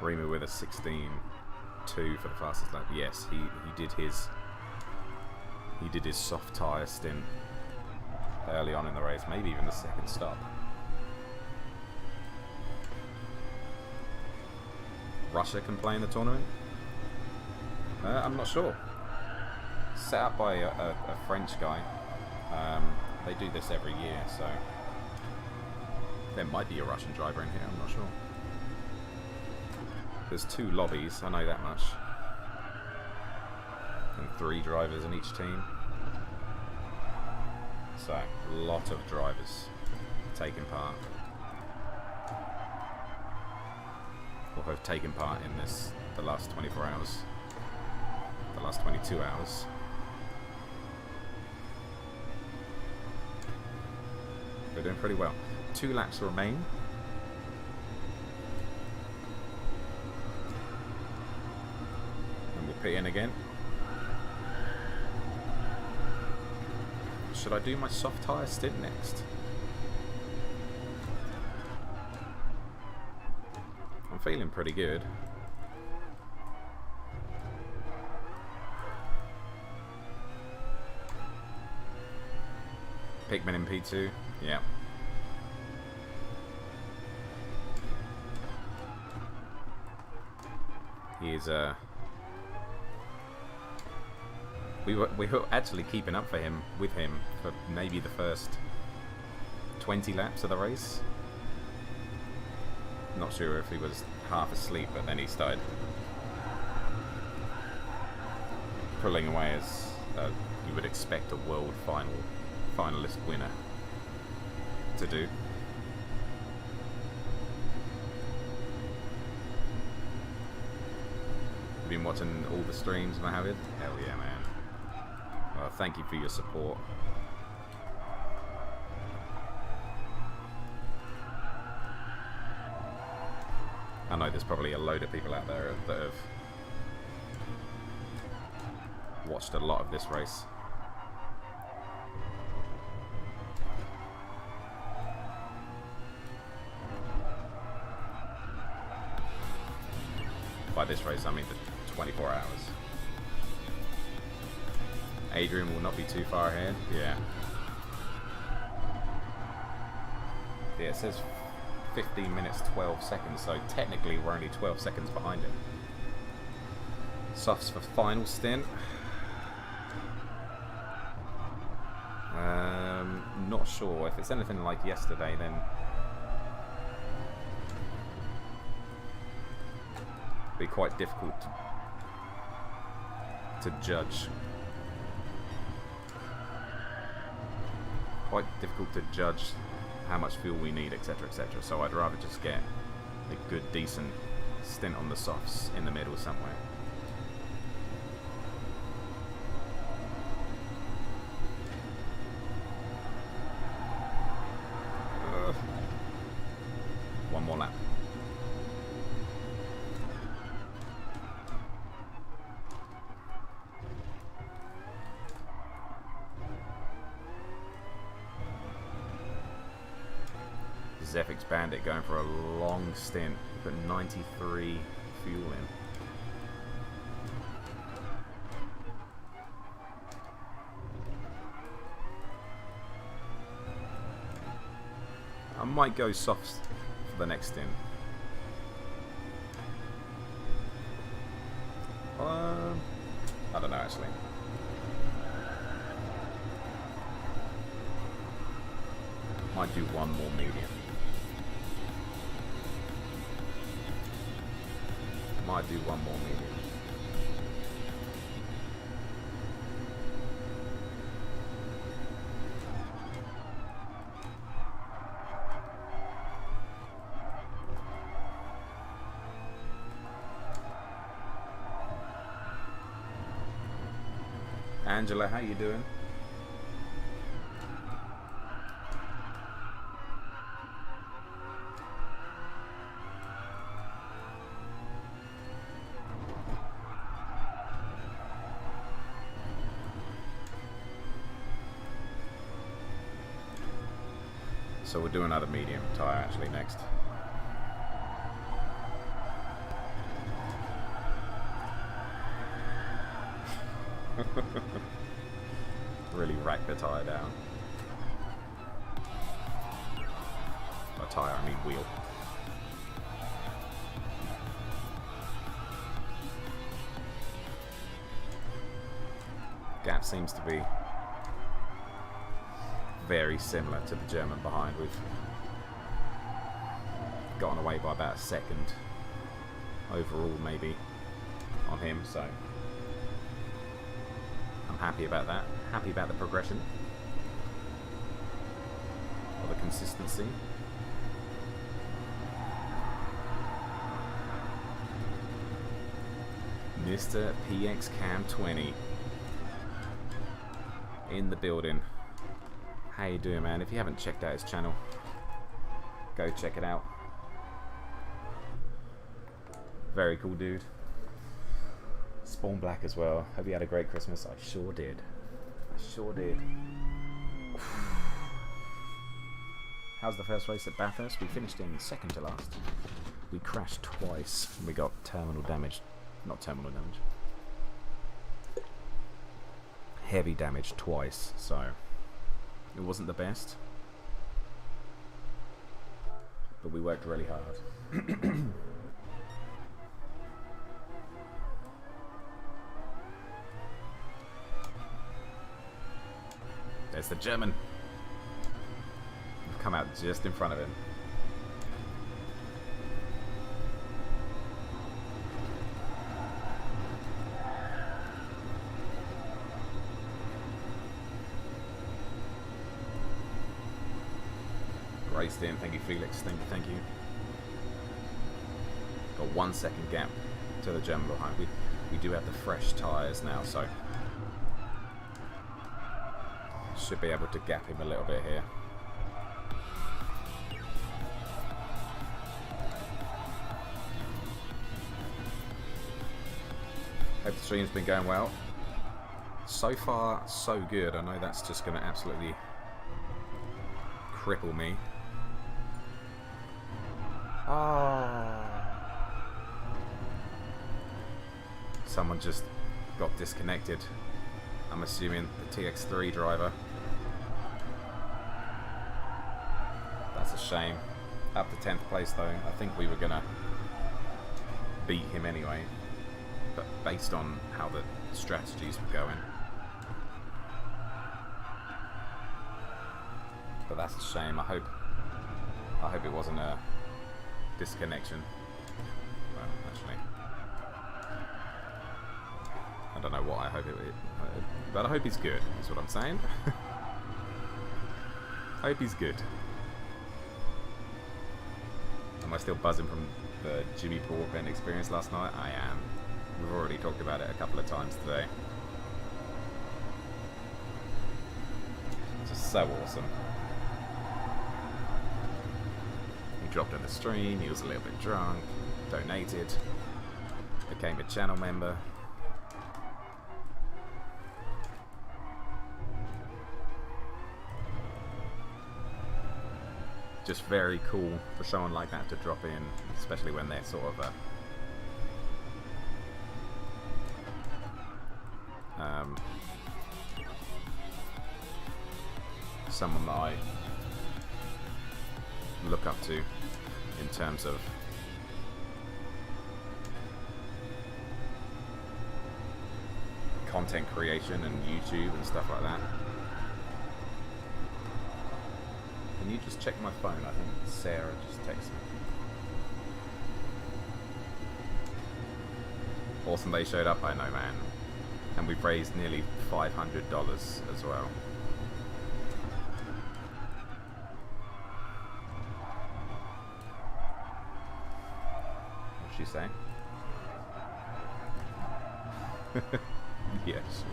Rima with a 16.2 for the fastest lap. Yes, he did his soft tyre stint early on in the race, maybe even the second stop. Russia can play in the tournament? I'm not sure. Set up by a French guy. They do this every year, so there might be a Russian driver in here, I'm not sure. There's 2 lobbies, I know that much. And 3 drivers in each team. So, a lot of drivers taking part. Or have taken part in this the last 24 hours. The last 22 hours. We're doing pretty well. 2 laps remain. And we'll pit in again. Should I do my soft tyre stint next? I'm feeling pretty good. Pikmin in P2, yeah. He's we were actually keeping up with him for maybe the first 20 laps of the race. Not sure if he was half asleep, but then he started pulling away as you would expect a world finalist winner to do. You've been watching all the streams, Mohammed? Hell yeah, man. Well, thank you for your support. I know there's probably a load of people out there that have watched a lot of this race. By this race, I mean the 24 hours. Adrian will not be too far ahead. Yeah. Yeah, it says 15 minutes 12 seconds, so technically we're only 12 seconds behind him. Softs for final stint. Not sure. If it's anything like yesterday, then be quite difficult to judge. Quite difficult to judge how much fuel we need, etc., etc. So I'd rather just get a good, decent stint on the softs in the middle somewhere. One more lap. Zephix Bandit going for a long stint. Put 93 fuel in. I might go softs for the next stint. I don't know actually. Might do one more medium. Might do one more medium. Angela, how you doing? So we'll do another medium tyre actually next. Really rack the tyre down. By tyre I mean wheel. Gap seems to be very similar to the German behind. We've gotten away by about a second overall maybe on him, so I'm happy about that. Happy about the progression or the consistency. Mr. PX Cam 20 in the building. How you doing, man? If you haven't checked out his channel, go check it out. Very cool dude. Spawn Black as well. Hope you had a great Christmas. I sure did. I sure did. How's the first race at Bathurst? We finished in second to last. We crashed twice. We got terminal damage. Not terminal damage. Heavy damage twice, so it wasn't the best. But we worked really hard. There's the German. We've come out just in front of him. Great stint. Thank you, Felix. Thank you. Got 1 second gap to the German behind. We do have the fresh tyres now, so should be able to gap him a little bit here. Hope the stream's been going well. So far, so good. I know that's just going to absolutely cripple me. Someone just got disconnected. I'm assuming the TX3 driver. That's a shame. Up to 10th place though. I think we were going to beat him anyway. But based on how the strategies were going. But that's a shame. I hope it wasn't a disconnection. Well, actually, I don't know what I hope it is, but I hope he's good, is what I'm saying. I hope he's good. Am I still buzzing from the Jimmy Broadbent experience last night? I am. We've already talked about it a couple of times today. It's just so awesome. He dropped on the stream, he was a little bit drunk, donated, became a channel member. Just very cool for someone like that to drop in, especially when they're sort of someone that I look up to in terms of content creation and YouTube and stuff like that. Can you just check my phone? I think Sarah just texted me. Awesome they showed up, I know, man. And we've raised nearly $500 as well. What's she saying? Yes.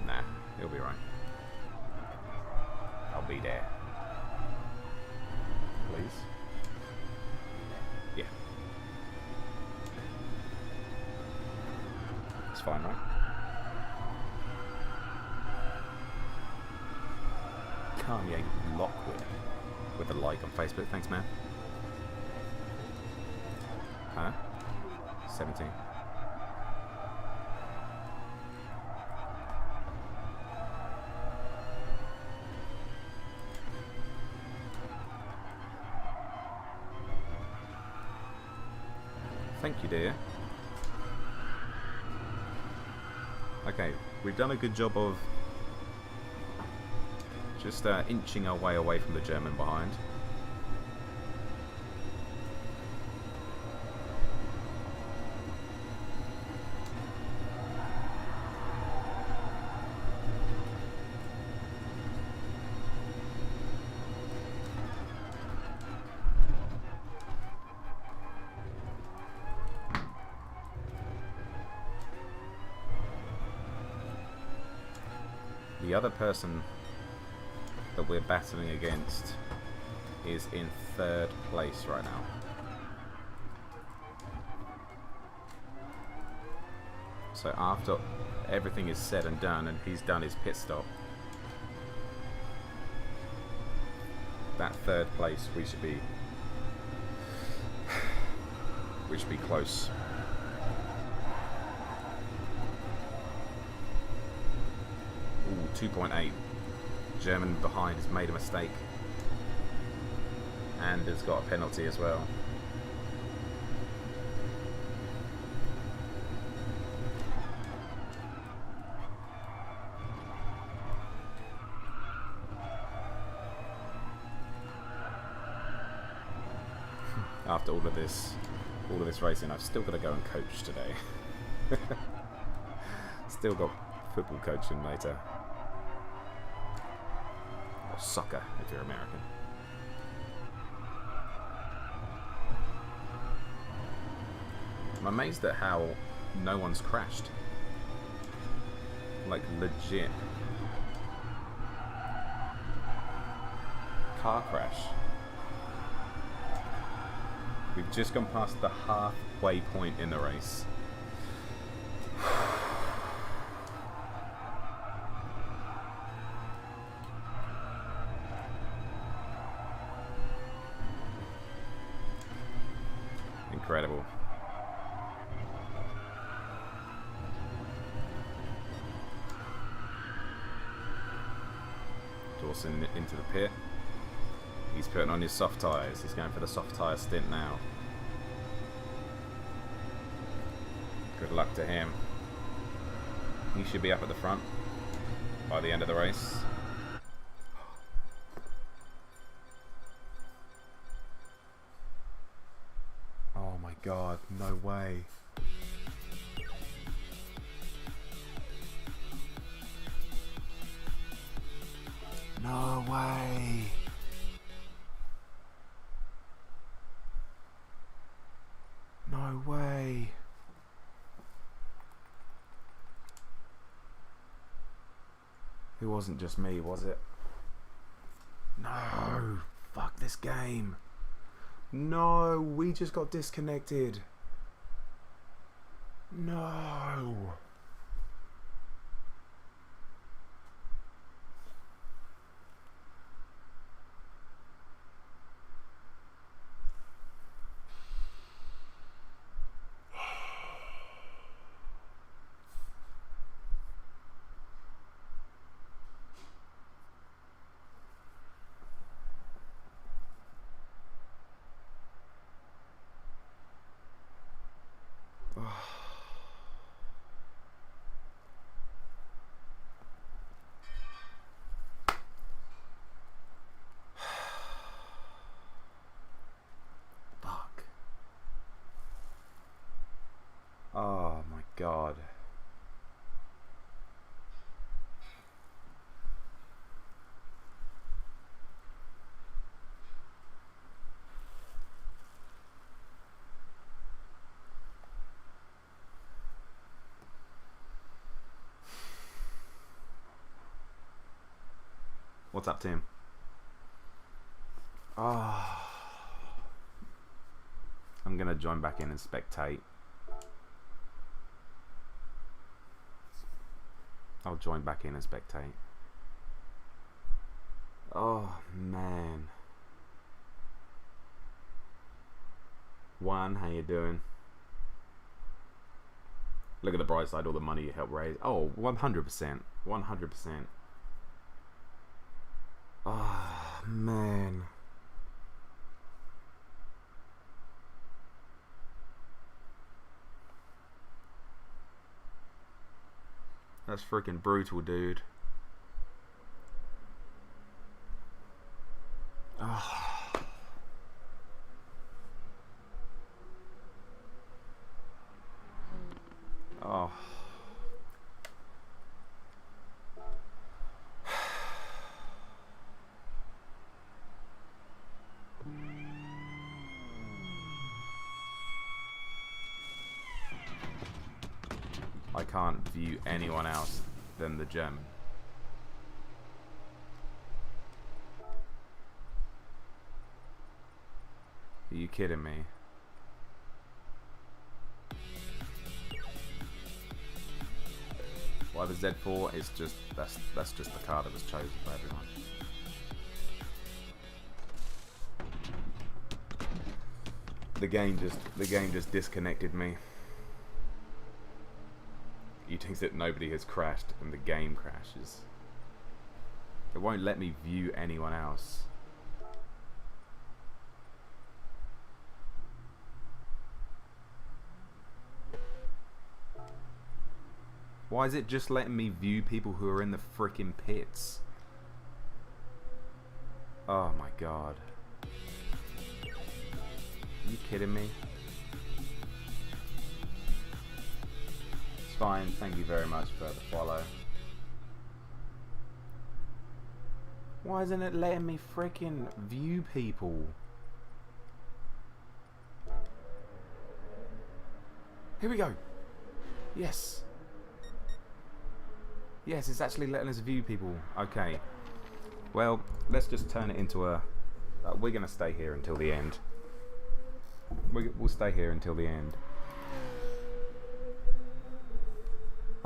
Nah, he'll be right. I'll be there. Please? Yeah. It's fine, right? Kanye Lockwood with a like on Facebook. Thanks, man. Huh? 17. Thank you, dear. Okay, we've done a good job of just inching our way away from the German behind. The other person that we're battling against is in 3rd place right now. So after everything is said and done, and he's done his pit stop, that third place we should be close. Ooh, 2.8. German behind has made a mistake and has got a penalty as well. After all of this racing, I've still got to go and coach today. Still got football coaching later. Or soccer, if you're American. I'm amazed at how no one's crashed. Like, legit. Car crash. We've just gone past the halfway point in the race. Incredible. Dawson into the pit. He's putting on his soft tyres. He's going for the soft tyre stint now. Good luck to him. He should be up at the front by the end of the race. Oh my god, no way. No way. No way. It wasn't just me, was it? No. Fuck this game. No, we just got disconnected. No. Oh my god. What's up, Tim? Oh. I'm gonna join back in and spectate. I'll join back in and spectate. Oh man. Juan, how you doing? Look at the bright side, all the money you helped raise. Oh, 100%. 100%. Oh man. That's freaking brutal, dude. Oh. Oh. I can't view anyone else than the German. Are you kidding me? by the Z4. It's just that's just the car that was chosen by everyone. The game just disconnected me. He thinks that nobody has crashed and the game crashes. It won't let me view anyone else. Why is it just letting me view people who are in the freaking pits? Oh my god. Are you kidding me? It's fine, thank you very much for the follow. Why isn't it letting me freaking view people? Here we go. Yes. Yes, it's actually letting us view people. Okay. Well, let's just turn it into a... we're going to stay here until the end. We'll stay here until the end.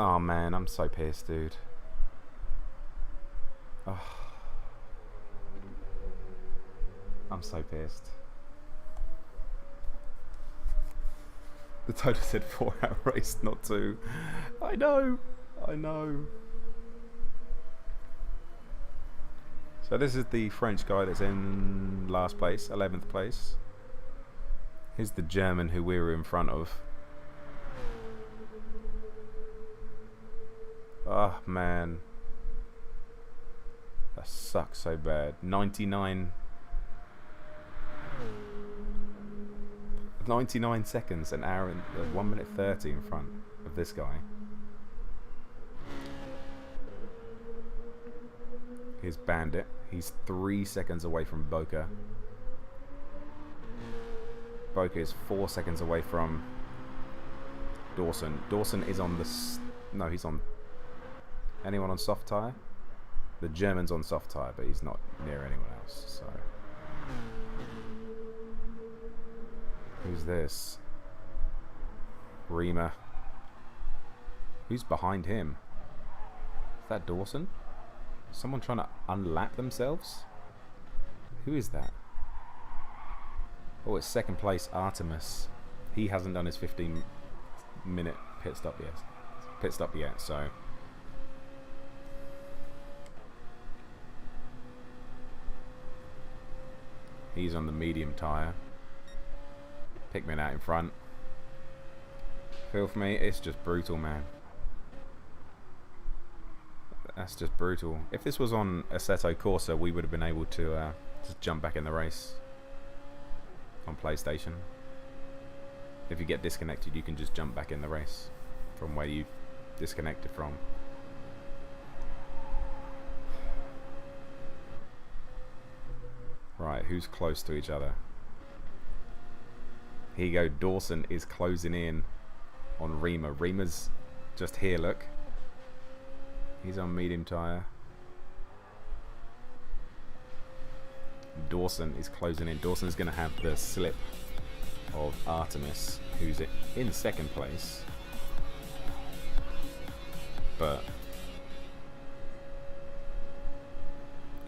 Oh man, I'm so pissed, dude. Oh. I'm so pissed. The total said 4-hour race, not 2. I know. I know. So this is the French guy that's in last place, 11th place. Here's the German who we were in front of. Oh man. That sucks so bad. 99 seconds, an hour and 1 minute 30 in front of this guy. Here's Bandit. He's 3 seconds away from Boca. Boca is 4 seconds away from Dawson. Dawson is on the... no, he's on... anyone on soft tyre? The German's on soft tyre, but he's not near anyone else, so... Who's this? Rima. Who's behind him? Is that Dawson? Someone trying to unlap themselves? Who is that? Oh, it's second place Artemis. He hasn't done his 15-minute pit stop yet, so... He's on the medium tyre. Pikmin out in front. Feel for me, it's just brutal, man. That's just brutal. If this was on Assetto Corsa, we would have been able to just jump back in the race on PlayStation. If you get disconnected, you can just jump back in the race from where you disconnected from. Right, who's close to each other? Here you go, Dawson is closing in on Rima. Rima's just here, look. He's on medium tyre. Dawson is closing in. Dawson's going to have the slip of Artemis, who's in second place. But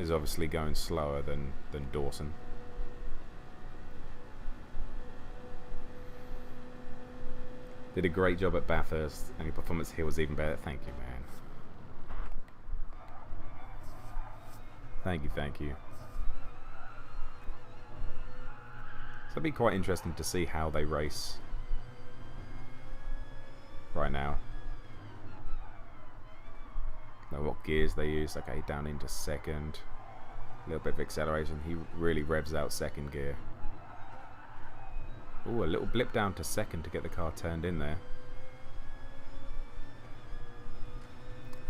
is obviously going slower than Dawson. Did a great job at Bathurst, and your performance here was even better. Thank you, man. Thank you, thank you. So it'll be quite interesting to see how they race right now. Know what gears they use. Okay, down into second. A little bit of acceleration. He really revs out second gear. Ooh, a little blip down to second to get the car turned in there.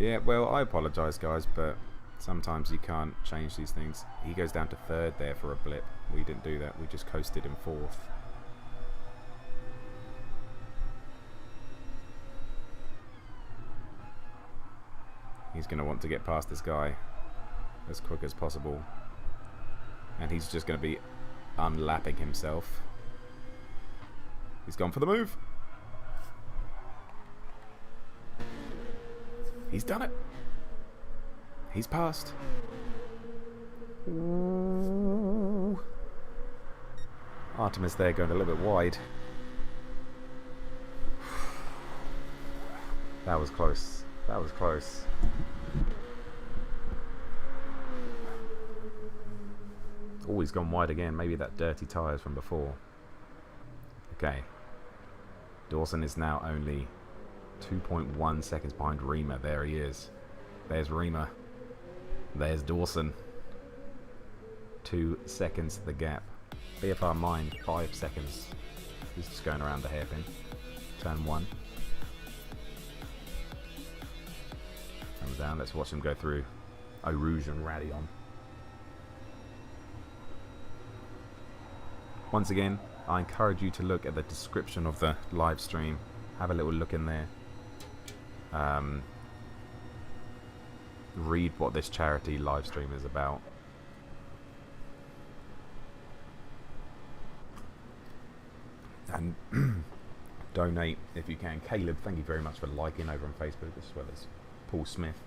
Yeah, well, I apologise, guys, but sometimes you can't change these things. He goes down to third there for a blip. We didn't do that. We just coasted in fourth. He's going to want to get past this guy as quick as possible. And he's just going to be unlapping himself. He's gone for the move. He's done it. He's passed. Ooh. Artemis there going a little bit wide. That was close. That was close. Oh, he's gone wide again. Maybe that dirty tyres from before. Okay. Dawson is now only 2.1 seconds behind Rima. There he is. There's Rima. There's Dawson. 2 seconds the gap. BFR mine, 5 seconds. He's just going around the hairpin. Turn 1. Comes down. Let's watch him go through Eau Rouge and Radion. Once again, I encourage you to look at the description of the live stream. Have a little look in there. Read what this charity live stream is about. And donate if you can. Caleb, thank you very much for liking over on Facebook, as well as Paul Smith,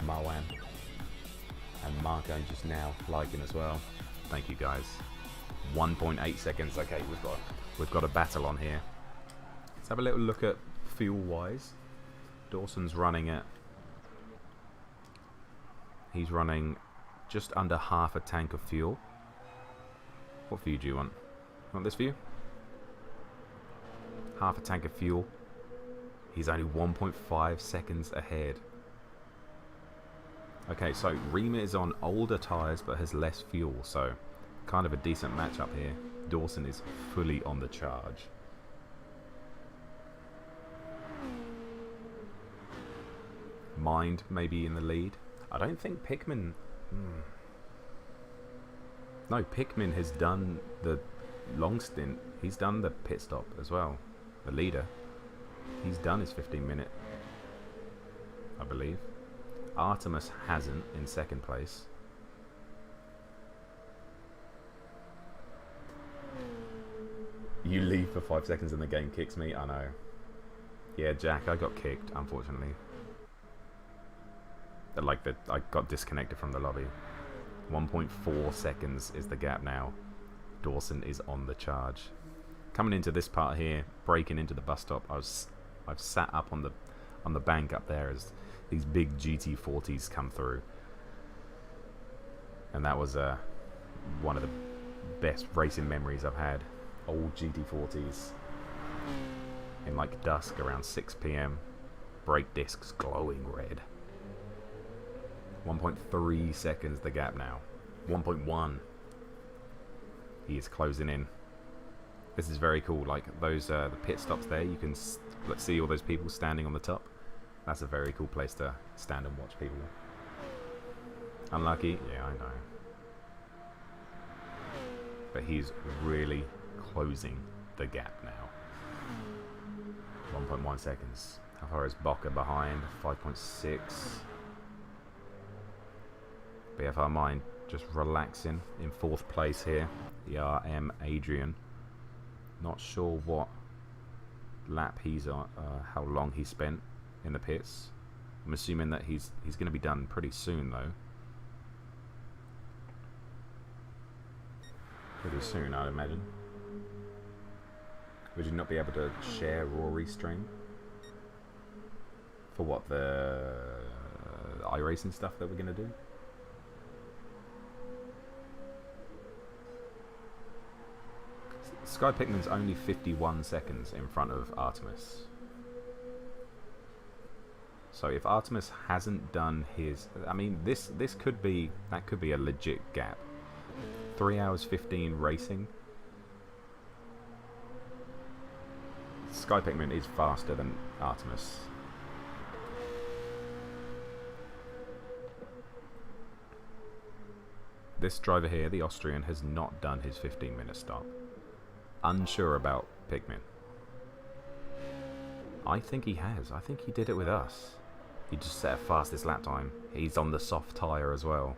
Marwan, and Marco just now liking as well. Thank you guys. 1.8 seconds. Okay, we've got a battle on here. Let's have a little look at fuel wise. Dawson's running at, he's running just under half a tank of fuel. What view do you want? You want this view? Half a tank of fuel. He's only 1.5 seconds ahead. Okay, so Rima is on older tyres but has less fuel, so kind of a decent matchup here. Dawson is fully on the charge. Mind maybe in the lead. I don't think Pickman... No, Pickman has done the long stint. He's done the pit stop as well. The leader. He's done his 15-minute, I believe. Artemis hasn't, in second place. You leave for 5 seconds and the game kicks me. I know. Yeah, Jack, I got kicked, unfortunately. I got disconnected from the lobby. 1.4 seconds is the gap now. Dawson is on the charge. Coming into this part here, breaking into the bus stop, I've sat up on the bank up there as these big GT40s come through, and that was one of the best racing memories I've had. Old GT40s in like dusk around 6 PM, brake discs glowing red. 1.3 seconds the gap now. 1.1. He is closing in. This is very cool. Like those the pit stops there, you can let's see all those people standing on the top. That's a very cool place to stand and watch people. Unlucky, yeah, I know. But he's really closing the gap now. 1.1 seconds. How far is Boca behind? 5.6. BFR Mine just relaxing in 4th place here. ERM Adrian. Not sure what lap he's on, how long he spent in the pits. I'm assuming that he's going to be done pretty soon though. Pretty soon, I'd imagine. Would you not be able to share Rory's stream? For what, the iRacing stuff that we're going to do? Sky Pickman's only 51 seconds in front of Artemis. So if Artemis hasn't done his... I mean, that could be a legit gap. 3 hours 15 racing. Sky Pickman is faster than Artemis. This driver here, the Austrian, has not done his 15-minute stop. Unsure about Pickman. I think he has. I think he did it with us. He just set a fastest lap time. He's on the soft tyre as well.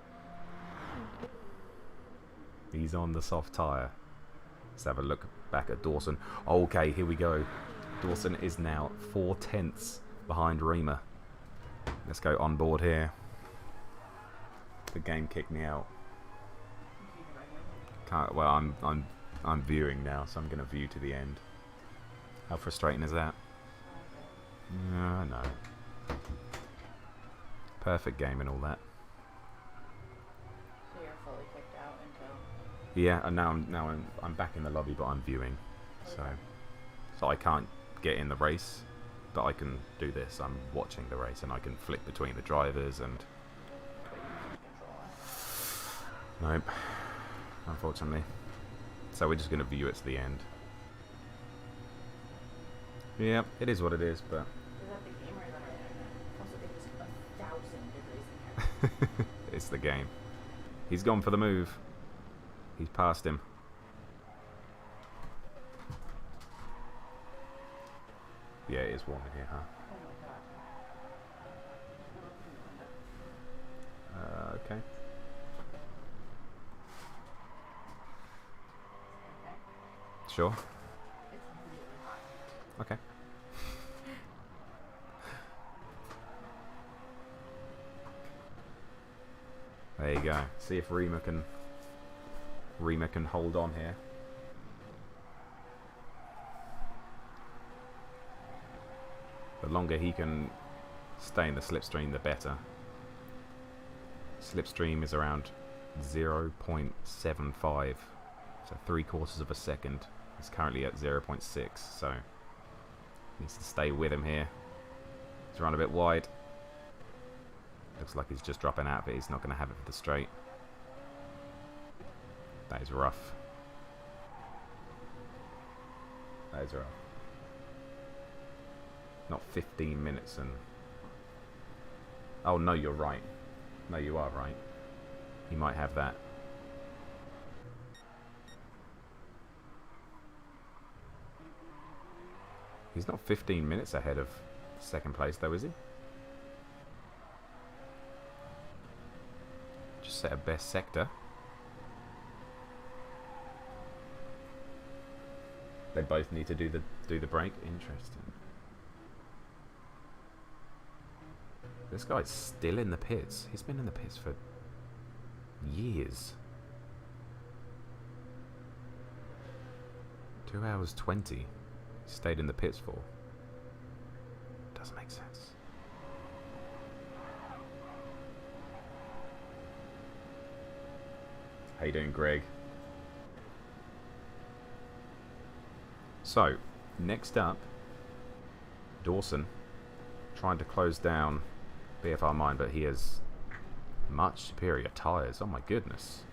He's on the soft tyre. Let's have a look back at Dawson. Okay, here we go. Dawson is now 4/10 behind Rima. Let's go on board here. The game kicked me out. Can't. Well, I'm viewing now, so I'm gonna view to the end. How frustrating is that? Yeah, I know. Perfect game and all that. So you're fully kicked out until. Yeah, and now I'm back in the lobby, but I'm viewing, so I can't get in the race, but I can do this. I'm watching the race, and I can flick between the drivers and. Nope, unfortunately. So we're just going to view it to the end. Yeah, it is what it is, but. Is that the game or is that our internet? Also, it was 1,000 degrees in here. It's the game. He's gone for the move. He's passed him. Yeah, it is warm in here, huh? Oh my god. Okay. Sure. It's really hot. Okay. There you go. See if Rima can hold on here. The longer he can stay in the slipstream, the better. Slipstream is around 0.75, so 3/4 of a second. It's currently at 0.6, so needs to stay with him here. He's run a bit wide. Looks like he's just dropping out, but he's not going to have it for the straight. That is rough. That is rough. Not 15 minutes and... Oh, no, you're right. No, you are right. He might have that. He's not 15 minutes ahead of second place, though, is he? Just set a best sector. They both need to do the break. Interesting. This guy's still in the pits. He's been in the pits for years. 2 hours 20. He stayed in the pits for. Doesn't make sense. How you doing, Greg? So, next up, Dawson, trying to close down BFR Mine, but he has much superior tyres. Oh my goodness.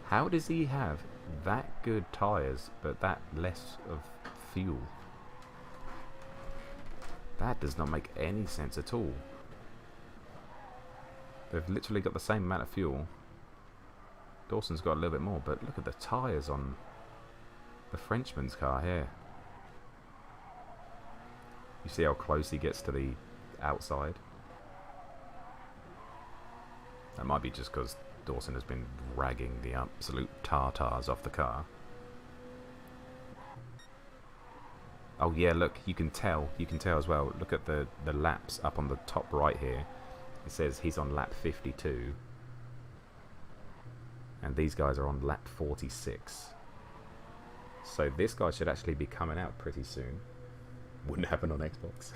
How does he have that good tyres, but that less of fuel? That does not make any sense at all. They've literally got the same amount of fuel. Dawson's got a little bit more, but look at the tyres on the Frenchman's car here. You see how close he gets to the outside? That might be just because Dawson has been ragging the absolute tartars off the car. Oh yeah, look, you can tell as well. Look at the laps up on the top right here. It says he's on lap 52. And these guys are on lap 46. So this guy should actually be coming out pretty soon. Wouldn't happen on Xbox.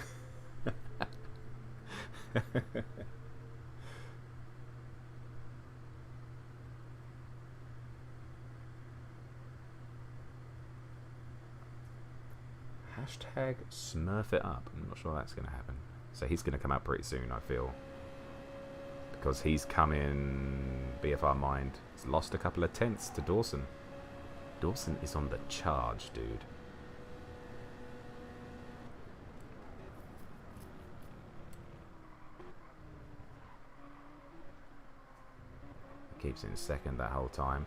Hashtag Smurf it up. I'm not sure that's going to happen. So he's going to come out pretty soon, I feel. Because he's coming BFR Mind. He's lost a couple of tenths to Dawson. Dawson is on the charge, dude. Keeps in second that whole time.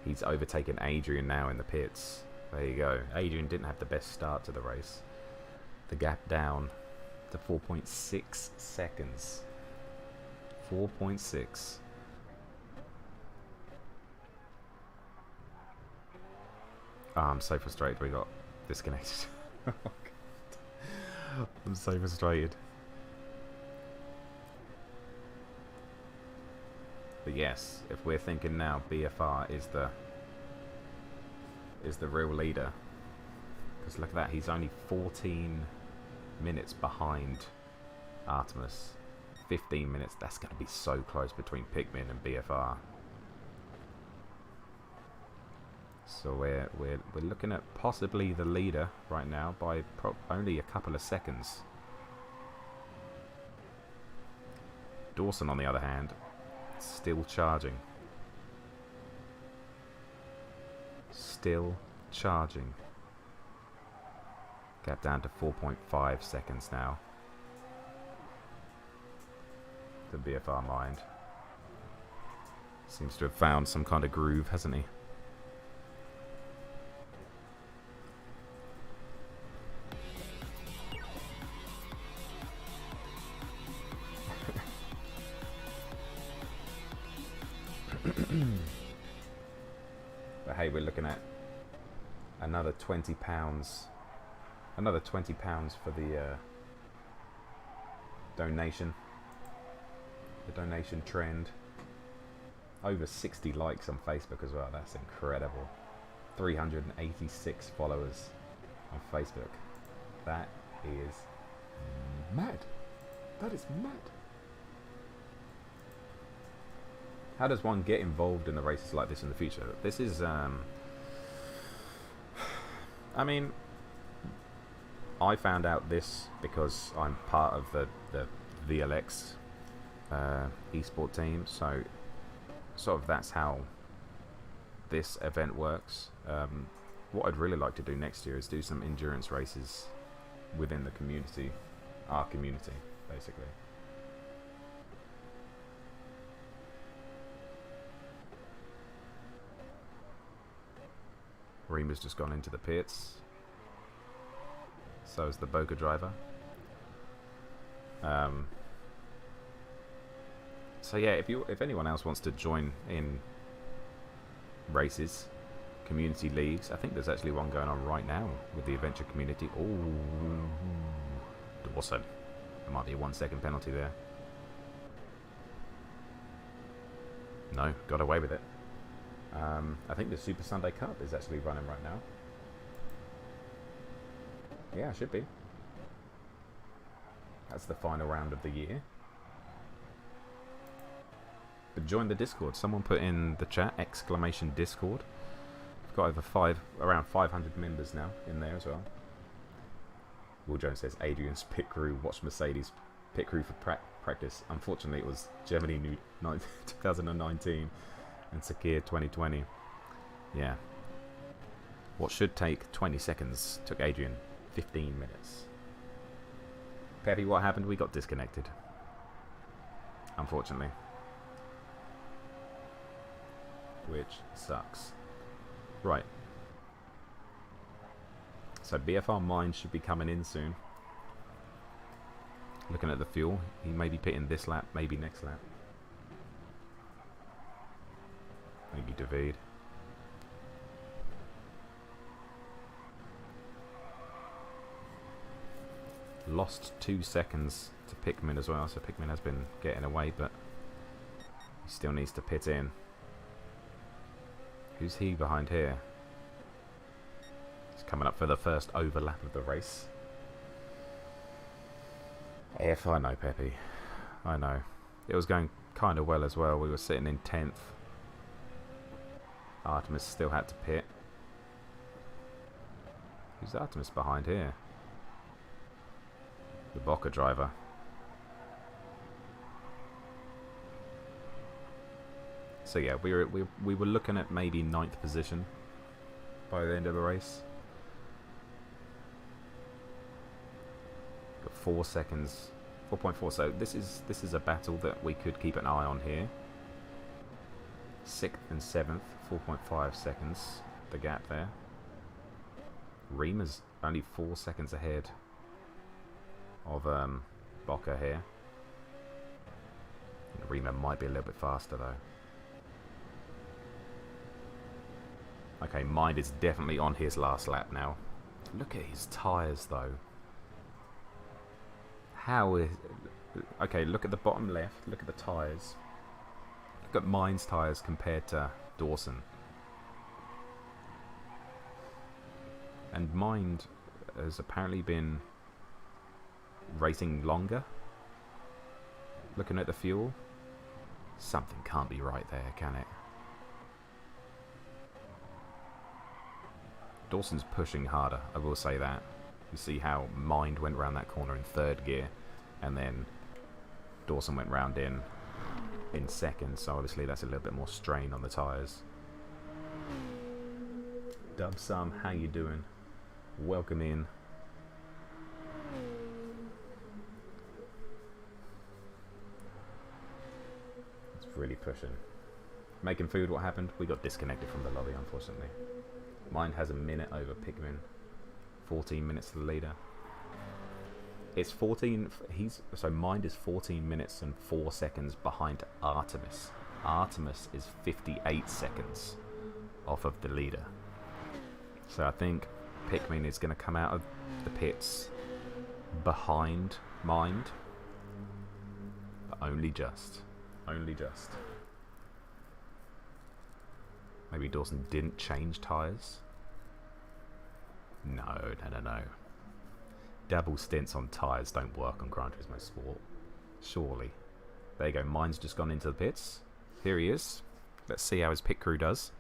He's overtaken Adrian now in the pits. There you go. Adrian didn't have the best start to the race. The gap down to 4.6 seconds. 4.6. Oh, I'm so frustrated we got disconnected. Oh, God. I'm so frustrated. But yes, if we're thinking now BFR is the real leader, because look at that, he's only 14 minutes behind Artemis. 15 minutes. That's going to be so close between Pikmin and BFR. So we're looking at possibly the leader right now by only a couple of seconds. Dawson, on the other hand, still charging. Still charging. Gap down to 4.5 seconds now. The BFR mind seems to have found some kind of groove, hasn't he? But hey, we're looking at another £20. Another £20 for the donation. The donation trend. Over 60 likes on Facebook as well. That's incredible. 386 followers on Facebook. That is mad. That is mad. How does one get involved in the races like this in the future? This is, I mean, I found out this because I'm part of the VLX esport team, so sort of that's how this event works. What I'd really like to do next year is do some endurance races within the community, our community, basically. Reema's just gone into the pits. So is the Boca driver. So yeah, if anyone else wants to join in races, community leagues, I think there's actually one going on right now with the adventure community. Oh, Dawson. There might be a 1 second penalty there. No, got away with it. I think the Super Sunday Cup is actually running right now. Yeah, it should be. That's the final round of the year. But join the Discord. Someone put in the chat, !Discord. We've got around 500 members now in there as well. Will Jones says, Adrian's pit crew watched Mercedes pit crew for practice. Unfortunately, it was Germany 2019 and Sakir 2020. Yeah. What should take 20 seconds took Adrian 15 minutes. Peppy, what happened? We got disconnected. Unfortunately. Which sucks. Right. So BFR Mine should be coming in soon. Looking at the fuel, he may be pitting this lap, maybe next lap. Maybe David. Lost 2 seconds to Pikmin as well, so Pikmin has been getting away, but he still needs to pit in. Who's he behind here? He's coming up for the first overlap of the race. If I know, Peppy. I know. It was going kind of well as well. We were sitting in 10th. Artemis still had to pit. Who's Artemis behind here? The Boca driver. So yeah, we were looking at maybe 9th position by the end of the race. Got 4 seconds, 4.4. So this is a battle that we could keep an eye on here. 6th and 7th, 4.5 seconds. The gap there. Reema's only 4 seconds ahead of Boca here. Reema might be a little bit faster though. Okay, Mind is definitely on his last lap now. Look at his tyres though. How is... Okay, look at the bottom left. Look at the tyres. look at Mind's tyres compared to Dawson. And Mind has apparently been racing longer. Looking at the fuel, something can't be right there, can it? Dawson's pushing harder, I will say that. You see how Mind went round that corner in 3rd gear, and then Dawson went round in 2nd, so obviously that's a little bit more strain on the tyres. Dub Sum, how you doing? Welcome in. It's really pushing. Making food, what happened? We got disconnected from the lobby, unfortunately. Mine has a minute over Pikmin. 14 minutes to the leader. It's 14. So Mind is 14 minutes and 4 seconds behind Artemis. Artemis is 58 seconds off of the leader. So I think Pikmin is going to come out of the pits behind Mind, but only just. Only just. Maybe Dawson didn't change tyres. No. Double stints on tyres don't work on Gran Turismo Sport. Surely. There you go. Mind's just gone into the pits. Here he is. Let's see how his pit crew does.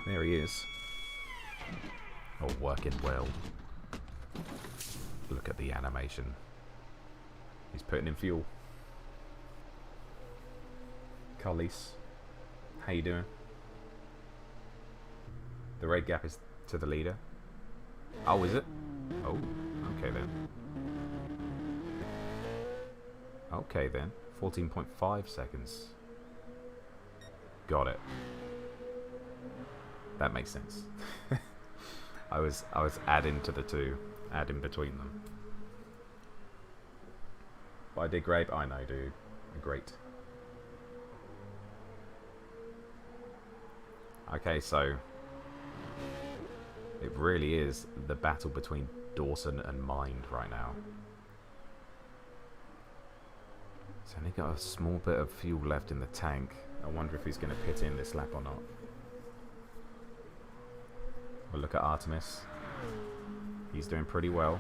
There he is. Oh, working well. Look at the animation. He's putting in fuel. Carlis, how you doing? The red gap is to the leader. Oh, is it? Oh, okay then. Okay then. 14.5 seconds. Got it. That makes sense. I was adding to the two, adding between them. But I did great. I know, dude. Great. Okay, so it really is the battle between Dawson and Mind right now. He's only got a small bit of fuel left in the tank. I wonder if he's going to pit in this lap or not. We'll look at Artemis. He's doing pretty well.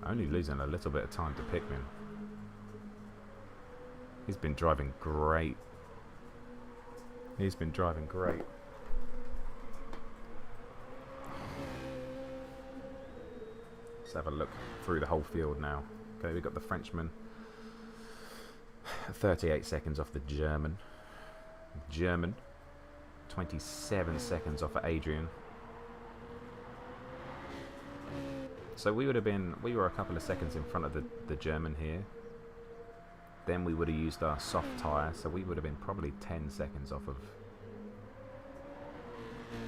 Only losing a little bit of time to Pikmin. He's been driving great. He's been driving great. Let's have a look through the whole field now. Okay, we've got the Frenchman. 38 seconds off the German. 27 seconds off of Adrian. So we were a couple of seconds in front of the German here. Then we would have used our soft tyre, so we would have been probably 10 seconds off of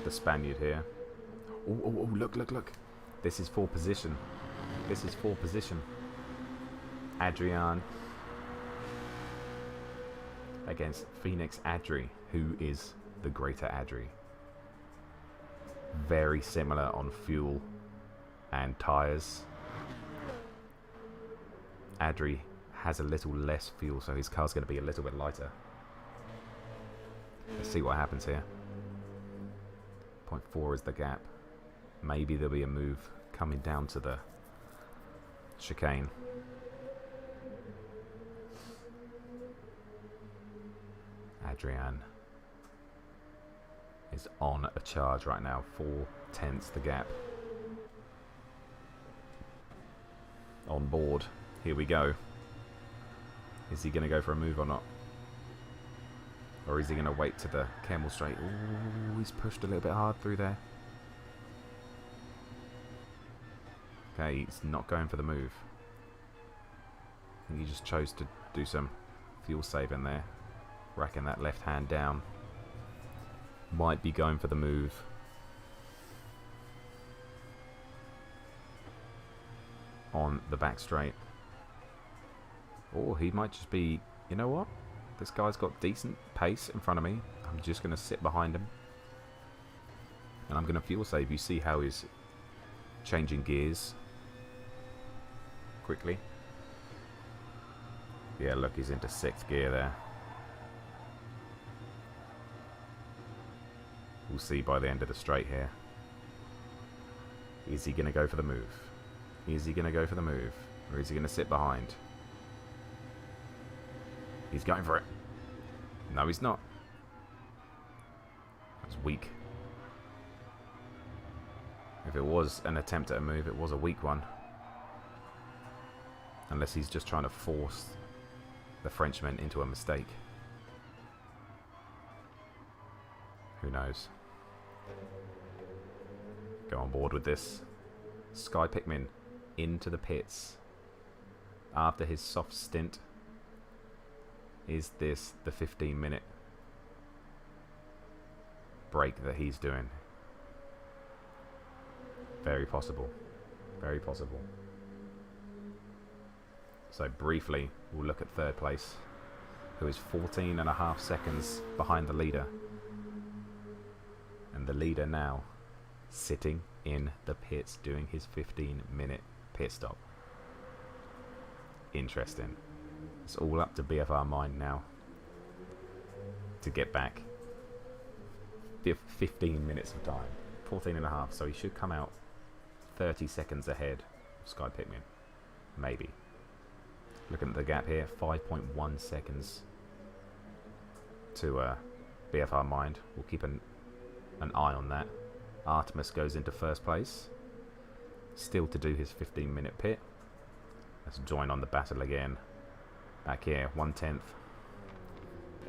the Spaniard here. Oh, look. This is for position. Adrian against Phoenix Adri, who is the greater Adri. Very similar on fuel and tyres. Adri has a little less fuel, so his car's going to be a little bit lighter. Let's see what happens here. 0.4 is the gap. Maybe there'll be a move coming down to the chicane. Adrian is on a charge right now. 4/10 the gap. On board. Here we go. Is he going to go for a move or not? Or is he going to wait to the Camel Straight? Ooh, he's pushed a little bit hard through there. Okay, he's not going for the move. I think he just chose to do some fuel saving there. Racking that left hand down. Might be going for the move. On the back straight. Or he might just be, you know what? This guy's got decent pace in front of me. I'm just going to sit behind him. And I'm going to fuel save. You see how he's changing gears. quickly. Yeah, look, he's into 6th gear there. We'll see by the end of the straight here. Is he going to go for the move? Is he going to go for the move? Or is he going to sit behind? He's going for it. No, he's not. That's weak. If it was an attempt at a move, it was a weak one. Unless he's just trying to force the Frenchman into a mistake. Who knows? Go on board with this. Sky Pikmin into the pits after his soft stint. Is this the 15-minute break that he's doing? Very possible. Very possible. So briefly, we'll look at 3rd place, who is 14.5 seconds behind the leader. And the leader now sitting in the pits doing his 15-minute pit stop. Interesting. It's all up to BFR Mind now to get back 15 minutes of time. 14.5, so he should come out 30 seconds ahead of Sky Pikmin. Maybe. Looking at the gap here, 5.1 seconds to BFR Mind. We'll keep an eye on that. Artemis goes into 1st place. Still to do his 15-minute pit. Let's join on the battle again. Back here, 1/10.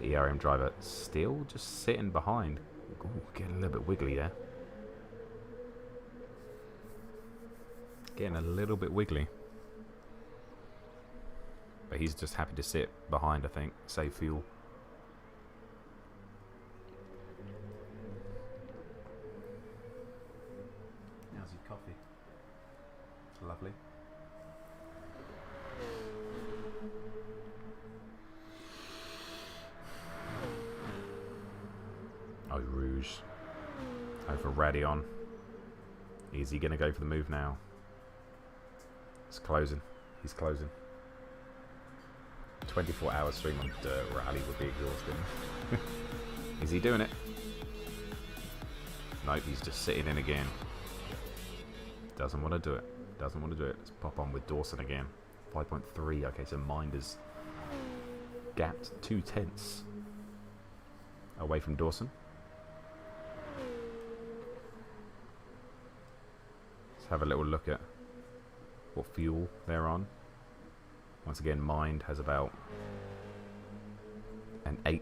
The ERM driver still just sitting behind. Ooh, getting a little bit wiggly there. Getting a little bit wiggly. But he's just happy to sit behind, I think. Save fuel. How's your coffee? Lovely. Oh, Rouge. Over Radion. Is he going to go for the move now? It's closing. He's closing. 24-hour stream on Dirt Rally would be exhausting. Is he doing it? Nope, he's just sitting in again. Doesn't want to do it. Doesn't want to do it. Let's pop on with Dawson again. 5.3. Okay, so Minder's gapped 2/10 away from Dawson. Let's have a little look at what fuel they're on. Once again, Mind has about an 1/8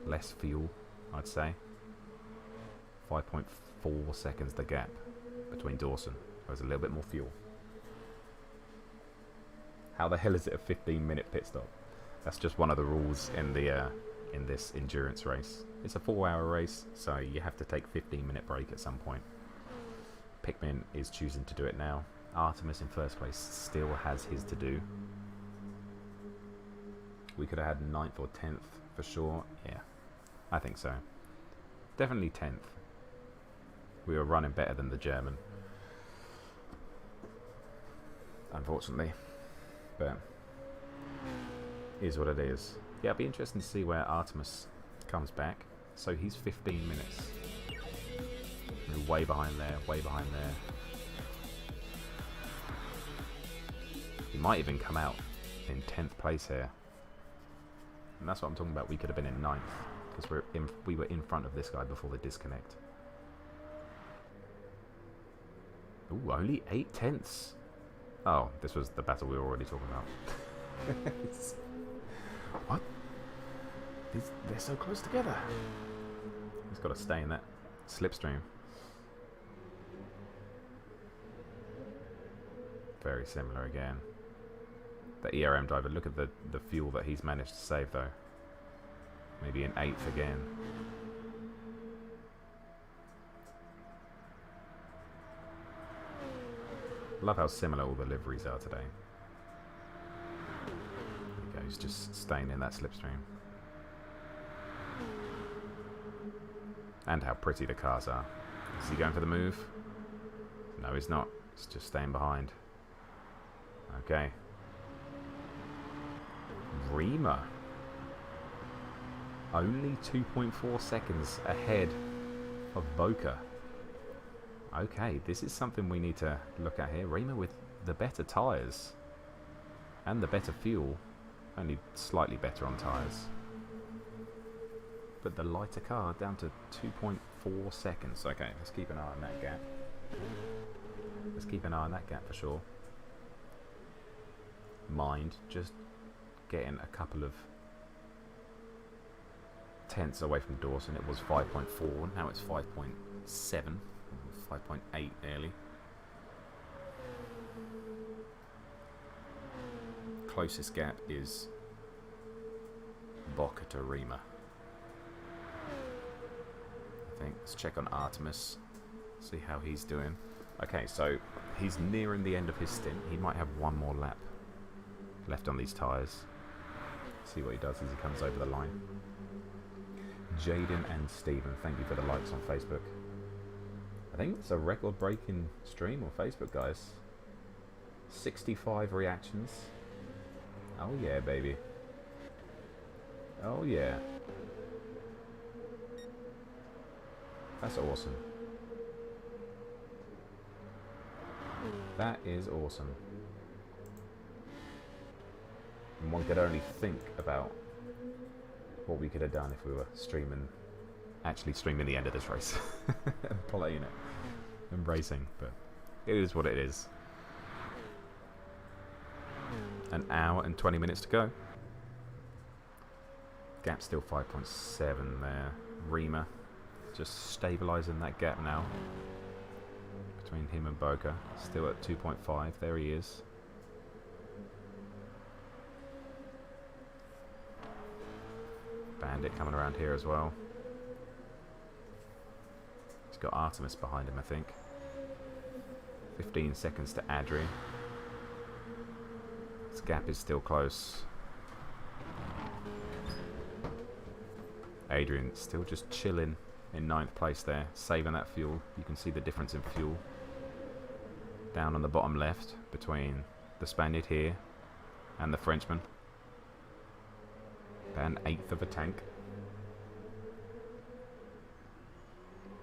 less fuel, I'd say. 5.4 seconds the gap between Dawson. There's a little bit more fuel. How the hell is it a 15-minute pit stop? That's just one of the rules in the in this endurance race. It's a 4-hour race, so you have to take a 15-minute break at some point. Pikmin is choosing to do it now. Artemis in 1st place still has his to do. We could have had 9th or 10th for sure. Yeah, I think so. Definitely 10th. We were running better than the German, unfortunately. But is what it is. Yeah, it'll be interesting to see where Artemis comes back. So he's 15 minutes. We're way behind there, way behind there. He might even come out in 10th place here. And that's what I'm talking about. We could have been in 9th. Because we were in front of this guy before the disconnect. Ooh, only 8/10. Oh, this was the battle we were already talking about. What? They're so close together. He's got to stay in that slipstream. Very similar again. The ERM driver, look at the fuel that he's managed to save though. Maybe an 8th again. Love how similar all the liveries are today. There he goes, just staying in that slipstream. And how pretty the cars are. Is he going for the move? No, he's not. He's just staying behind. Okay, Rima. Only 2.4 seconds ahead of Boca. Okay, this is something we need to look at here. Rima with the better tyres and the better fuel. Only slightly better on tyres. But the lighter car down to 2.4 seconds. Okay, let's keep an eye on that gap. Let's keep an eye on that gap for sure. Mind just getting a couple of tenths away from Dawson. It was 5.4, now it's 5.7, 5.8 nearly. Closest gap is Boca to Rima. I think. Let's check on Artemis, see how he's doing. Okay, so he's nearing the end of his stint. He might have one more lap left on these tyres. See what he does as he comes over the line. Jaden and Stephen, thank you for the likes on Facebook. I think it's a record-breaking stream on Facebook, guys. 65 reactions. Oh yeah, baby. Oh yeah. That's awesome. That is awesome. And one could only think about what we could have done if we were actually streaming the end of this race and playing it and racing, but it is what it is. An hour and 20 minutes to go. Gap still 5.7 there. Rima just stabilising that gap now between him and Boca. Still at 2.5. There he is. Bandit coming around here as well. He's got Artemis behind him, I think. 15 seconds to Adri. This gap is still close. Adrian still just chilling in 9th place there, saving that fuel. You can see the difference in fuel down on the bottom left between the Spaniard here and the Frenchman. About 1/8 of a tank.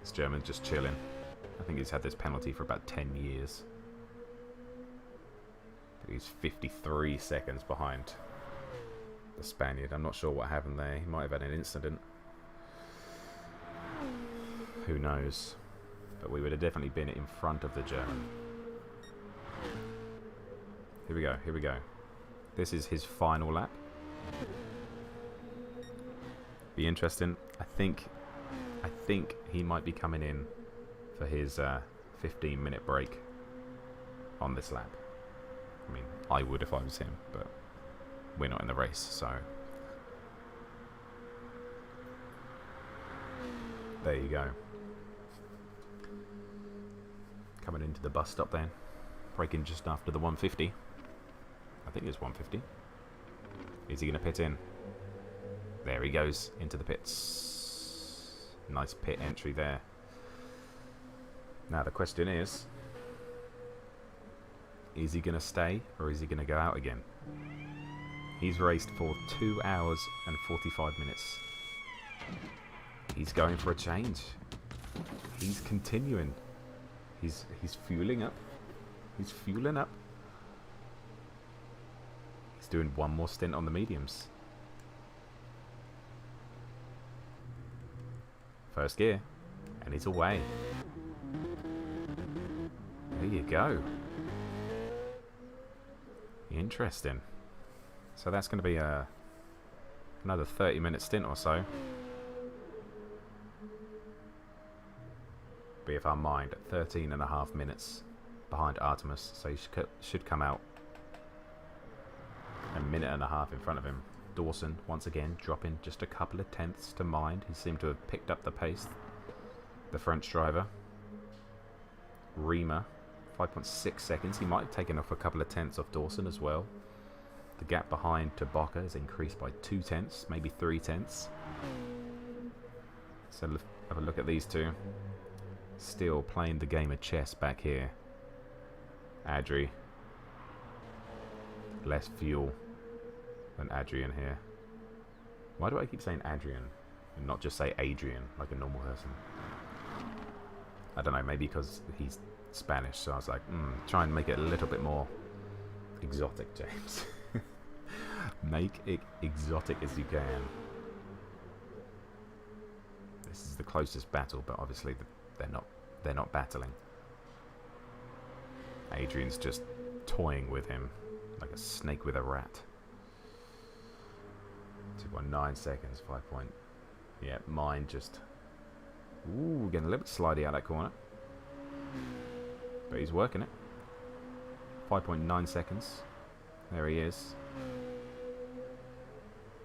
This German just chilling. I think he's had this penalty for about 10 years. But he's 53 seconds behind the Spaniard. I'm not sure what happened there. He might have had an incident. Who knows? But we would have definitely been in front of the German. Here we go, here we go. This is his final lap. Be interesting. I think he might be coming in for his 15-minute break on this lap. I mean, I would if I was him, but we're not in the race, so there you go. Coming into the bus stop then, braking just after the 150. I think it's 150. Is he going to pit in? There he goes into the pits. Nice pit entry there. Now the question is he going to stay or is he going to go out again? He's raced for 2 hours and 45 minutes. He's going for a change. He's continuing. He's fueling up. He's fueling up. He's doing one more stint on the mediums. First gear, and he's away. There you go. Interesting. So that's going to be another 30-minute stint or so. BFR Mind at 13.5 minutes behind Artemis, so he should come out a minute and a half in front of him. Dawson once again dropping just a couple of tenths to Mind. He seemed to have picked up the pace, the French driver. Rima 5.6 seconds. He might have taken off a couple of tenths off Dawson as well. The gap behind to Boca has increased by 2 tenths, maybe 3 tenths. So have a look at these two. Still playing the game of chess back here. Adri. Less fuel. an Adrian here. Why do I keep saying Adrian and not just say Adrian like a normal person? I don't know, maybe because he's Spanish, so I was like, try and make it a little bit more exotic, James. Make it exotic as you can. This is the closest battle, but obviously they're not battling. Adrian's just toying with him like a snake with a rat. 2.9 seconds, 5 point. Yeah, mine just. Ooh, getting a little bit slidey out that corner. But he's working it. 5.9 seconds. There he is.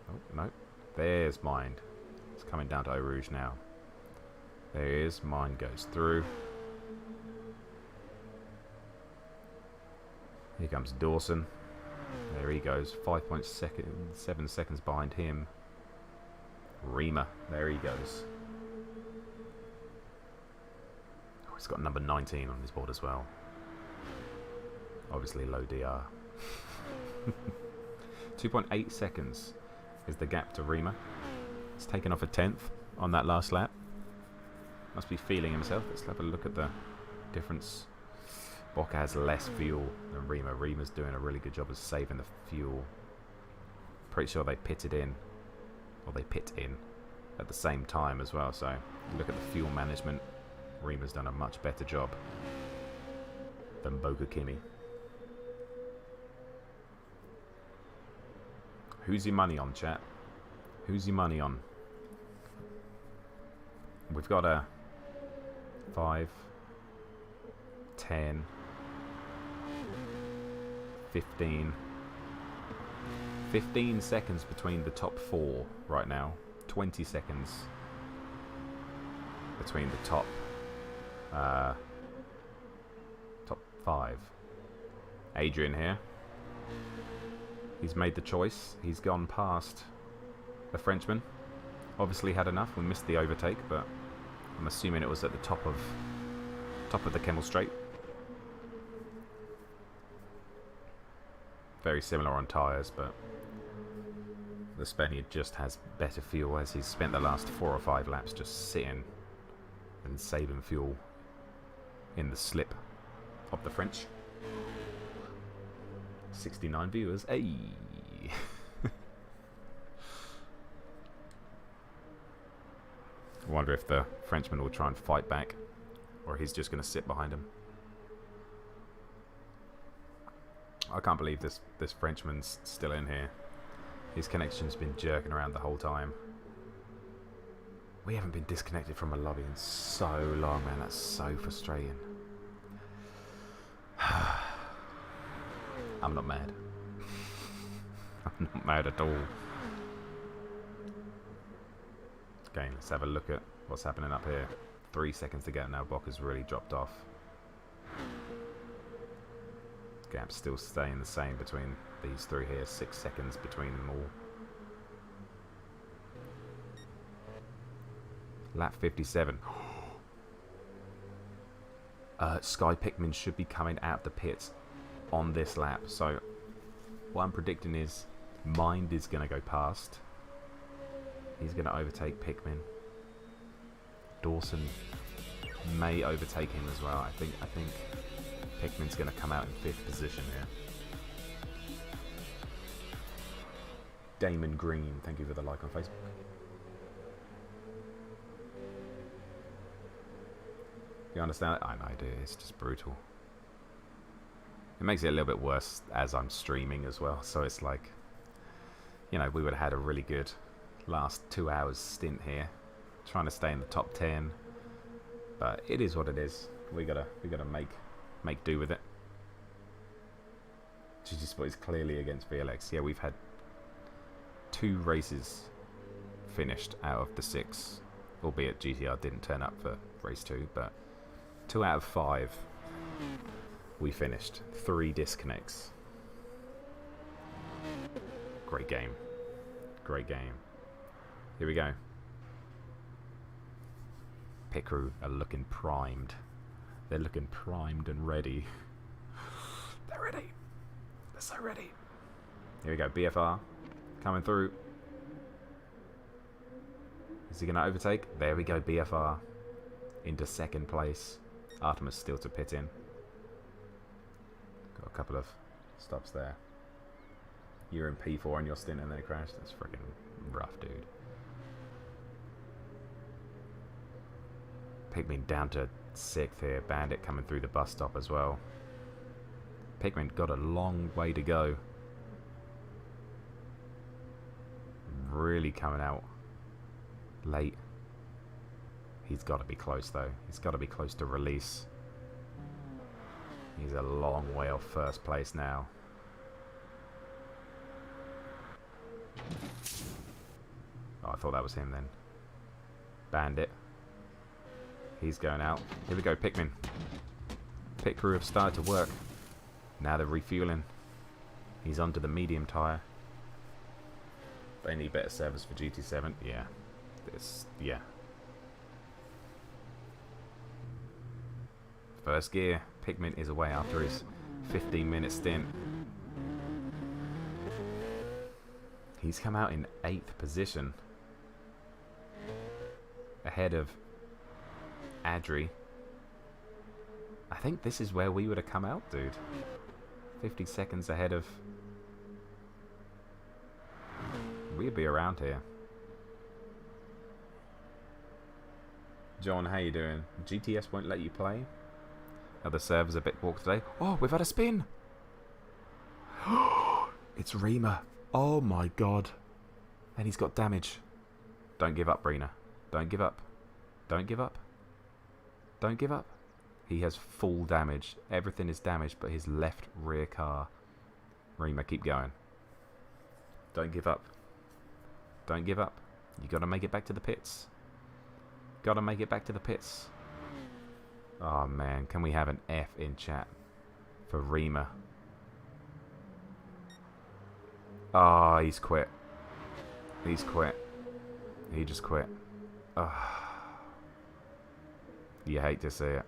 Oh, no. There's mine. It's coming down to Eau Rouge now. There he is. Mine goes through. Here comes Dawson. There he goes. 5.7 seconds behind him. Rima. There he goes. Oh, he's got number 19 on his board as well. Obviously low DR. 2.8 seconds is the gap to Rima. He's taken off a 10th on that last lap. Must be feeling himself. Let's have a look at the difference. Bocca has less fuel than Rima. Rima's doing a really good job of saving the fuel. Pretty sure they pitted in, or they pit in at the same time as well. So look at the fuel management. Rima's done a much better job than Boca Kimi. Who's your money on, chat? Who's your money on? We've got a 5, 10, 15 seconds between the top 4 right now. 20 seconds between the top 5. Adrian here. He's made the choice. He's gone past the Frenchman. Obviously had enough. We missed the overtake, but I'm assuming it was at the top of the Kemmel Straight. Very similar on tyres, but the Spaniard just has better fuel, as he's spent the last 4 or 5 laps just sitting and saving fuel in the slip of the French. 69 viewers. Hey. I wonder if the Frenchman will try and fight back, or he's just going to sit behind him. I can't believe this Frenchman's still in here. His connection's been jerking around the whole time. We haven't been disconnected from a lobby in so long, man. That's so frustrating. I'm not mad. I'm not mad at all. Okay, let's have a look at what's happening up here. 3 seconds to go now. Bocca's really dropped off. Gap's still staying the same between these 3 here. 6 seconds between them all. Lap 57. Sky Pickman should be coming out of the pits on this lap. So what I'm predicting is Mind is going to go past. He's going to overtake Pickman. Dawson may overtake him as well. I think Pickman's going to come out in 5th position here. Damon Green, thank you for the like on Facebook. You understand? I know, dude. It's just brutal. It makes it a little bit worse as I'm streaming as well. So it's like, you know, we would have had a really good last 2 hours stint here, trying to stay in the top 10. But it is what it is. We gotta make do with it. GG Sport is clearly against VLX. Yeah, we've had 2 races finished out of the 6, albeit GTR didn't turn up for race 2, but 2 out of 5 we finished. 3 disconnects. Great game. Great game. Here we go. Pit crew are looking primed. They're looking primed and ready. They're ready. They're so ready. Here we go. BFR. Coming through. Is he going to overtake? There we go, BFR. Into second place. Artemis still to pit in. Got a couple of stops there. You're in P4 and your stint and then it crashed. That's freaking rough, dude. Pikmin down to 6th here. Bandit coming through the bus stop as well. Pikmin got a long way to go. Really coming out late. He's got to be close though. He's got to be close to release. He's a long way off first place now. Oh, I thought that was him then. Bandit. He's going out. Here we go, Pikmin. Pit crew have started to work. Now they're refueling. He's onto the medium tyre. They need better service for GT7. Yeah. Yeah. First gear. Pikmin is away after his 15-minute stint. He's come out in 8th position. Ahead of Adri. I think this is where we would have come out, dude. 50 seconds ahead of... We'd be around here. John, how you doing? GTS won't let you play? Are the servers a bit walked today? Oh, we've had a spin! It's Rima. Oh my god. And he's got damage. Don't give up, Brina. Don't give up. Don't give up. Don't give up. He has full damage. Everything is damaged but his left rear car. Rima, keep going. Don't give up. Don't give up. You gotta make it back to the pits. Gotta make it back to the pits. Oh man, can we have an F in chat for Rima? Oh, he's quit. He's quit. He just quit. Oh. You hate to see it.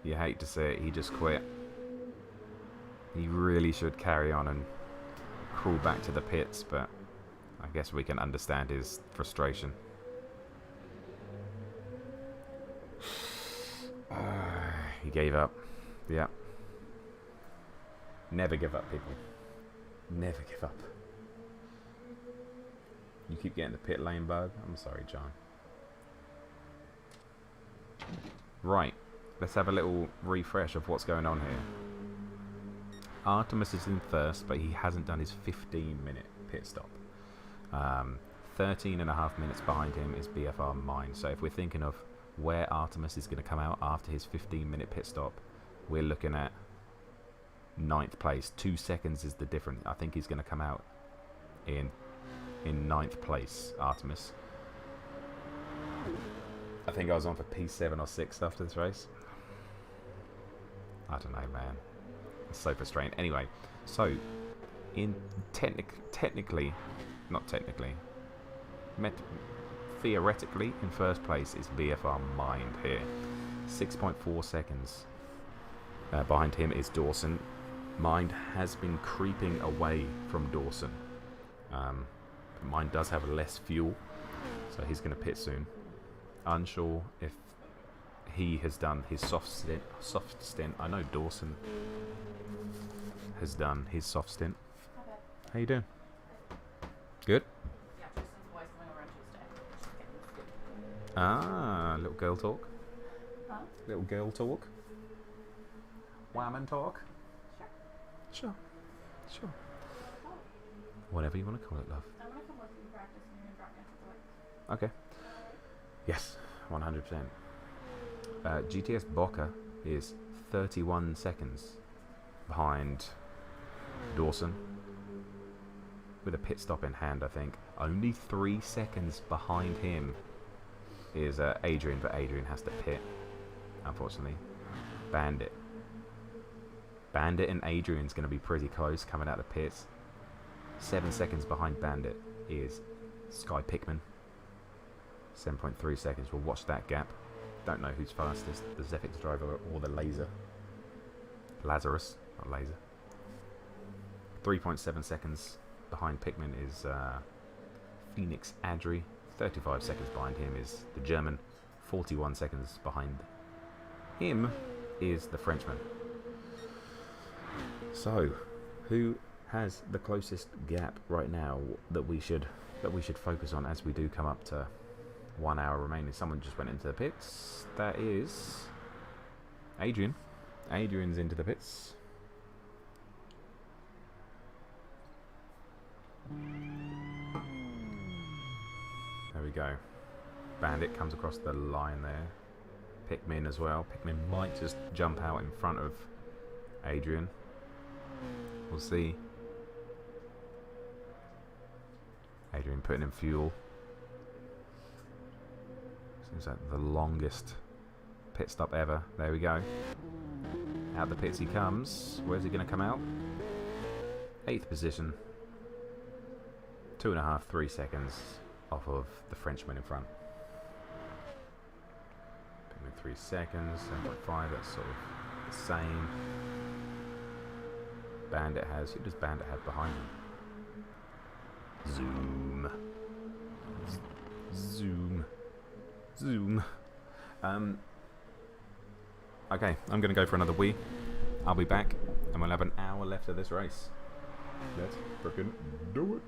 You hate to see it. He just quit. He really should carry on and crawl back to the pits, but I guess we can understand his frustration. He gave up. Yeah. Never give up, people. Never give up. You keep getting the pit lane bug. I'm sorry, John. Right. Let's have a little refresh of what's going on here. Artemis is in first, but he hasn't done his 15-minute pit stop. 13 and a half minutes behind him is BFR Mine. So if we're thinking of where Artemis is going to come out after his 15-minute pit stop, we're looking at 9th place. 2 seconds is the difference. I think he's going to come out in 9th place, Artemis. I think I was on for P7 or 6 after this race. I don't know, man. It's so frustrating. Anyway, so in theoretically, in first place is BFR Mind here. 6.4 seconds. Behind him is Dawson. Mind has been creeping away from Dawson. Mind does have less fuel, so he's going to pit soon. Unsure if he has done his soft stint. I know Dawson has done his soft stint. How you doing? Good? Yeah, Tristan's boys coming over on Tuesday. Ah, little girl talk. Huh? Little girl talk. Woman talk. Sure. Sure. Whatever you want to call it, love. I'm gonna come with you and practice and you're gonna drop me off at the way. Okay. Yes, 100%. GTS Boca is 31 seconds behind Dawson with a pit stop in hand, I think. Only 3 seconds behind him is Adrian, but Adrian has to pit, unfortunately. Bandit and Adrian's going to be pretty close coming out of the pits. 7 seconds behind Bandit is Sky Pikmin. 7.3 seconds. We'll watch that gap. Don't know who's fastest, the Zephyx driver or the Laser. Lazarus, not Laser. 3.7 seconds behind Pikmin is Phoenix Adri. 35 seconds behind him is the German. 41 seconds behind him is the Frenchman. So, who has the closest gap right now that we should focus on as we do come up to 1 hour remaining? Someone just went into the pits. That is Adrian. Adrian's into the pits. There we go. Bandit comes across the line there. Pikmin as well. Pikmin might just jump out in front of Adrian. We'll see. Adrian putting in fuel. Seems like the longest pit stop ever. There we go. Out the pits he comes. Where's he going to come out? 8th position. 2.5, 3 seconds off of the Frenchman in front. 3 seconds, 7.5, that's sort of the same. Bandit has, who does Bandit have behind him? Zoom. Zoom. Zoom. Okay, I'm going to go for another wee. I'll be back, and we'll have an hour left of this race. Let's frickin' do it.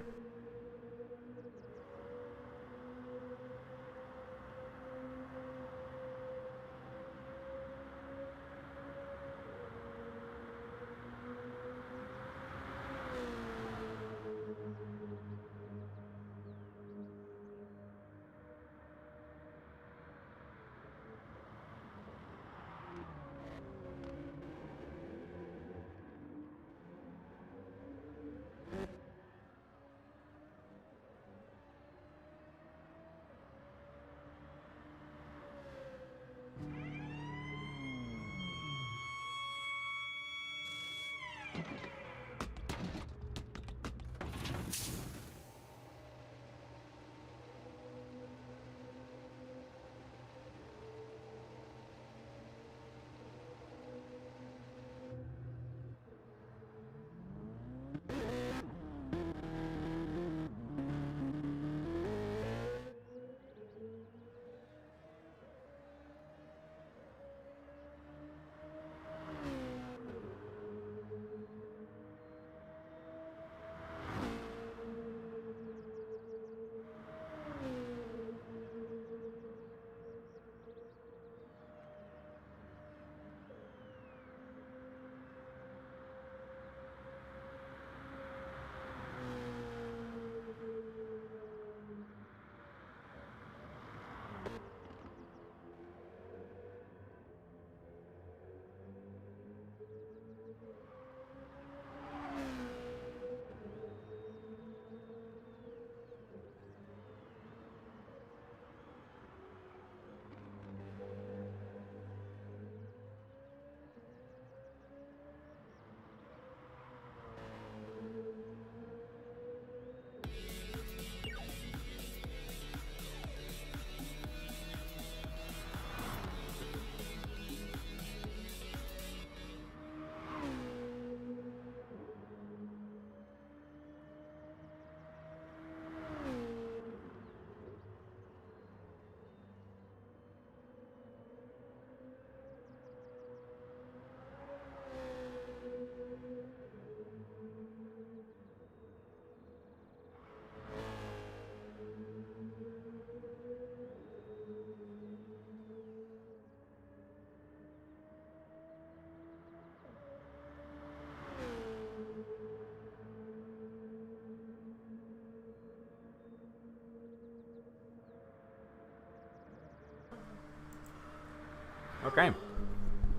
Okay,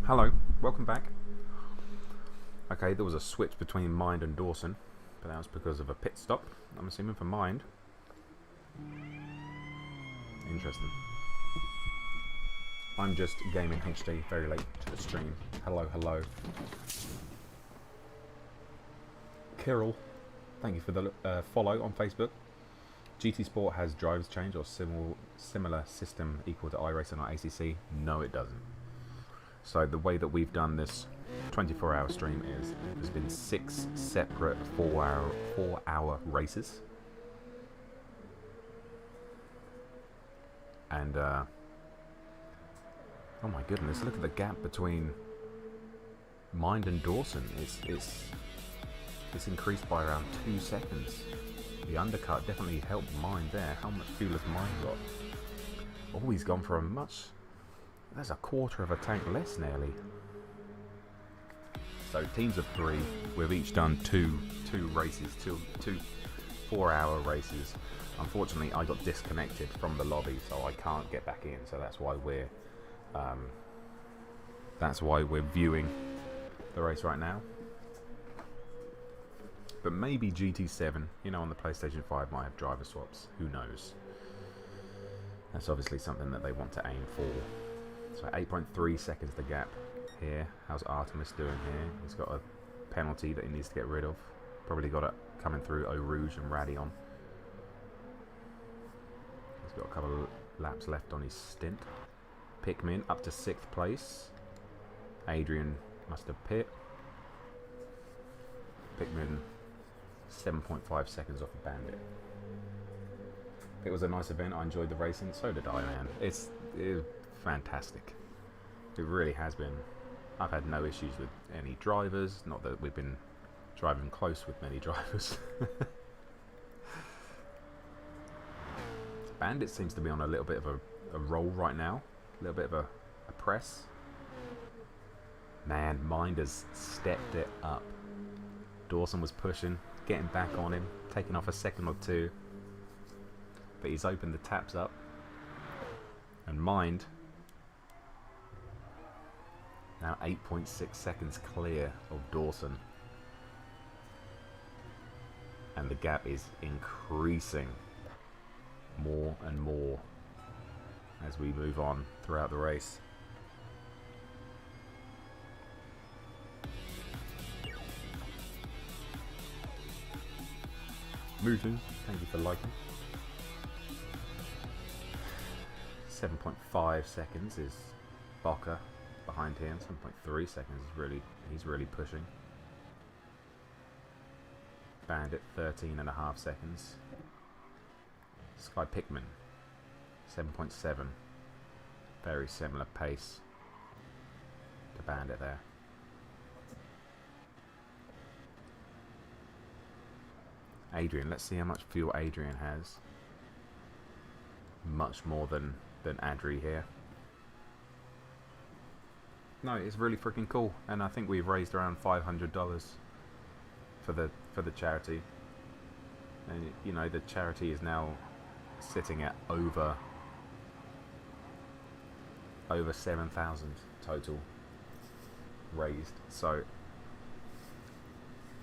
hello, welcome back. Okay, there was a switch between Mind and Dawson, but that was because of a pit stop, I'm assuming, for Mind. Interesting. I'm just gaming HD, very late to the stream. Hello, hello. Kirill, thank you for the follow on Facebook. GT Sport has drivers change or similar system equal to iRacing or ACC? No, it doesn't. So the way that we've done this 24-hour stream is there's been 6 separate 4-hour races. And oh my goodness, look at the gap between Mind and Dawson. It's increased by around 2 seconds. The undercut definitely helped Mind there. How much fuel has Mind got? Oh, he's gone for a much... There's a quarter of a tank less nearly. So teams of 3, we've each done two races, two 4-hour races. Unfortunately, I got disconnected from the lobby, so I can't get back in. So that's why we're viewing the race right now. But maybe GT7, you know, on the PlayStation 5 might have driver swaps. Who knows? That's obviously something that they want to aim for. So 8.3 seconds the gap here. How's Artemis doing here? He's got a penalty that he needs to get rid of. Probably got it coming through Eau Rouge and Radion. He's got a couple of laps left on his stint. Pikmin up to 6th place. Adrian must have pit. Pikmin 7.5 seconds off the Bandit. It was a nice event. I enjoyed the racing. So did I, man. It's fantastic. It really has been. I've had no issues with any drivers. Not that we've been driving close with many drivers. Bandit seems to be on a little bit of a roll right now. A little bit of a press. Man, Mind has stepped it up. Dawson was pushing, getting back on him, taking off a second or two. But he's opened the taps up. And Mind, now 8.6 seconds clear of Dawson. And the gap is increasing more and more as we move on throughout the race. Moving, thank you for liking. 7.5 seconds is Boca behind him. 7.3 seconds is he's really pushing. Bandit 13.5 seconds. Sky Pikmin 7.7. Very similar pace to Bandit there. Adrian, let's see how much fuel Adrian has. Much more than Adri here. No, it's really freaking cool, and I think we've raised around $500 for the charity. And you know, the charity is now sitting at over 7,000 total raised. So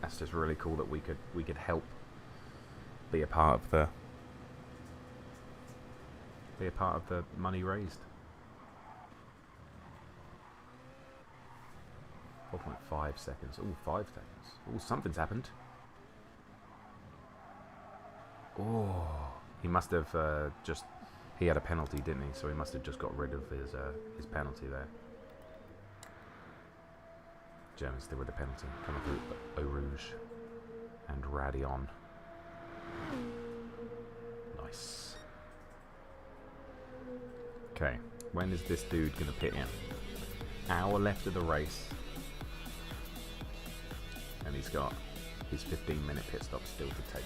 that's just really cool that we could help be a part of the money raised. 4.5 seconds. Oh, 5 seconds. Oh, something's happened. Oh, he must have he had a penalty, didn't he? So he must have just got rid of his penalty there. German still with the penalty. Coming through Eau Rouge and Radion. Nice. Okay, when is this dude going to pit in? Hour left of the race. And he's got his 15-minute pit stop still to take.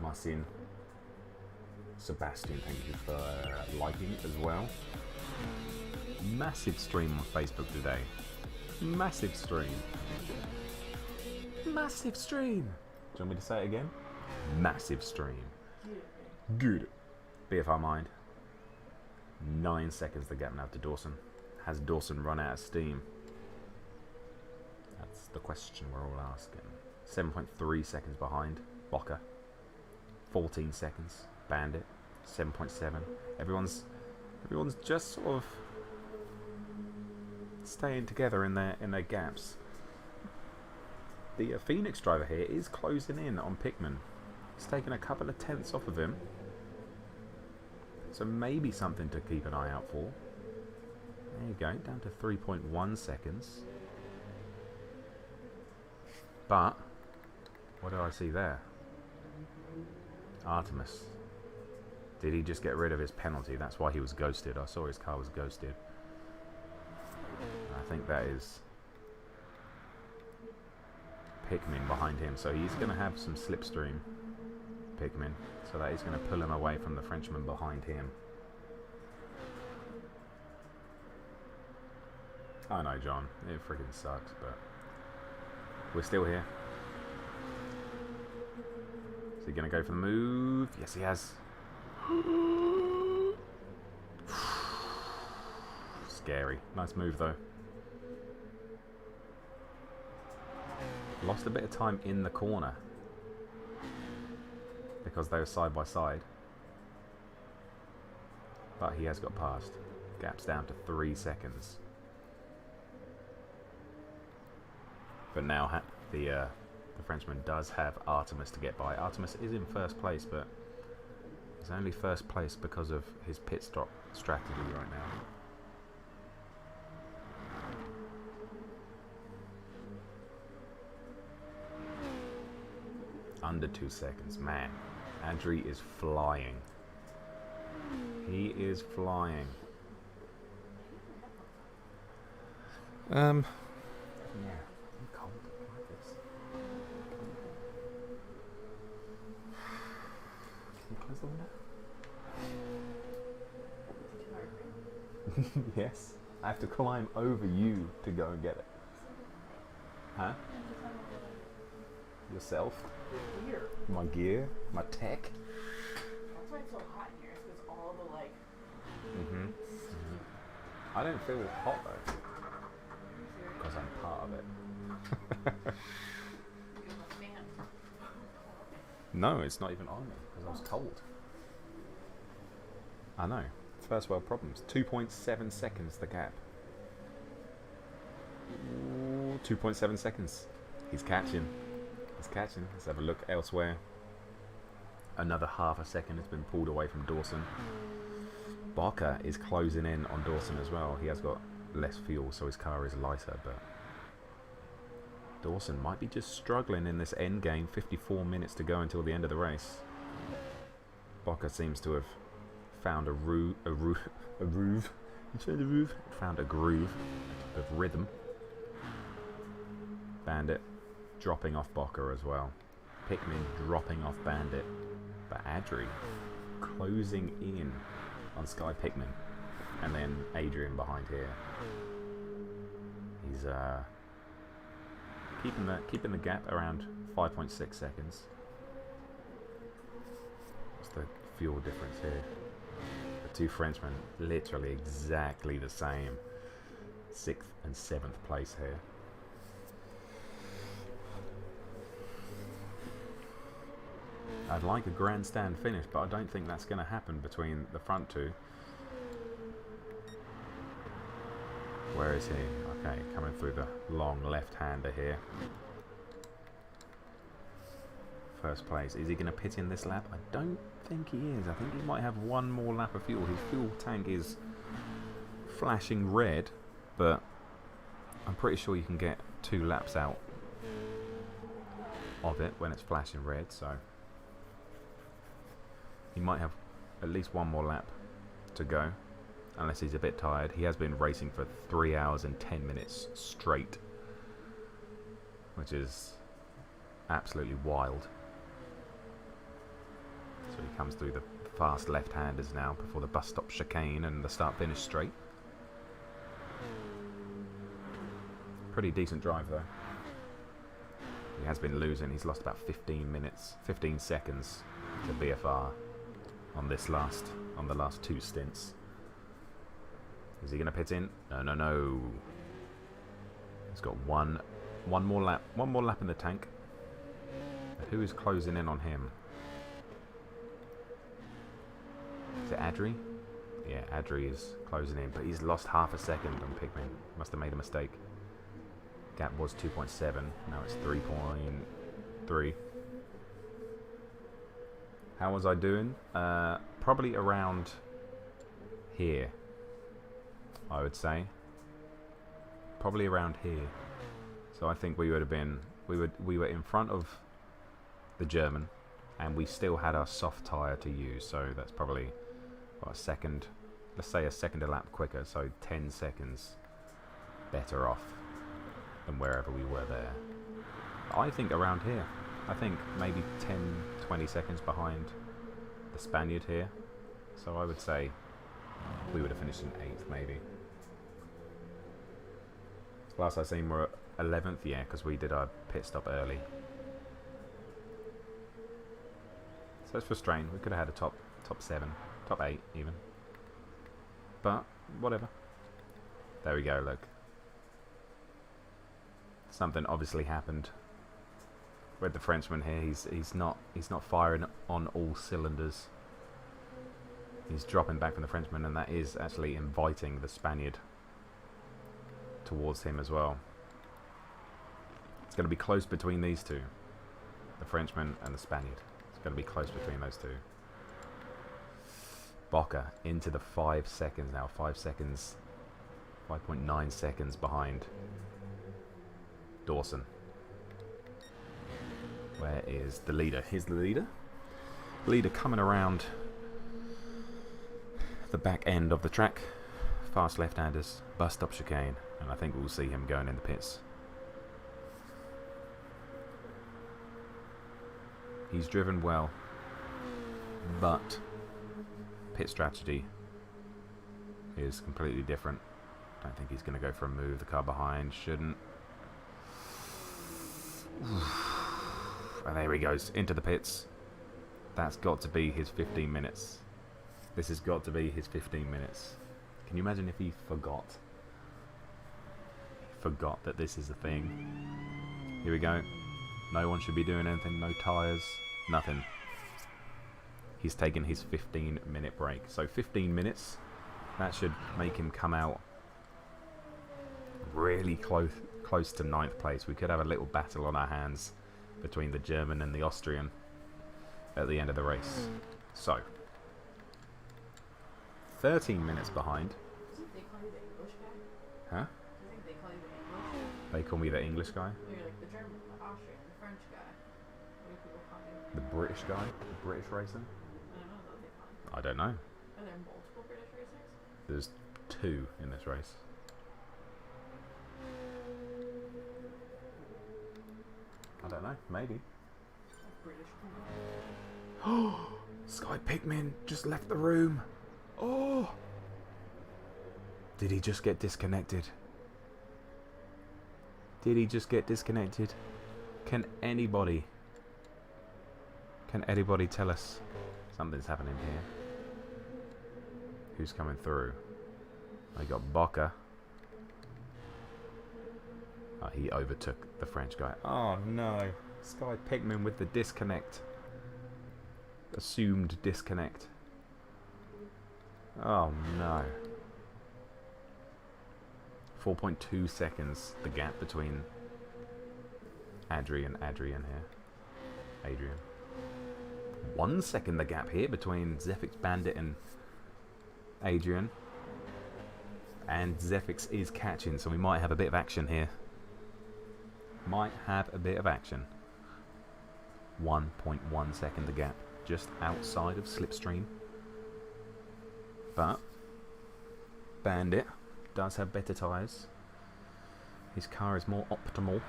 Marcin. Sebastian, thank you for liking it as well. Massive stream on Facebook today. Massive stream. Massive stream. Do you want me to say it again? Massive stream. Good. BFR Mind. 9 seconds the gap now to Dawson. Has Dawson run out of steam? That's the question we're all asking. 7.3 seconds behind Boca. 14 seconds. Bandit. 7.7. Everyone's just sort of staying together in their gaps. The Phoenix driver here is closing in on Pikmin. It's taken a couple of tenths off of him. So maybe something to keep an eye out for. There you go, down to 3.1 seconds. But, what do I see there? Artemis. Did he just get rid of his penalty? That's why he was ghosted. I saw his car was ghosted. I think that is Pikmin behind him. So he's going to have some slipstream, Pikmin. So that is going to pull him away from the Frenchman behind him. I know, John. It freaking sucks, but we're still here. Is he going to go for the move? Yes, he has. Scary. Nice move, though. Lost a bit of time in the corner because they were side by side. But he has got past. Gap's down to 3 seconds. But now the Frenchman does have Artemis to get by. Artemis is in first place, but he's only first place because of his pit stop strategy right now. Under 2 seconds, man. Adri is flying. He is flying. Yeah. I'm cold like this. Can you close the window? Yes. I have to climb over you to go and get it. Huh? Yourself? Gear. My gear? My tech? That's why it's so hot in here. It's because all the like. I don't feel hot though. Because I'm part of it. You're a fan. No, it's not even on me because I was cold. I know. First world problems. 2.7 seconds the gap. Ooh, 2.7 seconds. He's catching. He's catching. Let's have a look elsewhere. Another half a second has been pulled away from Dawson. Barker is closing in on Dawson as well. He has got less fuel, so his car is lighter, but Dawson might be just struggling in this end game. 54 minutes to go until the end of the race. Barker seems to have found found a groove of rhythm. Bandit dropping off Bocker as well. Pikmin dropping off Bandit. But Adri closing in on Sky Pikmin. And then Adrian behind here. He's keeping the gap around 5.6 seconds. What's the fuel difference here? The two Frenchmen literally exactly the same. 6th and 7th place here. I'd like a grandstand finish, but I don't think that's going to happen between the front two. Where is he? Okay, coming through the long left-hander here. First place. Is he going to pit in this lap? I don't think he is. I think he might have one more lap of fuel. His fuel tank is flashing red, but I'm pretty sure you can get 2 laps out of it when it's flashing red, so he might have at least one more lap to go, unless he's a bit tired. He has been racing for 3 hours and 10 minutes straight, which is absolutely wild. So he comes through the fast left-handers now before the bus stop chicane and the start-finish straight. Pretty decent drive though. He has been losing. He's lost about 15 seconds to BFR on the last 2 stints. Is he going to pit in? No. He's got one more lap in the tank. Who is closing in on him? Is it Adri? Yeah, Adri is closing in, but he's lost half a second on Pikmin. Must have made a mistake. Gap was 2.7, now it's 3.3. How was I doing? Probably around here, I would say. Probably around here. So I think we would have been, we were in front of the German, and we still had our soft tyre to use, so that's probably what, a second, let's say a second a lap quicker, so 10 seconds better off than wherever we were there. I think around here. I think maybe 10, 20 seconds behind the Spaniard here. So I would say we would have finished in 8th maybe. Last I seen we're at 11th, yeah, because we did our pit stop early. So it's frustrating. We could have had a top 7, top 8 even. But whatever. There we go, look. Something obviously happened with the Frenchman here. He's not firing on all cylinders. He's dropping back from the Frenchman, and that is actually inviting the Spaniard towards him as well. It's going to be close between these two, the Frenchman and the Spaniard. It's going to be close between those two. Bocca into the 5 seconds now. 5 seconds, 5.9 seconds behind Dawson. Where is the leader? Here's the leader. Leader coming around the back end of the track. Fast left-handers, bus stop chicane, and I think we'll see him going in the pits. He's driven well, but pit strategy is completely different. I don't think he's going to go for a move. The car behind shouldn't. And there he goes, into the pits. That's got to be his 15 minutes. This has got to be his 15 minutes. Can you imagine if he forgot? He forgot that this is a thing. Here we go. No one should be doing anything. No tyres. Nothing. He's taken his 15-minute break. So 15 minutes. That should make him come out really close to 9th place. We could have a little battle on our hands between the German and the Austrian at the end of the race. So 13 minutes behind. Do you think they call you the English guy? Huh? Do you think they call you the English? They call me the English guy. You're like the German, the Austrian, the French guy. What do people call you? The British guy. The British racer. I don't know what they call you. I don't know. Are there multiple British racers? There's 2 in this race. I don't know. Maybe. British people. Oh, Sky Pikmin just left the room. Oh, did he just get disconnected? Did he just get disconnected? Can anybody tell us something's happening here? Who's coming through? I got Bocca. Oh, he overtook the French guy. Oh no. Sky Pikmin with the disconnect. Assumed disconnect. Oh no. 4.2 seconds the gap between Adrian here. Adrian. 1 second the gap here between Zefix Bandit and Adrian. And Zefix is catching, so we might have a bit of action here. Might have a bit of action. 1.1 second the gap, just outside of slipstream. But Bandit does have better tyres. His car is more optimal.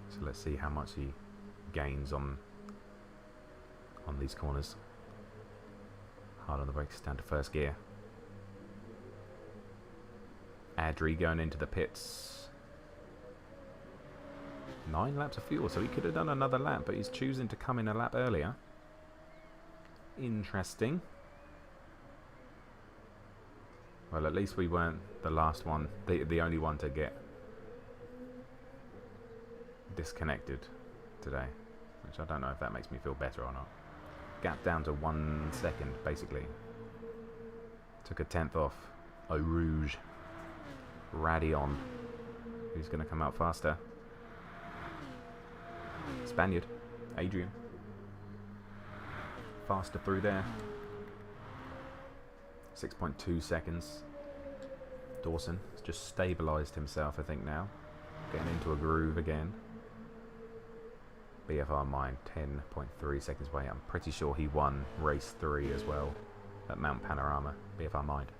So let's see how much he gains on these corners. Hard on the brakes, down to first gear. Adri going into the pits. 9 laps of fuel, so he could have done another lap, but he's choosing to come in a lap earlier. Interesting. Well, at least we weren't the last one, the only one to get disconnected today, which I don't know if that makes me feel better or not. Gap down to 1 second, basically. Took a 10th off. Eau Rouge. Radion. Who's going to come out faster? Spaniard. Adrian. Faster through there. 6.2 seconds. Dawson has just stabilised himself, I think, now. Getting into a groove again. BFR mine, 10.3 seconds away. I'm pretty sure he won race 3 as well at Mount Panorama. BFR Mind.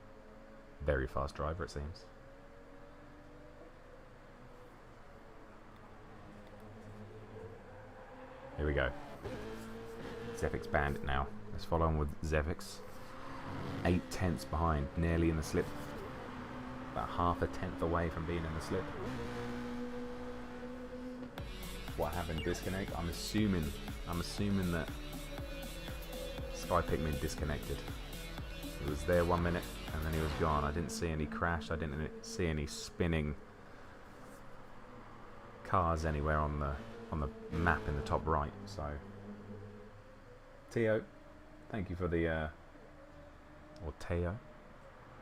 Very fast driver, it seems. Here we go. Zevix Bandit now. Let's follow on with Zevix. 8/10 behind, nearly in the slip. About half a tenth away from being in the slip. What happened? Disconnect? I'm assuming that Sky Pikmin disconnected. He was there 1 minute and then he was gone. I didn't see any crash. I didn't see any spinning cars anywhere on the map in the top right. So, Teo, thank you for the or Teo,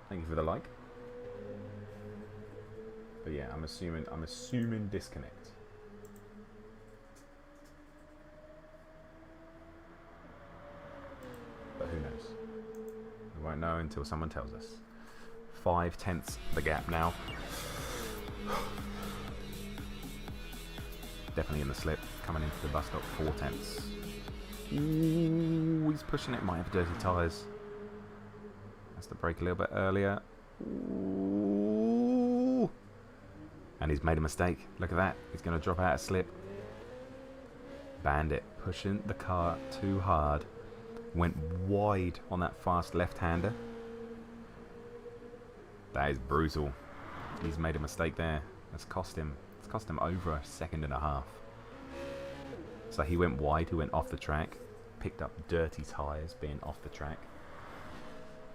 thank you for the like. But yeah, I'm assuming disconnect. But who knows? We won't know until someone tells us. 5/10 the gap now. Definitely in the slip. Coming into the bus stop, 4/10. Ooh, he's pushing it. Might have dirty tyres. Has to brake a little bit earlier. Ooh. And he's made a mistake. Look at that. He's going to drop out a slip. Bandit pushing the car too hard. Went wide on that fast left-hander. That is brutal. He's made a mistake there. That's cost him. It's cost him over a second and a half. So he went wide. He went off the track. Picked up dirty tyres being off the track.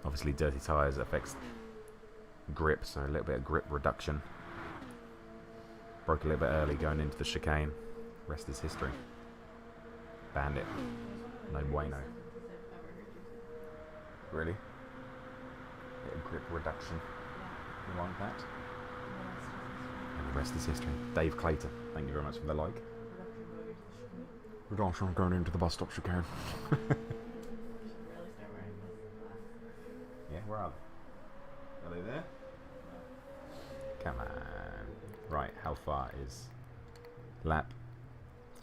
Obviously, dirty tyres affects grip, so a little bit of grip reduction. Broke a little bit early going into the chicane. Rest is history. Bandit. No bueno. Really? Bit of grip reduction. You like that? And the rest is history. Dave Clayton, thank you very much for the like. Redemption going into the bus stop chicane. Yeah, where are they? Are they there? Come on. Right, how far is lap?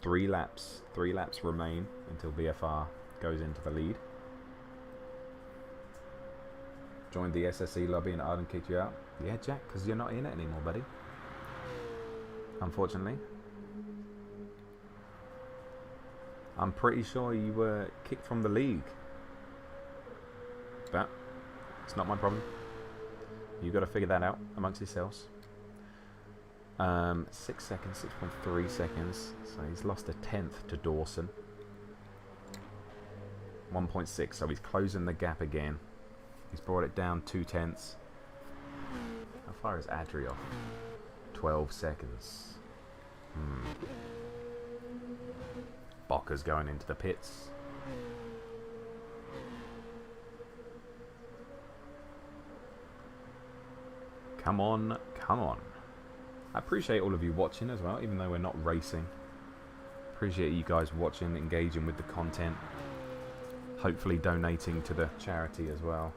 3 laps. 3 laps remain until BFR goes into the lead. Joined the SSE lobby and Arden kicked you out? Yeah, Jack, because you're not in it anymore, buddy. Unfortunately. I'm pretty sure you were kicked from the league. But it's not my problem. You've got to figure that out amongst yourselves. 6 seconds, 6.3 seconds. So he's lost a tenth to Dawson. 1.6, so he's closing the gap again. He's brought it down 2/10. How far is Adri off? 12 seconds. Bocker's going into the pits. Come on, come on. I appreciate all of you watching as well, even though we're not racing. Appreciate you guys watching, engaging with the content. Hopefully donating to the charity as well.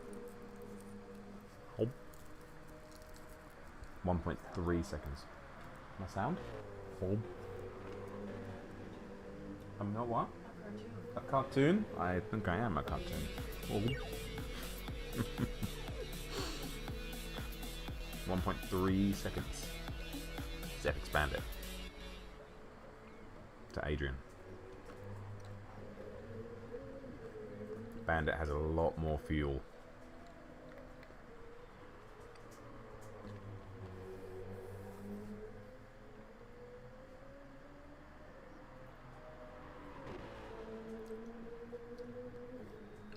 1.3 seconds. My sound? I'm not what? A cartoon? I think I am a cartoon. 1.3 seconds. Zephyx Bandit. To Adrian. Bandit has a lot more fuel.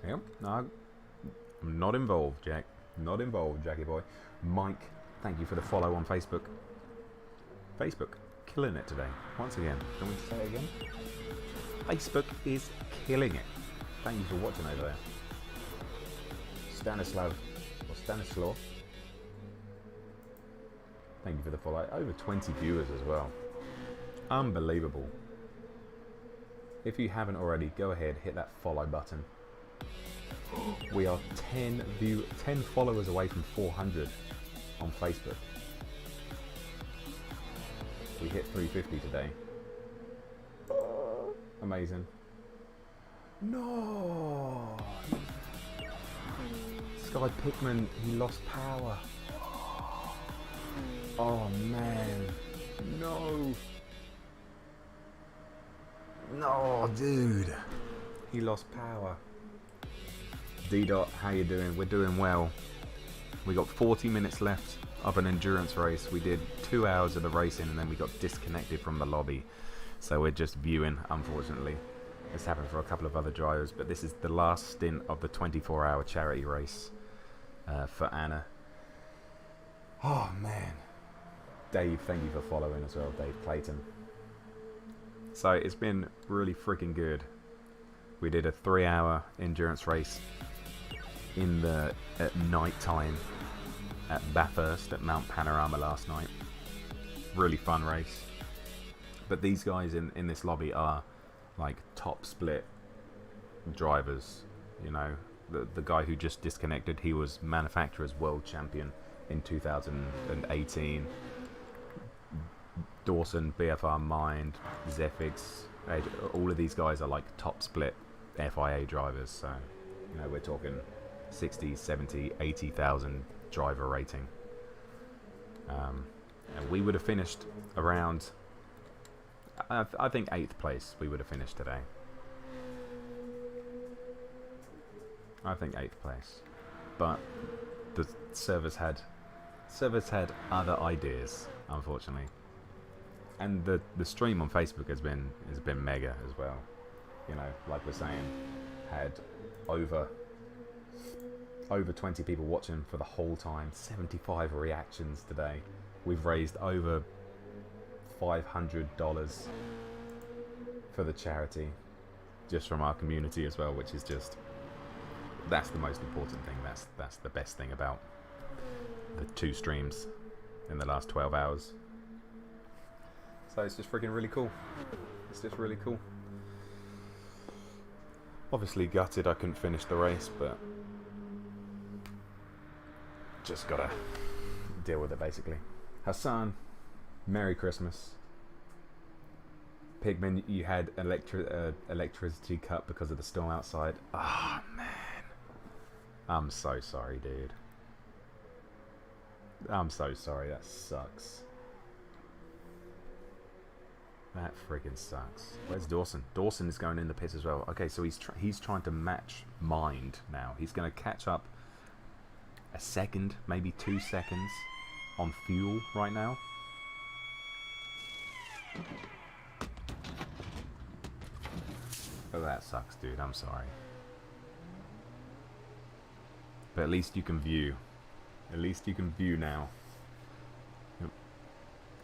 Yep, no, I'm not involved, Jack. Not involved, Jackie boy. Mike, thank you for the follow on Facebook. Facebook, killing it today. Once again, don't we say it again? Facebook is killing it. Thank you for watching over there. Stanislav, or Stanislaw. Thank you for the follow. Over 20 viewers as well. Unbelievable. If you haven't already, go ahead, hit that follow button. We are 10 followers away from 400 on Facebook. We hit 350 today. Amazing. No! Sky Pikmin, he lost power. Oh man. No. No, dude. He lost power. D-Dot, how you doing? We're doing well. We got 40 minutes left of an endurance race. We did 2 hours of the racing and then we got disconnected from the lobby. So we're just viewing, unfortunately. It's happened for a couple of other drivers, but this is the last stint of the 24-hour charity race for Anna. Oh, man. Dave, thank you for following as well, Dave Clayton. So it's been really freaking good. We did a 3-hour endurance race at night time at Bathurst at Mount Panorama last night. Really fun race. But these guys in this lobby are like top split drivers. You know, the guy who just disconnected, he was manufacturer's world champion in 2018. Dawson, BFR Mind, Zephyx, all of these guys are like top split FIA drivers. So, you know, we're talking 60, 70, 80,000 driver rating. And we would have finished around, I think 8th place we would have finished today. I think 8th place. But the servers had other ideas, unfortunately. And the stream on Facebook has been mega as well. You know, like we're saying, had over 20 people watching for the whole time, 75 reactions today. We've raised over $500 for the charity just from our community as well, which is just, that's the most important thing. That's the best thing about the 2 streams in the last 12 hours. So it's just freaking really cool. It's just really cool. Obviously gutted I couldn't finish the race, but just gotta deal with it basically. Hassan, Merry Christmas. Pigman, you had electricity cut because of the storm outside. Ah, man. I'm so sorry, dude. I'm so sorry, that sucks. That freaking sucks. Where's Dawson? Dawson is going in the pits as well. Okay, so he's trying to match Mind now. He's going to catch up a second, maybe 2 seconds on fuel right now. Oh, that sucks, dude. I'm sorry. But at least you can view. At least you can view now.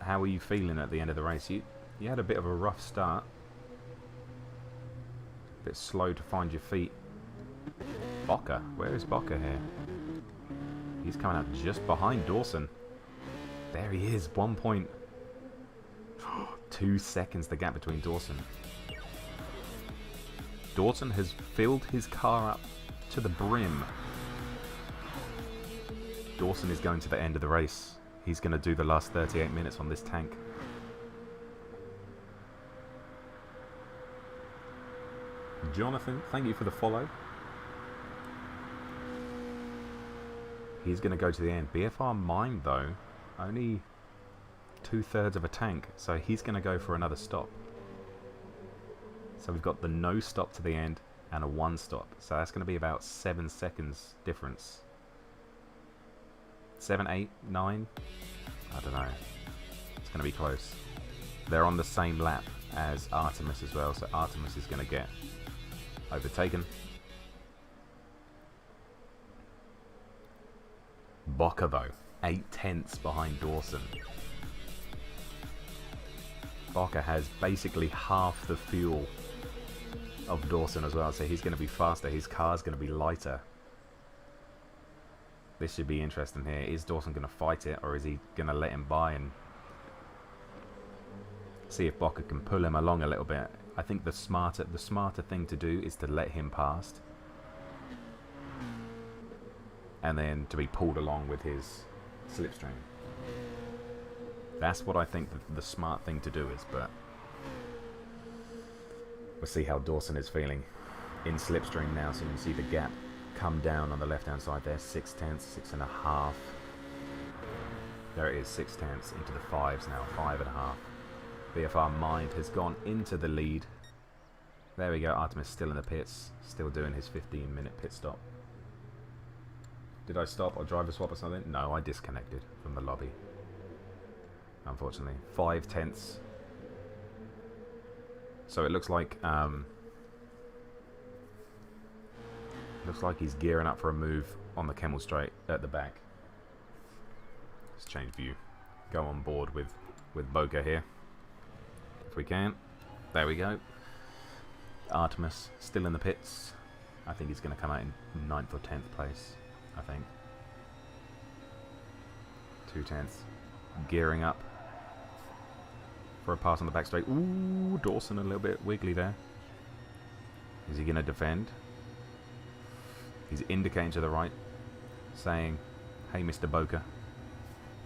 How are you feeling at the end of the race? You had a bit of a rough start. A bit slow to find your feet. Bocker? Where is Bocker here? He's coming up just behind Dawson. There he is, 1.2 seconds the gap between Dawson. Dawson has filled his car up to the brim. Dawson is going to the end of the race. He's going to do the last 38 minutes on this tank. Jonathan, thank you for the follow. He's going to go to the end. BFR Mind, though, only 2/3 of a tank, so he's going to go for another stop. So we've got the no stop to the end and a 1 stop. So that's going to be about 7 seconds difference. 7, 8, 9? I don't know. It's going to be close. They're on the same lap as Artemis as well, so Artemis is going to get overtaken. Bocker, though, 8/10 behind Dawson. Bocker has basically half the fuel of Dawson as well, so he's going to be faster. His car's going to be lighter. This should be interesting here. Is Dawson going to fight it, or is he going to let him by and see if Bocker can pull him along a little bit? I think the smarter thing to do is to let him past. and then to be pulled along with his slipstream. That's what I think the smart thing to do is, but we'll see how Dawson is feeling in slipstream now. So you can see the gap come down on the left hand side there, 6 tenths, 6.5. There it is, 6 tenths into the 5s now, 5.5. BFR Mind has gone into the lead. There we go, Artemis still in the pits, still doing his 15-minute pit stop. Did I stop or driver swap or something? No, I disconnected from the lobby, unfortunately. 5 tenths. So it looks like he's gearing up for a move on the Kemmel Straight at the back. Let's change view. Go on board with Boca here, if we can. There we go. Artemis still in the pits. I think he's going to come out in 9th or 10th place, I think. 2 tenths. Gearing up for a pass on the back straight. Ooh, Dawson a little bit wiggly there. Is he going to defend? He's indicating to the right, saying, hey, Mr. Boca,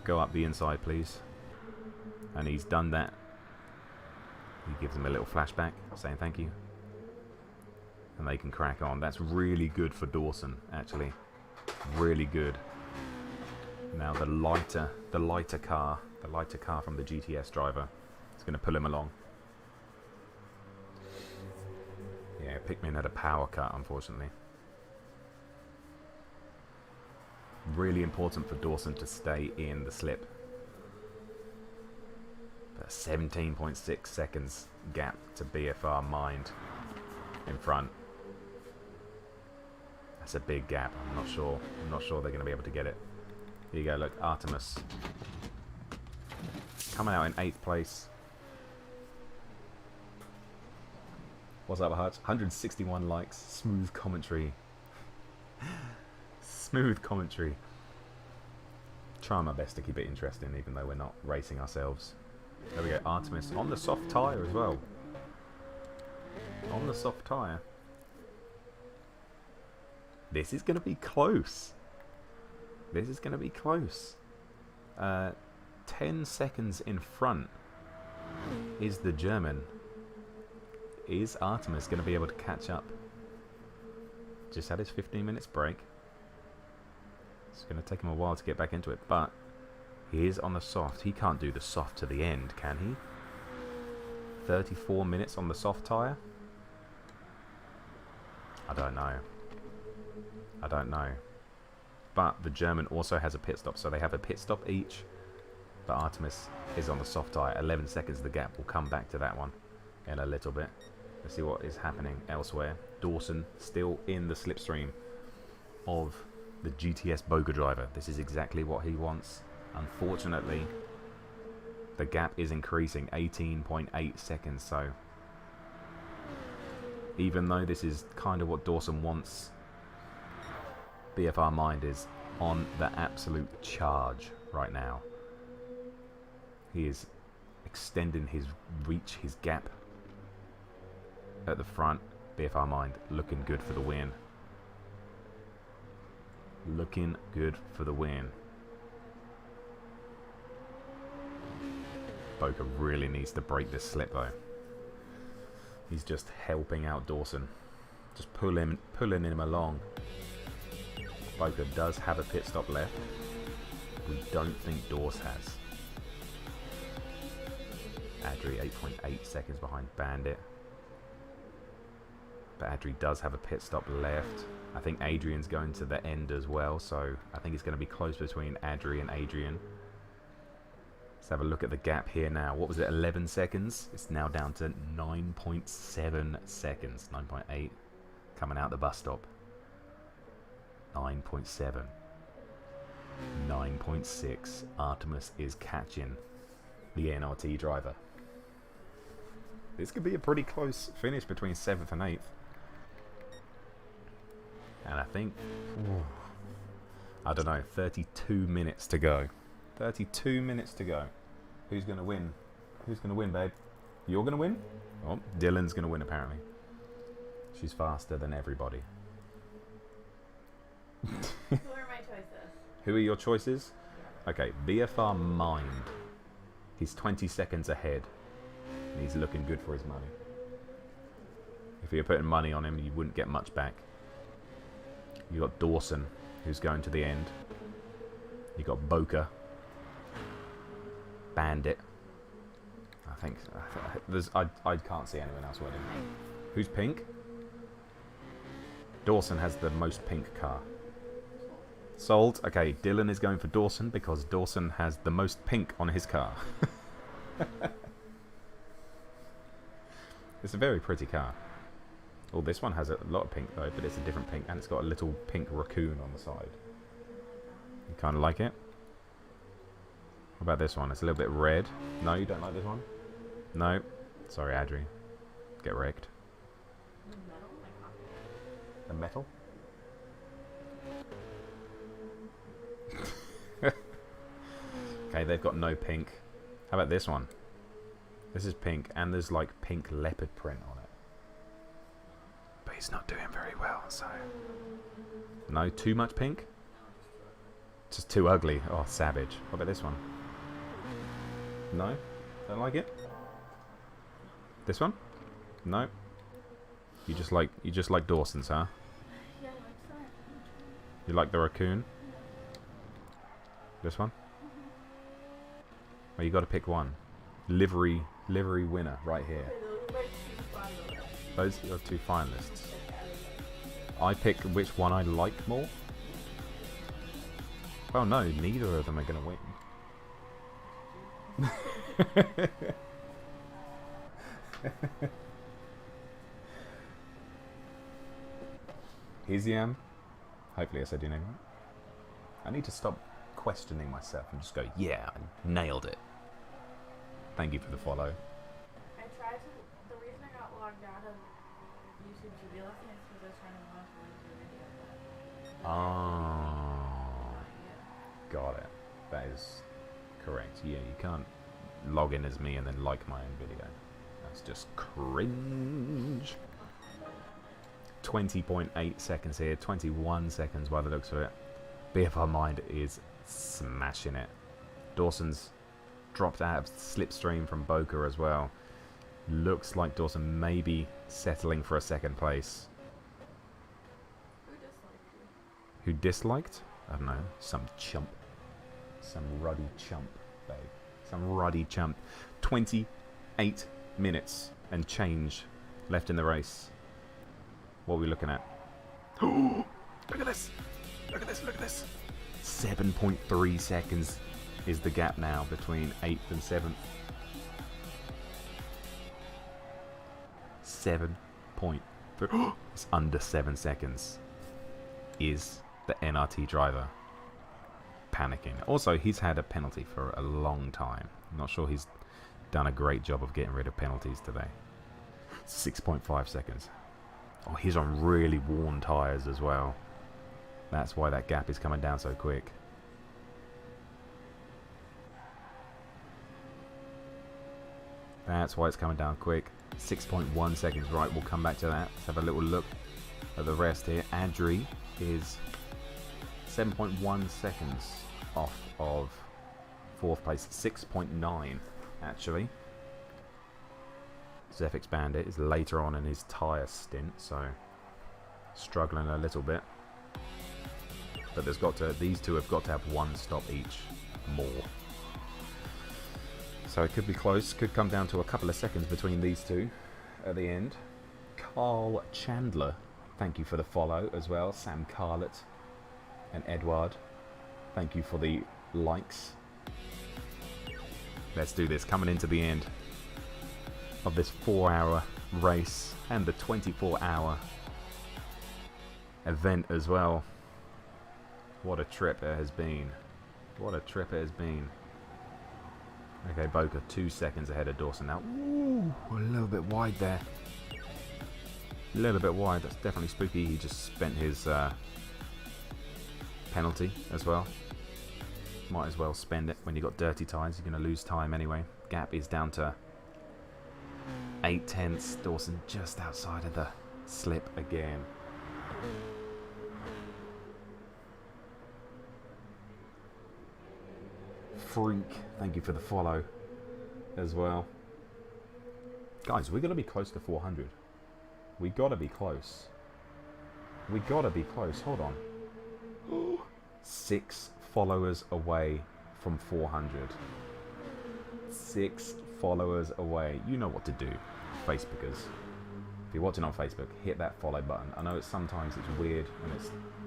go up the inside, please. And he's done that. He gives him a little flashback, saying thank you. And they can crack on. That's really good for Dawson, actually. Really good. Now the lighter car from the GTS driver is going to pull him along. Yeah, Pikmin had a power cut, unfortunately. Really important for Dawson to stay in the slip. But 17.6 seconds gap to BFR Mind in front. That's a big gap. I'm not sure they're going to be able to get it. Here you go, look, Artemis coming out in 8th place. What's up, Hutch? 161 likes. Smooth commentary. Smooth commentary. Trying my best to keep it interesting, even though we're not racing ourselves. There we go, Artemis on the soft tyre as well. On the soft tyre. This is going to be close. This is going to be close. 10 seconds in front is the German. Is Artemis going to be able to catch up? Just had his 15 minutes break. It's going to take him a while to get back into it, but he is on the soft. He can't do the soft to the end, can he? 34 minutes on the soft tyre? I don't know. I don't know. But the German also has a pit stop, so they have a pit stop each. But Artemis is on the soft tyre. 11 seconds the gap. We'll come back to that one in a little bit. Let's see what is happening elsewhere. Dawson still in the slipstream of the GTS Boga driver. This is exactly what he wants. Unfortunately, the gap is increasing. 18.8 seconds. So even though this is kind of what Dawson wants, BFR Mind is on the absolute charge right now. He is extending his reach, his gap at the front. BFR Mind looking good for the win. Looking good for the win. Boca really needs to break this slip though. He's just helping out Dawson. Just pulling him along. Boca does have a pit stop left. We don't think Dawes has. Adri 8.8 seconds behind Bandit. But Adri does have a pit stop left. I think Adrian's going to the end as well, so I think it's going to be close between Adri and Adrian. Let's have a look at the gap here now. What was it, 11 seconds? It's now down to 9.7 seconds. 9.8 coming out the bus stop. 9.7. 9.6. Artemis is catching the NRT driver. This could be a pretty close finish between 7th and 8th. And I think, I don't know, 32 minutes to go. 32 minutes to go. Who's going to win? Who's going to win, babe? You're going to win? Oh, Dylan's going to win, apparently. She's faster than everybody. Who are my Who are your choices? Okay, BFR Mind. He's 20 seconds ahead. And he's looking good for his money. If you're putting money on him, you wouldn't get much back. You got Dawson, who's going to the end. You got Boca. Bandit. I think I can't see anyone else winning. Who's pink? Dawson has the most pink car. Sold. Okay, Dylan is going for Dawson because Dawson has the most pink on his car. It's a very pretty car. Oh, this one has a lot of pink though, but it's a different pink, and it's got a little pink raccoon on the side. You kind of like it? What about this one? It's a little bit red. No, you don't like this one? No. Sorry, Adri. Get wrecked. The metal? Okay, they've got no pink. How about this one? This is pink, and there's like pink leopard print on it. But he's not doing very well, so... No, too much pink? Just too ugly. Oh, savage. What about this one? No? Don't like it? This one? No? You just like Dawson's, huh? Yeah, like that. You like the raccoon? This one? Well, you got to pick one. Livery winner right here. Those are two finalists. I pick which one I like more. Well, no, neither of them are going to win. Hiziam. Hopefully I said your name right. I need to stop questioning myself and just go, yeah, I nailed it. Thank you for the follow. I tried to. The reason I got logged out of YouTube to be looking is because I was trying to watch the video. Oh, got it. That is correct. Yeah, you can't log in as me and then like my own video. That's just cringe. 20.8 seconds here, 21 seconds by the looks of it. BFR Mind is smashing it. Dawson's dropped out of slipstream from Boca as well. Looks like Dawson may be settling for a second place. Who disliked you? Who disliked? I don't know. Some chump. Some ruddy chump, babe. Some ruddy chump. 28 minutes and change left in the race. What are we looking at? Look at this! Look at this! Look at this! 7.3 seconds is the gap now between 8th and 7th. 7.3. It's under 7 seconds. Is the NRT driver panicking? Also, he's had a penalty for a long time. I'm not sure he's done a great job of getting rid of penalties today. 6.5 seconds. Oh, he's on really worn tyres as well. That's why that gap is coming down so quick. That's why it's coming down quick. 6.1 seconds. Right, we'll come back to that. Let's have a little look at the rest here. Adri is 7.1 seconds off of 4th place. 6.9 actually. Zephyx Bandit is later on in his tyre stint, so struggling a little bit. But there's got to, these two have got to have one stop each more. So it could be close, could come down to a couple of seconds between these two at the end. Carl Chandler, thank you for the follow as well. Sam Carlett and Edward, thank you for the likes. Let's do this, coming into the end of this 4-hour race and the 24-hour event as well. What a trip it has been. What a trip it has been. Okay, Boca 2 seconds ahead of Dawson now. Ooh, a little bit wide there. A little bit wide. That's definitely spooky. He just spent his penalty as well. Might as well spend it. When you got dirty tyres, you're going to lose time anyway. Gap is down to 8/10. Dawson just outside of the slip again. Freak, thank you for the follow as well. Guys, we're going to be close to 400. We got to be close. We got to be close. Hold on. 6 followers away from 400. 6 followers away. You know what to do, Facebookers. If you're watching on Facebook, hit that follow button. I know sometimes it's weird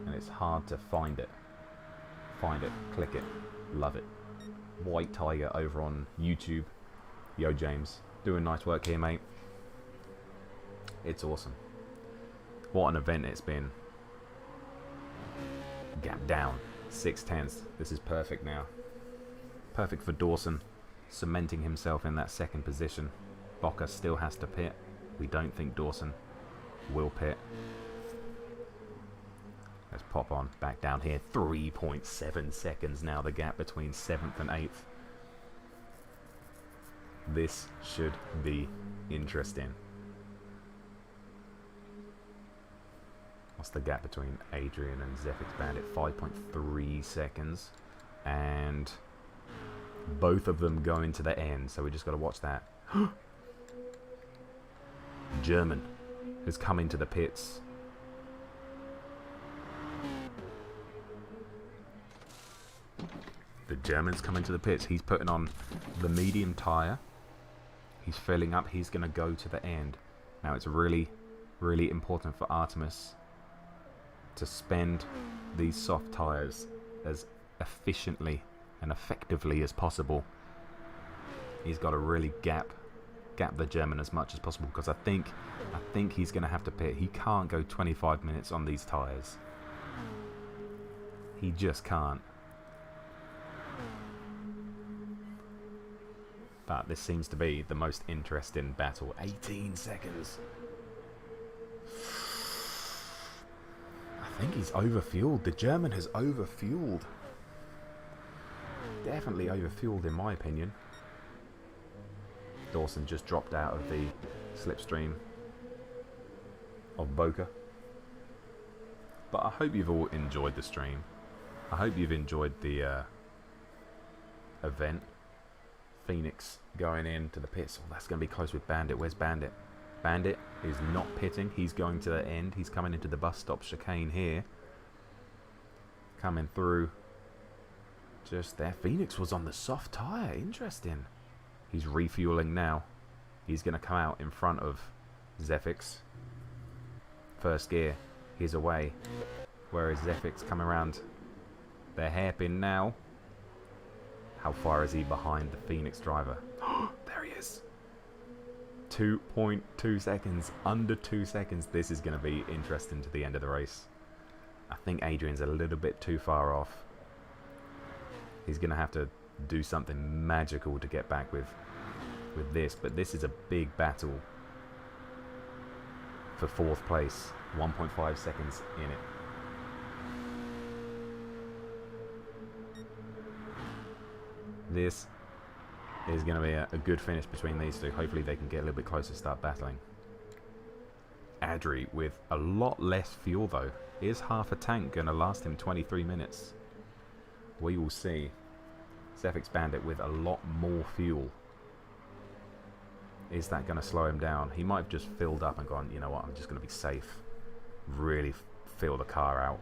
and it's hard to find it. Find it, click it, love it. White Tiger over on YouTube. Yo James, doing nice work here, mate. It's awesome. What an event it's been. Gap down, 6/10. This is perfect now. Perfect for Dawson, cementing himself in that second position. Bocca still has to pit. We don't think Dawson will pit. Let's pop on back down here. 3.7 seconds now, the gap between 7th and 8th. This should be interesting. What's the gap between Adrian and Zephyx Bandit? 5.3 seconds. And both of them going to the end, so we just got to watch that. German has come into the pits. The German's come into the pits. He's putting on the medium tyre. He's filling up. He's going to go to the end. Now it's really, really important for Artemis to spend these soft tyres as efficiently and effectively as possible. He's got to really gap the German as much as possible, because I think he's going to have to pit. He can't go 25 minutes on these tyres. He just can't. But this seems to be the most interesting battle. 18 seconds. I think he's overfueled. The German has overfueled. Definitely overfueled in my opinion. Dawson just dropped out of the slipstream of Boca. But I hope you've all enjoyed the stream. I hope you've enjoyed the event. Phoenix going into the pits. Oh, that's going to be close with Bandit. Where's Bandit? Bandit is not pitting. He's going to the end. He's coming into the bus stop chicane here. Coming through. Just there. Phoenix was on the soft tyre. Interesting. He's refueling now. He's going to come out in front of Zephyx. First gear. He's away. Where is Zephyx coming around? They're hairpin now. How far is he behind the Phoenix driver? There he is. 2.2 seconds. Under 2 seconds. This is going to be interesting to the end of the race. I think Adrian's a little bit too far off. He's going to have to do something magical to get back with this. But this is a big battle for 4th place. 1.5 seconds in it. This is going to be a good finish between these two. Hopefully they can get a little bit closer, start battling. Adri with a lot less fuel though. Is half a tank going to last him 23 minutes? We will see. Zephyx Bandit with a lot more fuel. Is that going to slow him down? He might have just filled up and gone, you know what, I'm just going to be safe. Really fill the car out.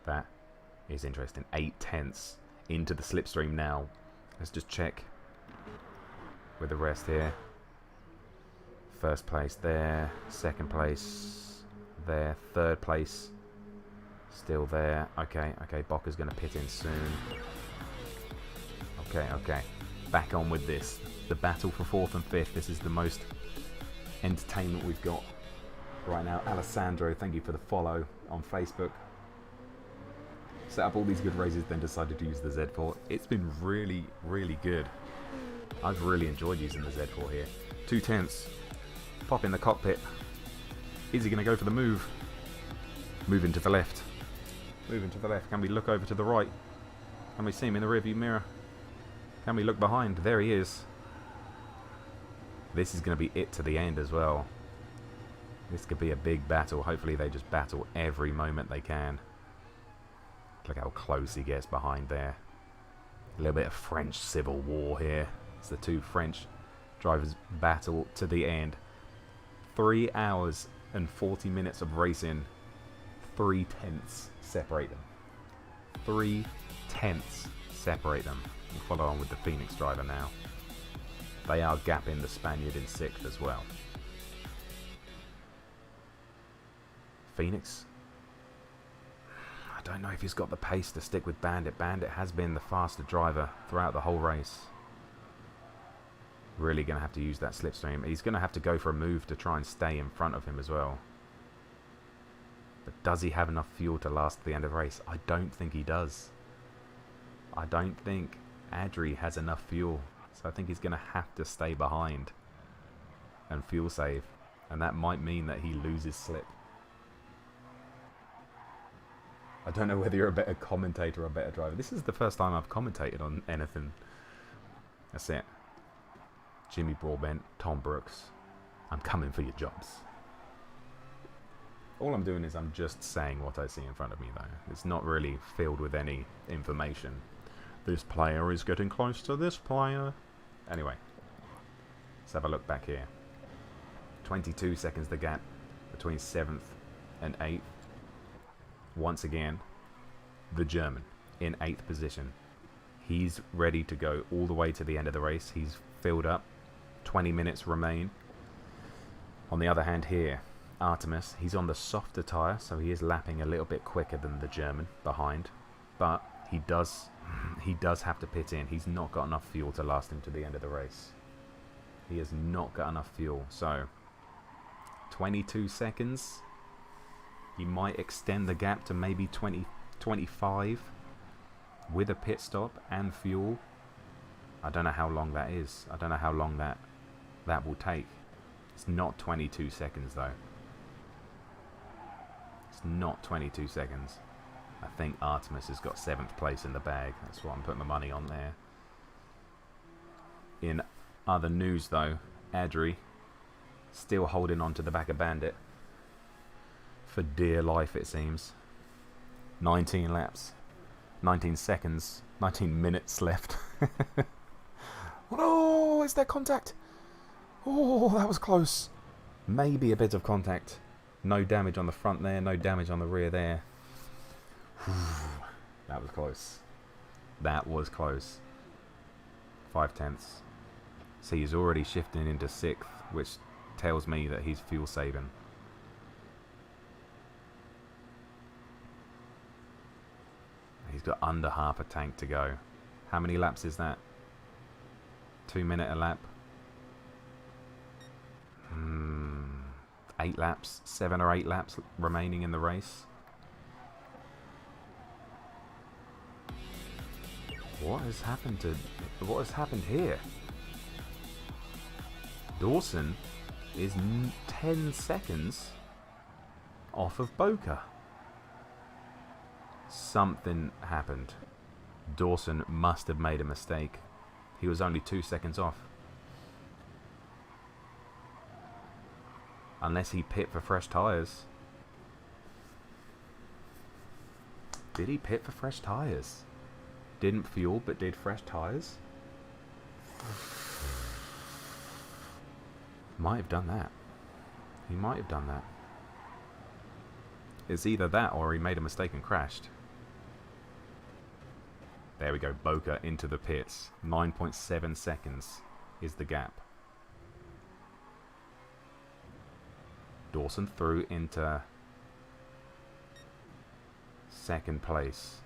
That is interesting. 8/10 into the slipstream now. Let's just check with the rest here. First place there. Second place there. Third place still there. Okay, Bocca's going to pit in soon. Okay. Back on with this. The battle for 4th and 5th. This is the most entertainment we've got right now. Alessandro, thank you for the follow on Facebook. Set up all these good races, then decided to use the Z4. It's been really, really good. I've really enjoyed using the Z4 here. 2/10. Pop in the cockpit. Is he going to go for the move? Moving to the left. Moving to the left. Can we look over to the right? Can we see him in the rearview mirror? Can we look behind? There he is. This is going to be it to the end as well. This could be a big battle. Hopefully they just battle every moment they can. Look how close he gets behind there. A little bit of French civil war here. It's the two French drivers battle to the end. 3 hours and 40 minutes of racing. 3 tenths separate them. 3 tenths separate them. We'll follow on with the Phoenix driver now. They are gapping the Spaniard in 6th as well. Phoenix, I don't know if he's got the pace to stick with Bandit. Bandit has been the faster driver throughout the whole race. Really going to have to use that slipstream. He's going to have to go for a move to try and stay in front of him as well. But does he have enough fuel to last the end of the race? I don't think he does. I don't think Adri has enough fuel. So I think he's going to have to stay behind and fuel save. And that might mean that he loses slip. I don't know whether you're a better commentator or a better driver. This is the first time I've commentated on anything. That's it. Jimmy Broadbent, Tom Brooks. I'm coming for your jobs. All I'm doing is I'm just saying what I see in front of me, though. It's not really filled with any information. This player is getting close to this player. Anyway, let's have a look back here. 22 seconds the gap between 7th and 8th. Once again, the German in 8th position. He's ready to go all the way to the end of the race. He's filled up. 20 minutes remain. On the other hand here, Artemis, he's on the softer tyre, so he is lapping a little bit quicker than the German behind. But he does have to pit in. He's not got enough fuel to last him to the end of the race. He has not got enough fuel. So, 22 seconds. He might extend the gap to maybe 20, 25 with a pit stop and fuel. I don't know how long that is. I don't know how long that will take. It's not 22 seconds though. It's not 22 seconds. I think Artemis has got 7th place in the bag. That's what I'm putting my money on there. In other news though, Adri still holding on to the back of Bandit. For dear life it seems. 19 laps. 19 seconds. 19 minutes left. Oh no! Is there contact? Oh, that was close. Maybe a bit of contact. No damage on the front there. No damage on the rear there. That was close. That was close. 5 tenths. So he's already shifting into 6th, which tells me that he's fuel saving. He's got under half a tank to go. How many laps is that? 2 minutes a lap. 8 laps. 7 or 8 laps remaining in the race. What has happened here? Dawson is 10 seconds off of Boca. Something happened. Dawson must have made a mistake. He was only 2 seconds off. Unless he pit for fresh tyres. Did he pit for fresh tyres? Didn't fuel, but did fresh tyres? Might have done that. He might have done that. It's either that or he made a mistake and crashed. There we go, Boca into the pits. 9.7 seconds is the gap. Dawson through into 2nd place.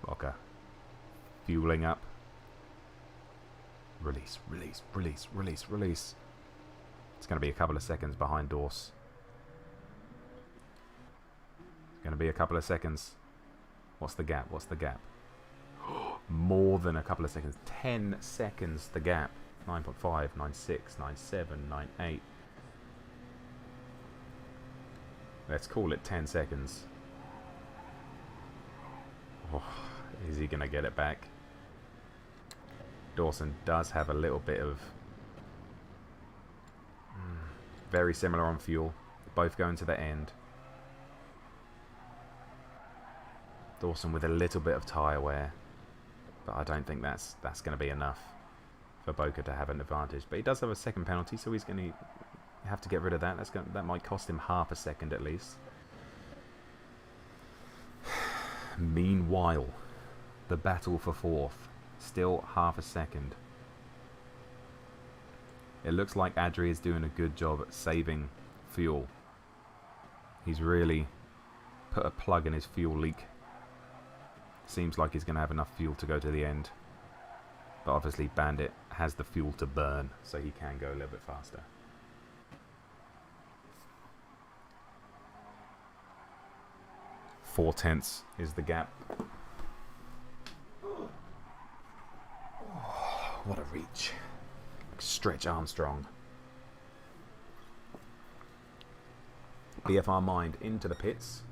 Boca fueling up. Release, release, release, release, release. It's going to be a couple of seconds behind Dawes. It's going to be a couple of seconds. What's the gap? What's the gap? More than a couple of seconds. 10 seconds the gap. 9.5, 9.6, 9.7, 9.8. Let's call it 10 seconds. Oh, is he going to get it back? Dawson does have a little bit of... very similar on fuel. Both going to the end. Dawson with a little bit of tyre wear, but I don't think that's going to be enough for Boca to have an advantage. But he does have a second penalty, so he's going to have to get rid of that. That might cost him half a second at least. Meanwhile, the battle for fourth, still half a second. It looks like Adri is doing a good job at saving fuel. He's really put a plug in his fuel leak. Seems like he's going to have enough fuel to go to the end. But obviously Bandit has the fuel to burn, so he can go a little bit faster. Four-tenths is the gap. Oh, what a reach. Stretch Armstrong. BFR Mind into the pits.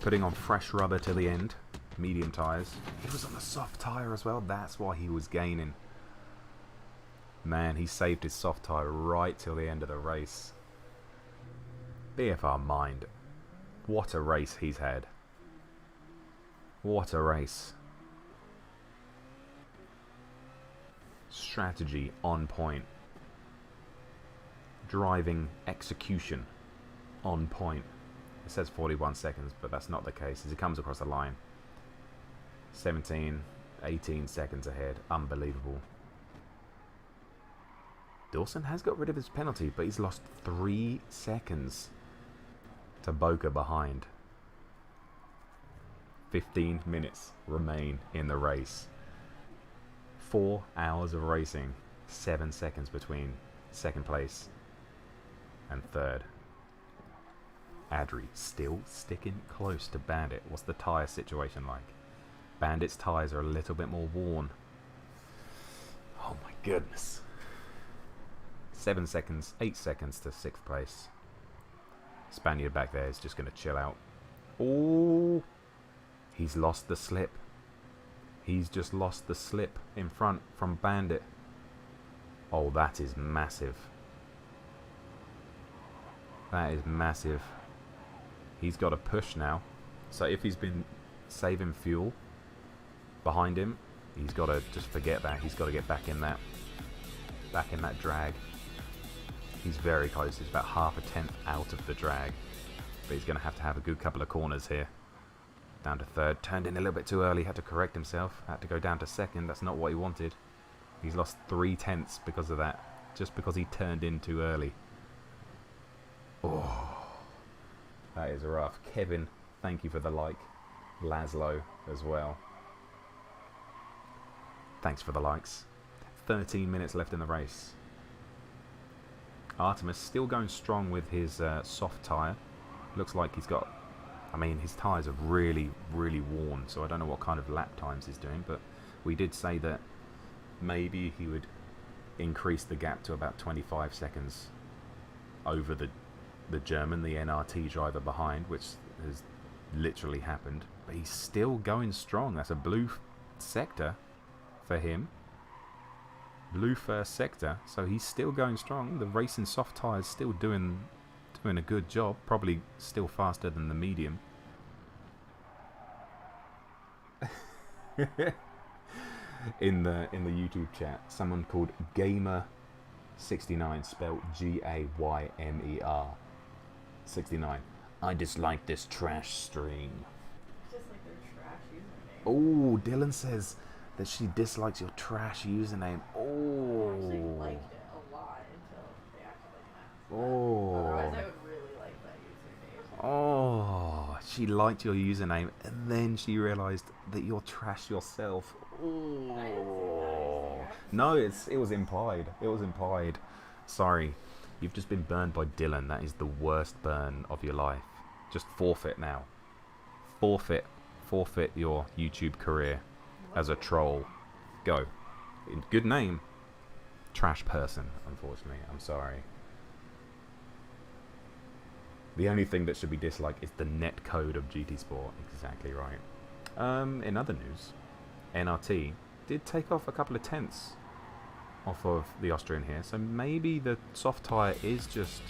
Putting on fresh rubber to the end. Medium tyres. He was on a soft tyre as well. That's why he was gaining. Man, he saved his soft tyre right till the end of the race. BFR Mind. What a race he's had. What a race. Strategy on point. Driving execution on point. It says 41 seconds, but that's not the case as he comes across the line. 17, 18 seconds ahead. Unbelievable. Dawson has got rid of his penalty, but he's lost 3 seconds to Boca behind. 15 minutes remain in the race. 4 hours of racing. 7 seconds between second place and third. Adri still sticking close to Bandit. What's the tyre situation like? Bandit's tyres are a little bit more worn. Oh my goodness. 7 seconds, 8 seconds to 6th place. Spaniard back there is just going to chill out. Oh, he's lost the slip. He's just lost the slip in front from Bandit. Oh, that is massive. That is massive. He's got to push now. So if he's been saving fuel behind him, he's got to just forget that. He's got to get back in that drag. He's very close. He's about half a tenth out of the drag. But he's going to have a good couple of corners here. Down to third. Turned in a little bit too early. Had to correct himself. Had to go down to second. That's not what he wanted. He's lost 3 tenths because of that. Just because he turned in too early. Oh, that is rough. Kevin, thank you for the like. Laszlo as well. Thanks for the likes. 13 minutes left in the race. Artemis still going strong with his soft tyre. Looks like he's got... I mean, his tyres are really, really worn, so I don't know what kind of lap times he's doing, but we did say that maybe he would increase the gap to about 25 seconds over the German, the NRT driver behind, which has literally happened. But he's still going strong. That's a blue sector for him. Blue first sector, so he's still going strong. The racing soft tyres still doing a good job. Probably still faster than the medium. in the YouTube chat, someone called Gamer69, spelled Gaymer 69. I dislike this trash stream. Just like their trash username. Oh, Dylan says that she dislikes your trash username. I actually Oh. liked it a lot until they actually asked. Oh. Otherwise, I would really like that username. Oh, she liked your username and then she realized that you're trash yourself. Oh. No, it was implied. It was implied. Sorry. You've just been burned by Dylan. That is the worst burn of your life. Just forfeit now. Forfeit your YouTube career as a troll. Go. Good name. Trash person, unfortunately. I'm sorry. The only thing that should be disliked is the net code of GT Sport. Exactly right. In other news, NRT did take off a couple of tenths off of the Austrian here, so maybe the soft tyre is just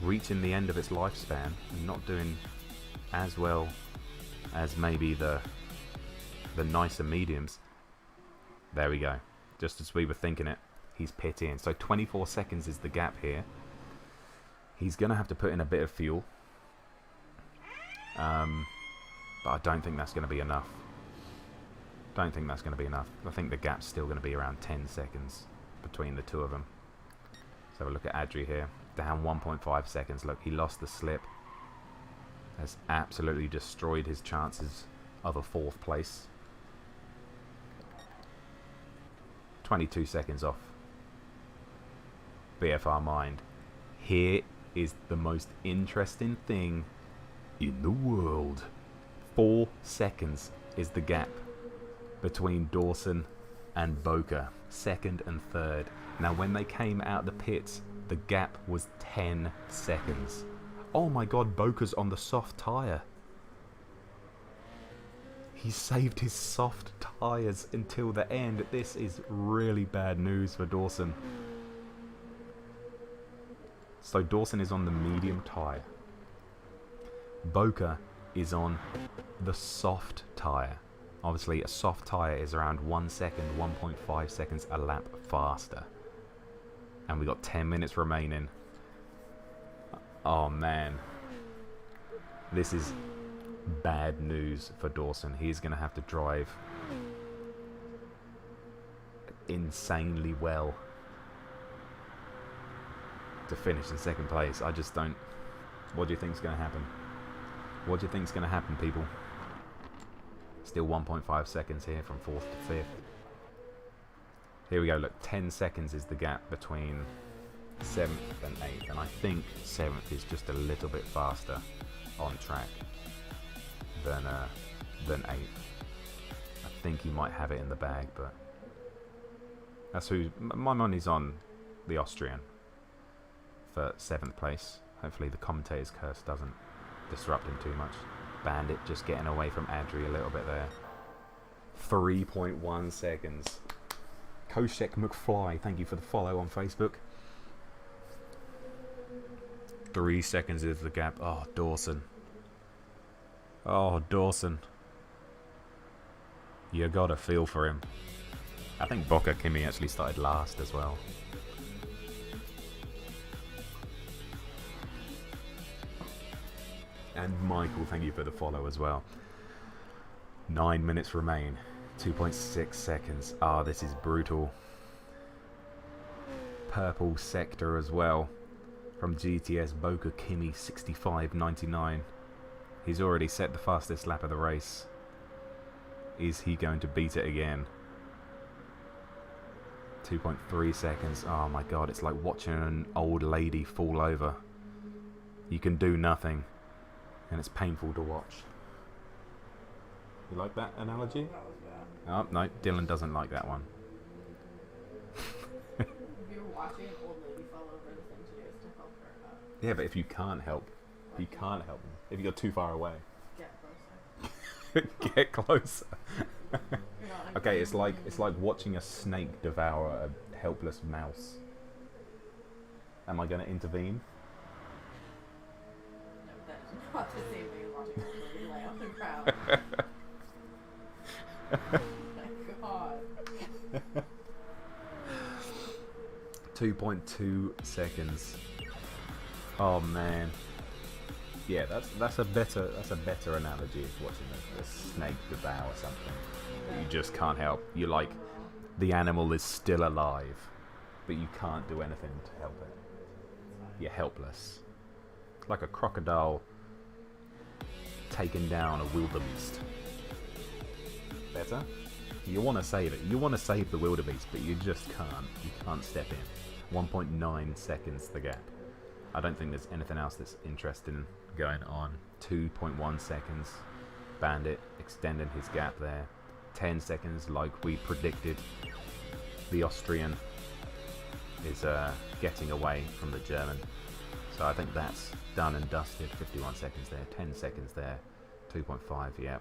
reaching the end of its lifespan and not doing as well as maybe the nicer mediums. There we go. Just as we were thinking it, he's pit in. So 24 seconds is the gap here. He's going to have to put in a bit of fuel. But I don't think that's going to be enough. Don't think that's going to be enough. I think the gap's still going to be around 10 seconds between the two of them. Let's have a look at Adri here. Down 1.5 seconds. Look, he lost the slip. Has absolutely destroyed his chances of a 4th place. 22 seconds off BFR Mind. Here is the most interesting thing in the world. 4 seconds is the gap between Dawson and Boca, 2nd and 3rd. Now when they came out the pits, the gap was 10 seconds. Oh my god, Boca's on the soft tyre. He saved his soft tyres until the end. This is really bad news for Dawson. So Dawson is on the medium tyre. Boca is on the soft tyre. Obviously, a soft tyre is around 1 second, 1.5 seconds a lap faster. And we got 10 minutes remaining. Oh man. This is bad news for Dawson. He's going to have to drive insanely well to finish in 2nd place. I just don't... What do you think's going to happen? What do you think's going to happen, people? Still 1.5 seconds here from 4th to 5th. Here we go, look, 10 seconds is the gap between 7th and 8th, and I think 7th is just a little bit faster on track than 8th. I think he might have it in the bag, but that's who my money's on, the Austrian for 7th place. Hopefully the commentator's curse doesn't disrupt him too much. Bandit just getting away from Adri a little bit there. 3.1 seconds. Koshek McFly, thank you for the follow on Facebook. 3 seconds is the gap. Oh, Dawson. Oh, Dawson. You gotta feel for him. I think Boca Kimi actually started last as well. And Michael, thank you for the follow as well. 9 minutes remain. 2.6 seconds. Ah, this is brutal. Purple sector as well. From GTS Boca Kimi 65.99. He's already set the fastest lap of the race. Is he going to beat it again? 2.3 seconds. Oh my god, it's like watching an old lady fall over. You can do nothing, and it's painful to watch. You like that analogy? That was bad. Oh, no, Dylan doesn't like that one. If you're watching an old lady fall over, the thing to do is to help her up. Yeah, but if you can't help, if you're too far away, Get closer. get closer. You're not like Okay, it's like watching a snake devour a helpless mouse. Am I going to intervene? No, that is not the same way as watching an old lady lay on the ground. Oh my god. 2.2 seconds. Oh man. Yeah, that's a better analogy of watching a snake devour something that you just can't help. You like the animal is still alive, but you can't do anything to help it. You're helpless. Like a crocodile taking down a wildebeest. Better? You want to save it. You want to save the wildebeest, but you just can't. You can't step in. 1.9 seconds the gap. I don't think there's anything else that's interesting going on. 2.1 seconds. Bandit extending his gap there. 10 seconds like we predicted. The Austrian is getting away from the German. So I think that's done and dusted. 51 seconds there. 10 seconds there. 2.5, yeah.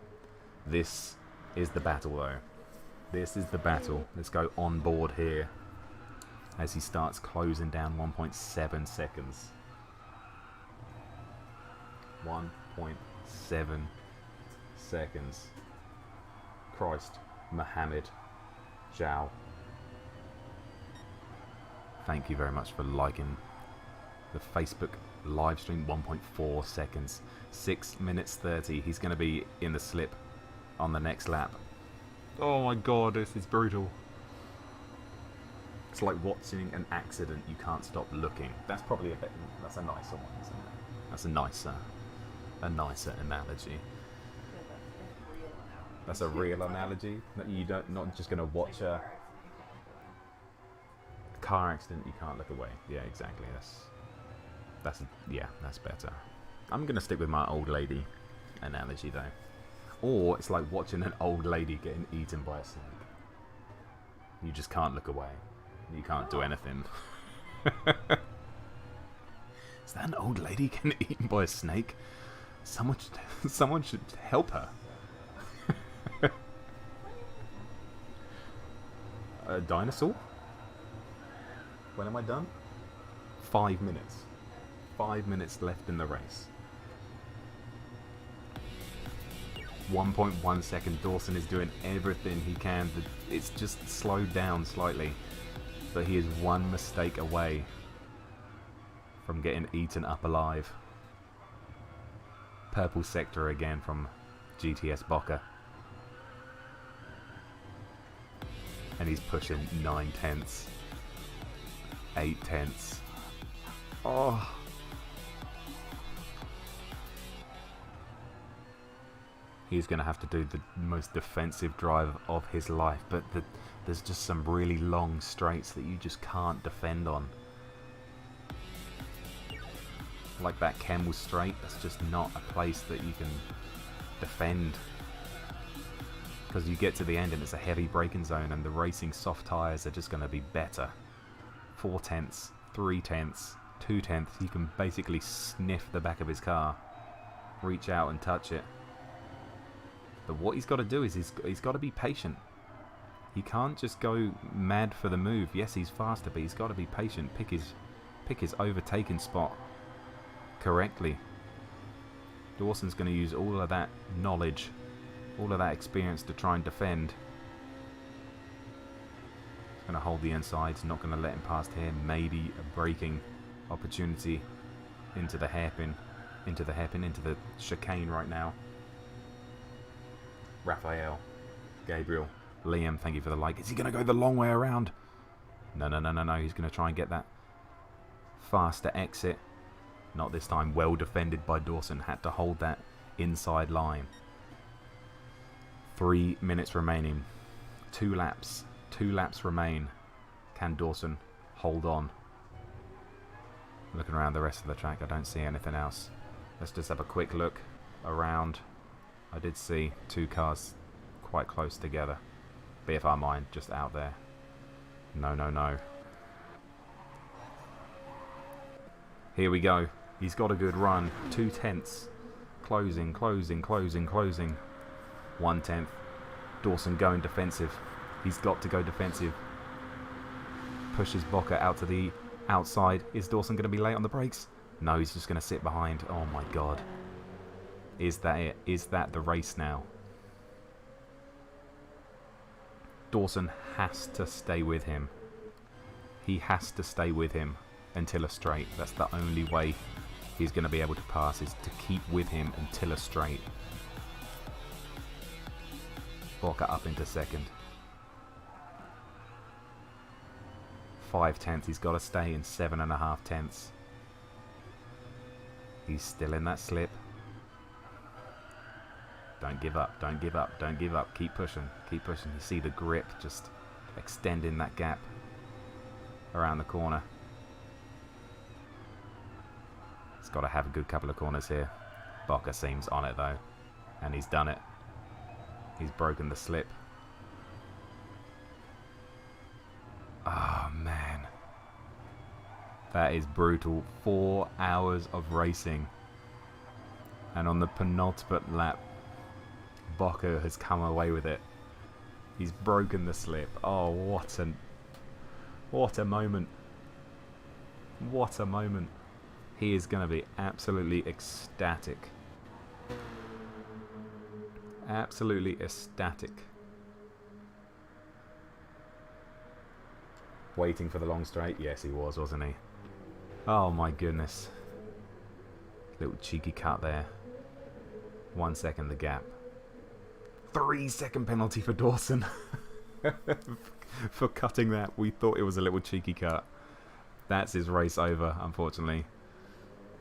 This is the battle though. This is the battle. Let's go on board here as he starts closing down 1.7 seconds. 1.7 seconds. Christ. Mohammed Zhao. Thank you very much for liking the Facebook live stream. 1.4 seconds. 6 minutes 30. He's going to be in the slip on the next lap. Oh my god, this is brutal. It's like watching an accident. You can't stop looking. That's probably that's a nicer one, isn't it? That's a nicer analogy. That's a real analogy. That you not just gonna watch a car accident. You can't look away. Yeah, exactly. That's better. I'm gonna stick with my old lady analogy though. Or it's like watching an old lady getting eaten by a snake. You just can't look away. You can't do anything. Is that an old lady getting eaten by a snake? Someone should help her. A dinosaur? When am I done? 5 minutes. 5 minutes left in the race. 1.1 second. Dawson is doing everything he can. It's just slowed down slightly. But he is one mistake away from getting eaten up alive. Purple sector again from GTS Boca. And he's pushing 9 tenths. 8 tenths. Oh. He's going to have to do the most defensive drive of his life. But there's just some really long straights that you just can't defend on. Like that Kemmel straight, that's just not a place that you can defend. Because you get to the end and it's a heavy braking zone and the racing soft tyres are just going to be better. 4 tenths, 3 tenths, 2 tenths, you can basically sniff the back of his car. Reach out and touch it. But what he's got to do is he's got to be patient. He can't just go mad for the move. Yes, he's faster, but he's got to be patient. Pick his overtaking spot correctly. Dawson's going to use all of that knowledge, all of that experience to try and defend. He's going to hold the inside. He's not going to let him past here. Maybe a braking opportunity into the hairpin, into the chicane right now. Raphael, Gabriel, Liam, thank you for the like. Is he going to go the long way around? No. He's going to try and get that faster exit. Not this time. Well defended by Dawson. Had to hold that inside line. 3 minutes remaining. 2 laps. 2 laps remain. Can Dawson hold on? Looking around the rest of the track, I don't see anything else. Let's just have a quick look around. I did see 2 cars quite close together. BFR mine just out there. No. Here we go. He's got a good run. 2 tenths. Closing. 1 tenth. Dawson going defensive. He's got to go defensive. Pushes Boca out to the outside. Is Dawson going to be late on the brakes? No, he's just going to sit behind. Oh my god. Is that it? Is that the race now? Dawson has to stay with him. He has to stay with him until a straight. That's the only way he's going to be able to pass, is to keep with him until a straight. Boca up into second. 5 tenths. He's got to stay in 7.5 tenths. He's still in that slip. Don't give up. Keep pushing. You see the grip just extending that gap around the corner. He's got to have a good couple of corners here. Boca seems on it though. And he's done it. He's broken the slip. Oh man. That is brutal. 4 hours of racing. And on the penultimate lap, Boca has come away with it. He's broken the slip. Oh, what a moment. What a moment. He is going to be absolutely ecstatic. Absolutely ecstatic. Waiting for the long straight? Yes, he was, wasn't he? Oh my goodness. Little cheeky cut there. 1 second the gap. 3 second penalty for Dawson. For cutting that. We thought it was a little cheeky cut. That's his race over, unfortunately.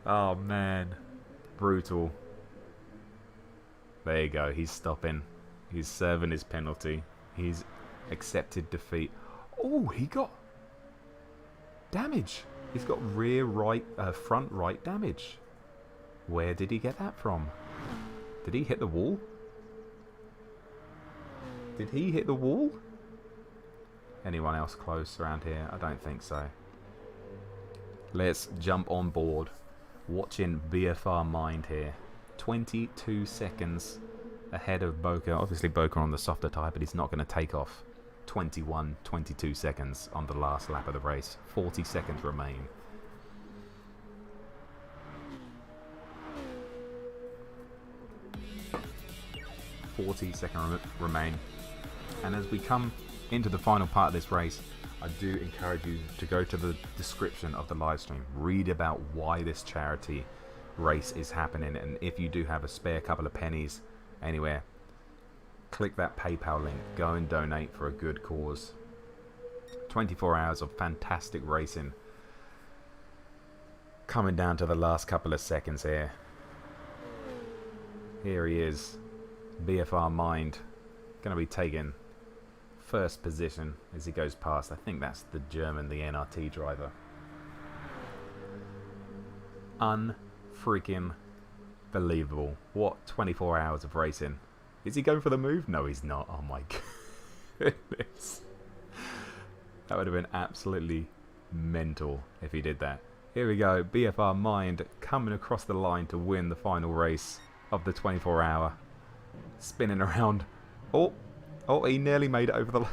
Oh man. Brutal. There you go. He's stopping. He's serving his penalty. He's accepted defeat. Oh, he got damage. He's got rear right, front right damage. Where did he get that from? Did he hit the wall? Did he hit the wall? Anyone else close around here? I don't think so. Let's jump on board. Watching BFR Mind here. 22 seconds ahead of Boca. Obviously Boca on the softer tyre, but he's not going to take off. 22 seconds on the last lap of the race. 40 seconds remain. Remain. And as we come into the final part of this race, I do encourage you to go to the description of the live stream, read about why this charity race is happening, and if you do have a spare couple of pennies anywhere, click that PayPal link, go and donate for a good cause. 24 hours of fantastic racing. Coming down to the last couple of seconds here. Here he is, BFR Mind, going to be taking first position as he goes past. I think that's the German, the NRT driver. Unfreaking believable. What 24 hours of racing. Is he going for the move? No, he's not. Oh my goodness. That would have been absolutely mental if he did that. Here we go. BFR Mind coming across the line to win the final race of the 24 hour. Spinning around. Oh, he nearly made it over the line.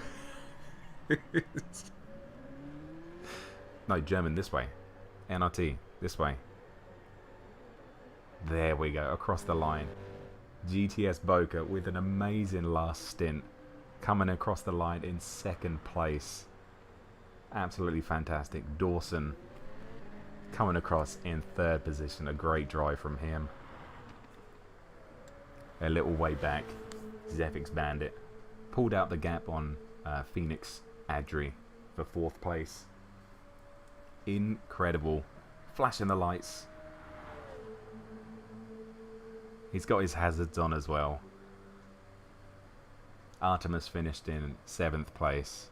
No, German this way. NRT this way. There we go, across the line. GTS Boca with an amazing last stint. Coming across the line in second place. Absolutely fantastic. Dawson coming across in third position. A great drive from him. A little way back. Zephyx Bandit. Pulled out the gap on Phoenix Adri for fourth place. Incredible. Flashing the lights. He's got his hazards on as well. Artemis finished in 7th place.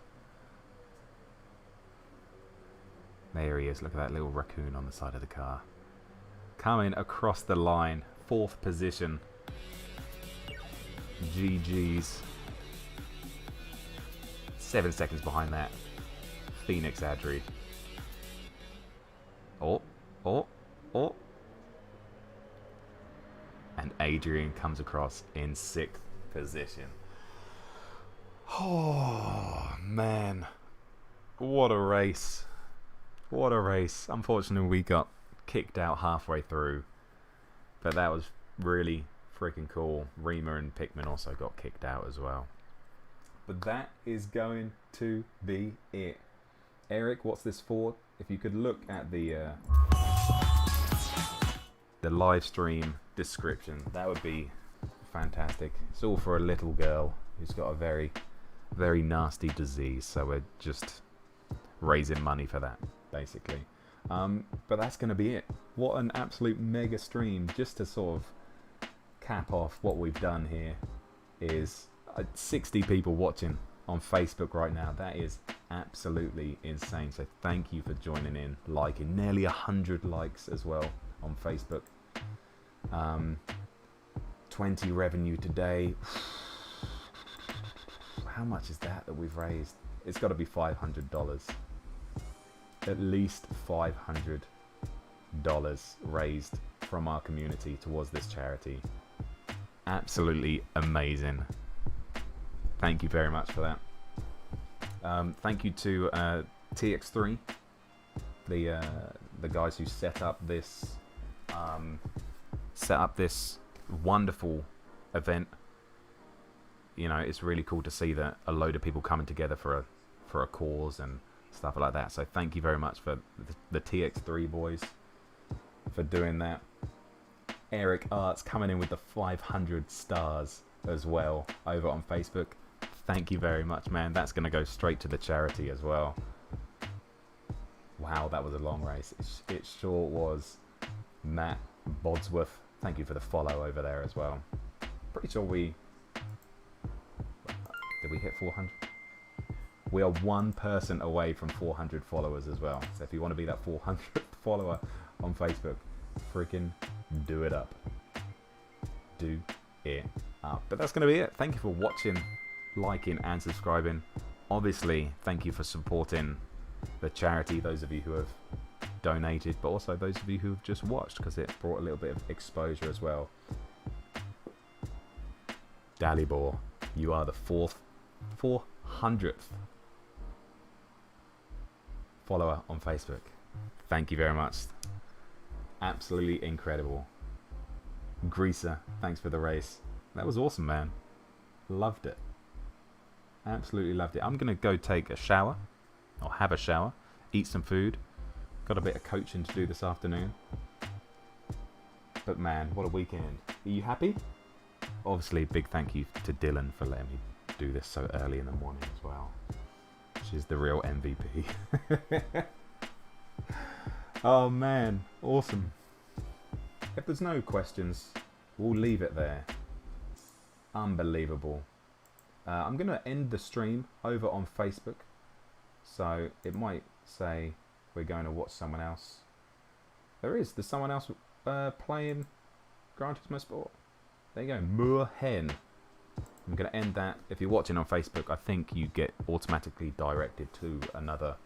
There he is. Look at that little raccoon on the side of the car. Coming across the line. 4th position. GG's. 7 seconds behind that. Phoenix Adri. Oh. And Adrian comes across in 6th position. Oh, man. What a race. What a race. Unfortunately, we got kicked out halfway through. But that was really freaking cool. Rima and Pikmin also got kicked out as well. But that is going to be it. Eric, what's this for? If you could look at the live stream description, that would be fantastic. It's all for a little girl who's got a very, very nasty disease. So we're just raising money for that, basically. But that's going to be it. What an absolute mega stream. Just to sort of cap off what we've done here is 60 people watching on Facebook right now. That is absolutely insane. So thank you for joining in, liking. Nearly 100 likes as well on Facebook. 20 revenue today. How much is that we've raised? It's got to be $500. At least $500 raised from our community towards this charity. Absolutely amazing. Thank you very much for that. Thank you to TX3, the guys who set up this wonderful event. you know, it's really cool to see that a load of people coming together for a cause and stuff like that. So thank you very much for the TX3 boys for doing that. Eric Arts coming in with the 500 stars as well over on Facebook. Thank you very much, man. That's going to go straight to the charity as well. Wow, that was a long race. It sure was. Matt Bodsworth, thank you for the follow over there as well. Pretty sure did we hit 400? We are one person away from 400 followers as well. So if you want to be that 400th follower on Facebook, freaking do it up. Do it up. But that's going to be it. Thank you for watching, liking and subscribing. Obviously, thank you for supporting the charity, those of you who have donated, but also those of you who have just watched, because it brought a little bit of exposure as well. Dalibor, you are the 400th follower on Facebook. Thank you very much. Absolutely incredible. Greaser, thanks for the race. That was awesome, man. Loved it. Absolutely loved it. I'm going to go take a shower, or have a shower, eat some food. Got a bit of coaching to do this afternoon. But man, what a weekend. Are you happy? Obviously, big thank you to Dylan for letting me do this so early in the morning as well. She's the real MVP. Oh man, awesome. If there's no questions, we'll leave it there. Unbelievable. I'm going to end the stream over on Facebook. So it might say we're going to watch someone else. There's someone else playing Gran Turismo Sport. There you go, Moorhen. I'm going to end that. If you're watching on Facebook, I think you get automatically directed to another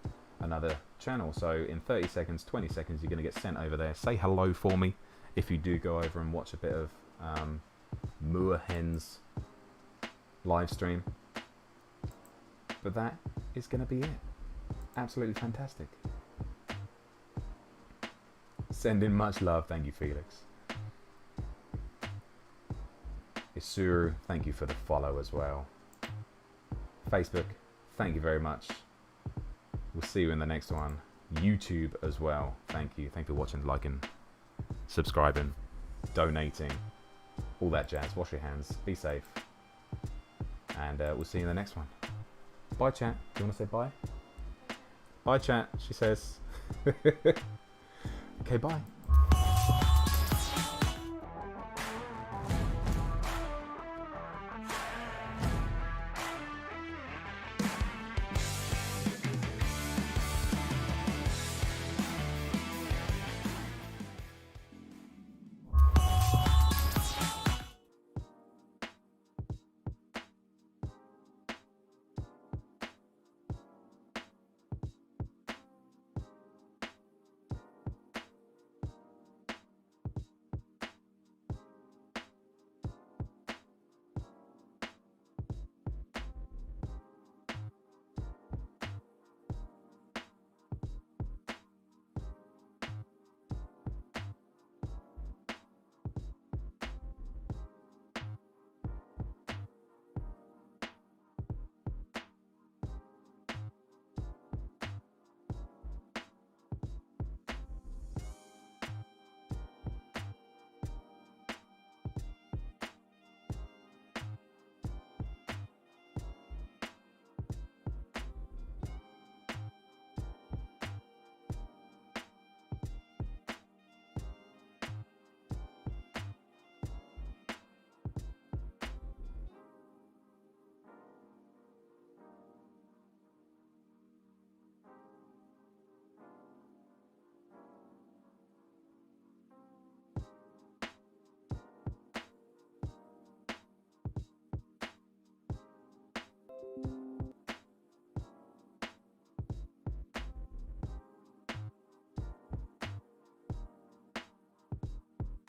channel. So in 30 seconds, 20 seconds, you're going to get sent over there. Say hello for me if you do go over and watch a bit of Moorhen's live stream. But that is going to be it. Absolutely fantastic. Send in much love. Thank you, Felix. Isuru, thank you for the follow as well. Facebook, thank you very much. We'll see you in the next one. YouTube as well. Thank you. Thank you for watching, liking, subscribing, donating, all that jazz. Wash your hands. Be safe. And we'll see you in the next one. Bye, chat. Do you want to say bye? Bye, chat, she says. Okay, bye.